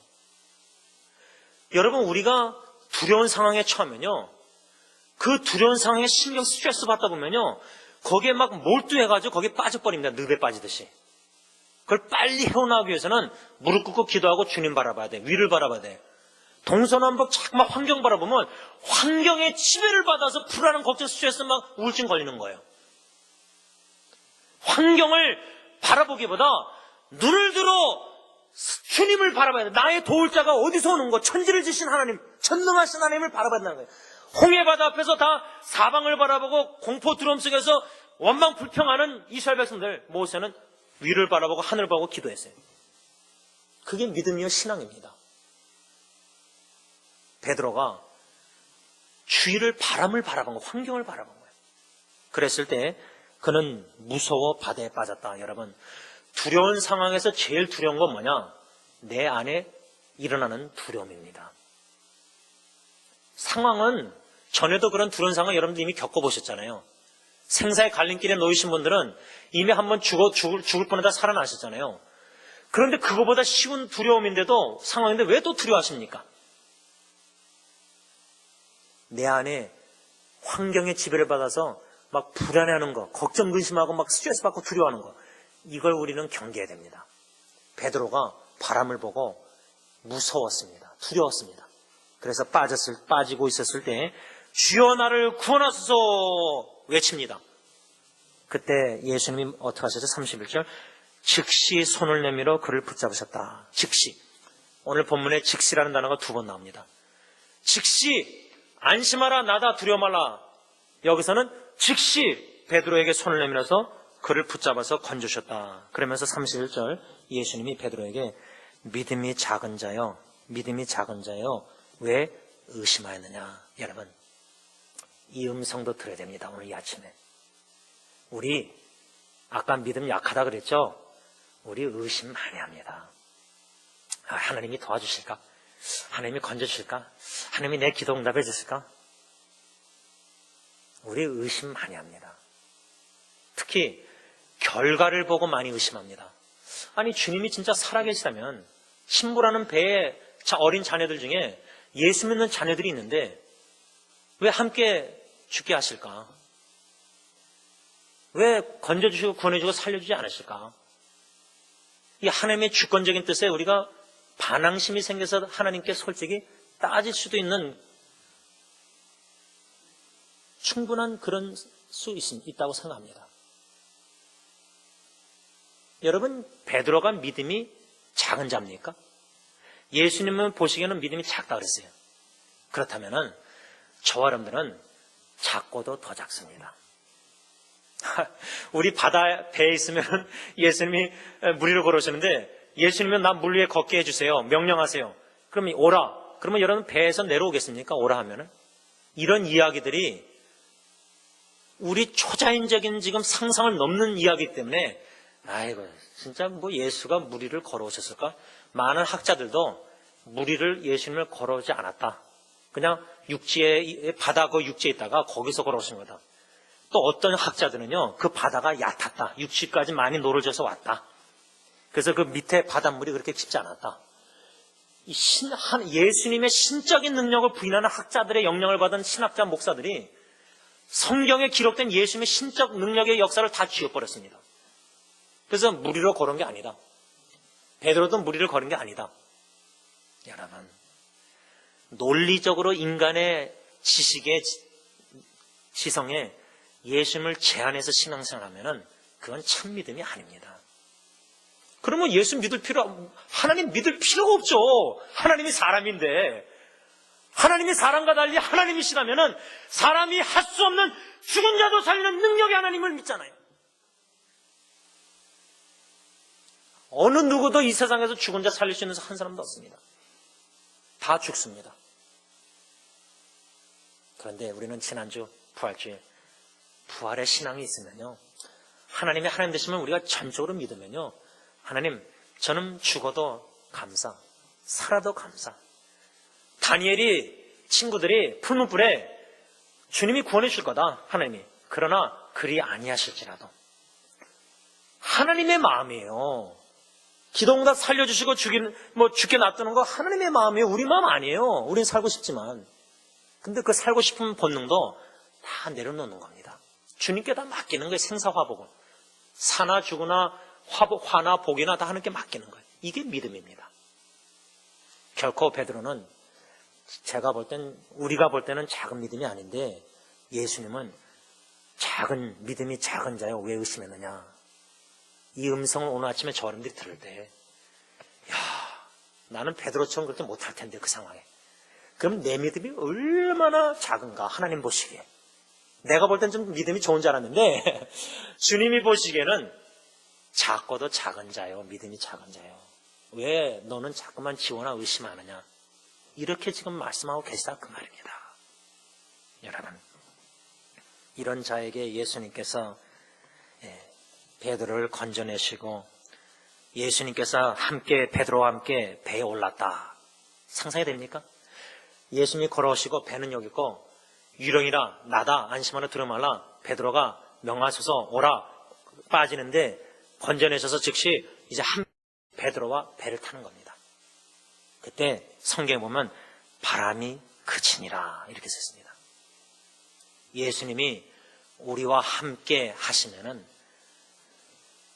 여러분, 우리가 두려운 상황에 처하면요, 그 두려운 상황에 신경 스트레스 받다 보면요, 거기에 막 몰두해가지고 거기에 빠져버립니다. 늪에 빠지듯이. 그걸 빨리 헤어나오기 위해서는 무릎 꿇고 기도하고 주님 바라봐야 돼. 위를 바라봐야 돼. 동서남북 자꾸 막 환경 바라보면 환경에 지배를 받아서 불안한 걱정, 스트레스 막 우울증 걸리는 거예요. 환경을 바라보기보다 눈을 들어 주님을 바라봐야 돼. 나의 도울 자가 어디서 오는 거? 천지를 지신 하나님, 전능하신 하나님을 바라봐야 된다는 거예요. 홍해바다 앞에서 다 사방을 바라보고 공포 두려움 속에서 원망 불평하는 이스라엘 백성들, 모세는 위를 바라보고 하늘을 보고 기도했어요. 그게 믿음이요 신앙입니다. 베드로가 주위를, 바람을 바라본 거, 환경을 바라본 거예요. 그랬을 때 그는 무서워 바다에 빠졌다. 여러분, 두려운 상황에서 제일 두려운 건 뭐냐? 내 안에 일어나는 두려움입니다. 상황은, 전에도 그런 두려운 상황 여러분들 이미 겪어보셨잖아요. 생사의 갈림길에 놓이신 분들은 이미 한번 죽을 뻔하다 살아나셨잖아요. 그런데 그거보다 쉬운 두려움인데도, 상황인데 왜 또 두려워하십니까? 내 안에 환경의 지배를 받아서 막 불안해하는 거, 걱정 근심하고 막 스트레스 받고 두려워하는 거, 이걸 우리는 경계해야 됩니다. 베드로가 바람을 보고 무서웠습니다. 두려웠습니다. 그래서 빠지고 있었을 때 주여 나를 구원하소서 외칩니다. 그때 예수님이 어떻게 하셨죠? 31절. 즉시 손을 내밀어 그를 붙잡으셨다. 즉시. 오늘 본문에 즉시라는 단어가 2번 나옵니다. 즉시 안심하라 나다 두려워 말라. 여기서는 즉시 베드로에게 손을 내밀어서 그를 붙잡아서 건져주셨다. 그러면서 31절 예수님이 베드로에게 믿음이 작은 자여 왜 의심하였느냐. 여러분, 이 음성도 들어야 됩니다. 오늘 이 아침에 우리 아까 믿음 약하다 그랬죠? 우리 의심 많이 합니다. 하나님이 도와주실까? 하나님이 건져주실까? 하나님이 내 기도 응답해 주실까? 우리 의심 많이 합니다. 특히 결과를 보고 많이 의심합니다. 아니, 주님이 진짜 살아계시다면 신부라는 배에 어린 자녀들 중에 예수 믿는 자녀들이 있는데 왜 함께 죽게 하실까? 왜 건져주시고 구원해주고 살려주지 않으실까? 이 하나님의 주권적인 뜻에 우리가 반항심이 생겨서 하나님께 솔직히 따질 수도 있는 충분한 그런 수 있다고 생각합니다. 여러분, 베드로가 믿음이 작은 자입니까? 예수님은 보시기에는 믿음이 작다 그랬어요. 그렇다면은 저와 여러분들은 작고도 더 작습니다. 우리 바다 배에 있으면 예수님이 물 위로 걸어오시는데 예수님은 나 물 위에 걷게 해주세요. 명령하세요. 그러면 오라. 그러면 여러분 배에서 내려오겠습니까? 오라 하면은. 이런 이야기들이 우리 초자연적인 지금 상상을 넘는 이야기이기 때문에 아이고 진짜 뭐 예수가 물 위를 걸어오셨을까? 많은 학자들도 물 위를 예수님을 걸어오지 않았다. 그냥 육지에 바다 그 육지에 있다가 거기서 걸어오신 거다. 또 어떤 학자들은요, 그 바다가 얕았다. 육지까지 많이 노려져서 왔다. 그래서 그 밑에 바닷물이 그렇게 깊지 않았다. 예수님의 신적인 능력을 부인하는 학자들의 영향을 받은 신학자 목사들이 성경에 기록된 예수님의 신적 능력의 역사를 다 지워버렸습니다. 그래서 물 위로 걸은 게 아니다. 베드로도 물 위를 걸은 게 아니다. 여러분, 논리적으로 인간의 지식의 지성에 예수님을 제한해서 신앙생활하면은 그건 참 믿음이 아닙니다. 그러면 하나님 믿을 필요가 없죠. 하나님이 사람인데, 하나님이 사람과 달리 하나님이시라면은 사람이 할 수 없는 죽은 자도 살리는 능력의 하나님을 믿잖아요. 어느 누구도 이 세상에서 죽은 자 살릴 수 있는 한 사람도 없습니다. 다 죽습니다. 그런데 우리는 지난주 부활주에 부활의 신앙이 있으면요, 하나님이 하나님 되시면 우리가 전적으로 믿으면요, 하나님 저는 죽어도 감사, 살아도 감사. 다니엘이 친구들이 푸른 불에 주님이 구원해 줄 거다, 하나님이. 그러나 그리 아니하실지라도 하나님의 마음이에요. 기도응답 살려주시고 죽게 놔두는 거 하나님의 마음이에요. 우리 마음 아니에요. 우린 살고 싶지만. 근데 그 살고 싶은 본능도 다 내려놓는 겁니다. 주님께 다 맡기는 거예요. 생사화복은. 사나 죽으나 화나 복이나 다 하나님께 맡기는 거예요. 이게 믿음입니다. 결코 베드로는 우리가 볼 때는 작은 믿음이 아닌데 예수님은 믿음이 작은 자여 왜 의심했느냐. 이 음성을 오늘 아침에 저 어른들이 들을 때, 나는 베드로처럼 그렇게 못할 텐데 그 상황에. 그럼 내 믿음이 얼마나 작은가 하나님 보시기에. 내가 볼 땐 좀 믿음이 좋은 줄 알았는데 주님이 보시기에는 작고도 작은 자요, 믿음이 작은 자요. 왜 너는 자꾸만 지원하 의심하느냐. 이렇게 지금 말씀하고 계시다 그 말입니다. 여러분, 이런 자에게 예수님께서 베드로를 건져내시고 예수님께서 베드로와 함께 배에 올랐다. 상상이 됩니까? 예수님이 걸어오시고 배는 여기 있고 유령이라 나다 안심하라 두려워 말라. 베드로가 명하소서 오라 빠지는데 건져내셔서 즉시 이제 베드로와 배를 타는 겁니다. 그때 성경에 보면 바람이 그치니라 이렇게 썼습니다. 예수님이 우리와 함께 하시면은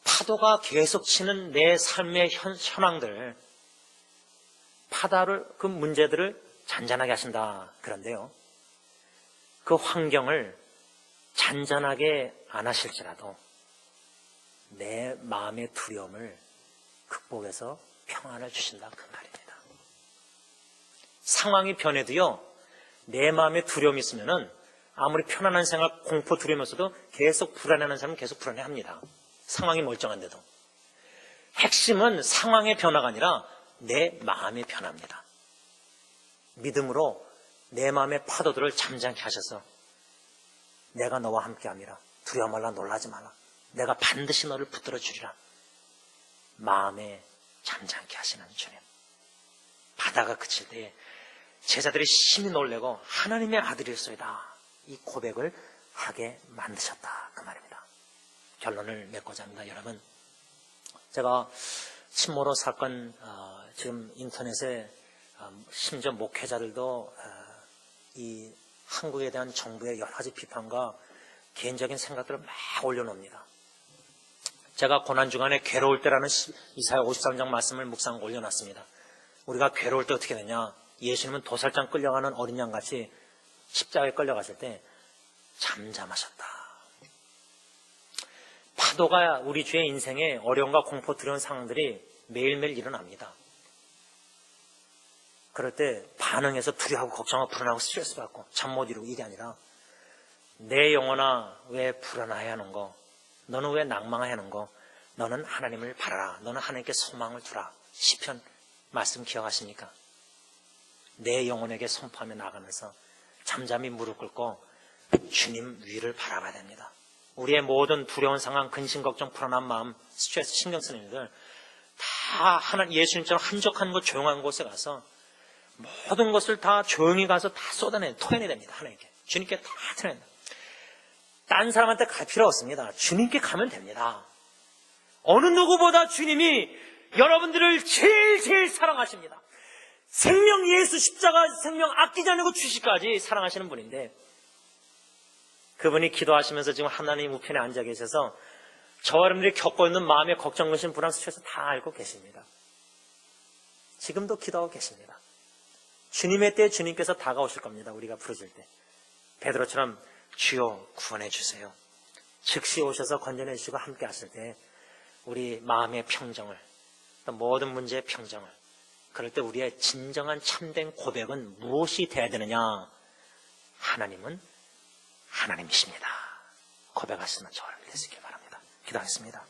파도가 계속 치는 내 삶의 현황들, 그 문제들을 잔잔하게 하신다. 그런데요, 그 환경을 잔잔하게 안 하실지라도 내 마음의 두려움을 극복해서 평안을 주신다 그 말입니다. 상황이 변해도요, 내 마음에 두려움이 있으면은 아무리 편안한 생각, 공포, 두려움이 있어도 계속 불안해하는 사람은 계속 불안해합니다. 상황이 멀쩡한데도. 핵심은 상황의 변화가 아니라 내 마음의 변화입니다. 믿음으로 내 마음의 파도들을 잠잠케 하셔서 내가 너와 함께함이라. 두려워 말라, 놀라지 말라. 내가 반드시 너를 붙들어 주리라. 마음에 잠잠케 하시는 주님. 바다가 그칠 때에 제자들이 심히 놀래고 하나님의 아들이었소이다, 이 고백을 하게 만드셨다 그 말입니다. 결론을 맺고자 합니다. 여러분, 제가 침모로 사건 지금 인터넷에 심지어 목회자들도 이 한국에 대한 정부의 여러 가지 비판과 개인적인 생각들을 막 올려놓습니다. 제가 고난주간에 괴로울 때라는 이사야 53장 말씀을 묵상 올려놨습니다. 우리가 괴로울 때 어떻게 되냐? 예수님은 도살장 끌려가는 어린 양같이 십자가에 끌려갔을 때 잠잠하셨다. 파도가 우리 주의 인생에 어려움과 공포, 두려운 상황들이 매일매일 일어납니다. 그럴 때 반응해서 두려워하고 걱정하고 불안하고 스트레스 받고 잠 못 이루고 이게 아니라 내 영혼아 왜 불안해 하는 거, 너는 왜 낭망해 하는 거, 너는 하나님을 바라라, 너는 하나님께 소망을 두라. 시편 말씀 기억하십니까? 내 영혼에게 선포하며 나가면서 잠잠히 무릎 꿇고 주님 위를 바라봐야 됩니다. 우리의 모든 두려운 상황, 근심, 걱정, 불안한 마음, 스트레스, 신경 쓰는 일들 다 하나님 예수님처럼 한적한 곳, 조용한 곳에 가서 모든 것을 다 조용히 가서 다 토해내야 됩니다. 하나님께. 주님께 다 토해내야 됩니다. 딴 사람한테 갈 필요 없습니다. 주님께 가면 됩니다. 어느 누구보다 주님이 여러분들을 제일 사랑하십니다. 생명 예수 십자가 생명 아끼지 않고 주시까지 사랑하시는 분인데, 그분이 기도하시면서 지금 하나님 우편에 앉아 계셔서 저와 여러분들이 겪고 있는 마음의 걱정, 근심, 불안, 스트레스 다 알고 계십니다. 지금도 기도하고 계십니다. 주님의 때에 주님께서 다가오실 겁니다. 우리가 부르실 때 베드로처럼 주여 구원해 주세요, 즉시 오셔서 건져내 주시고 함께 하실 때 우리 마음의 평정을, 또 모든 문제의 평정을, 그럴 때 우리의 진정한 참된 고백은 무엇이 돼야 되느냐? 하나님은 하나님이십니다. 고백하시는 저를 되시길 바랍니다. 기도하겠습니다.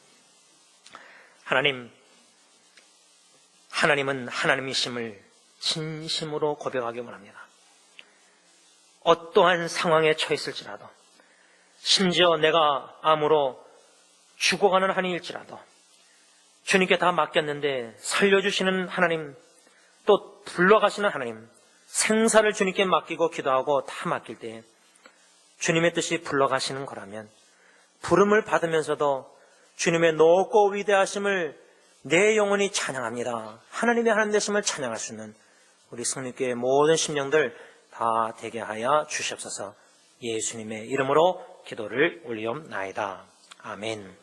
하나님은 하나님이심을 진심으로 고백하기 원합니다. 어떠한 상황에 처했을지라도, 심지어 내가 암으로 죽어가는 한일지라도 주님께 다 맡겼는데 살려주시는 하나님, 또 불러가시는 하나님, 생사를 주님께 맡기고 기도하고 다 맡길 때 주님의 뜻이 불러가시는 거라면, 부름을 받으면서도 주님의 높고 위대하심을 내 영혼이 찬양합니다. 하나님의 하나님 되심을 찬양할 수 있는 우리 성령교회의 모든 심령들 다 되게 하여 주시옵소서. 예수님의 이름으로 기도를 올리옵나이다. 아멘.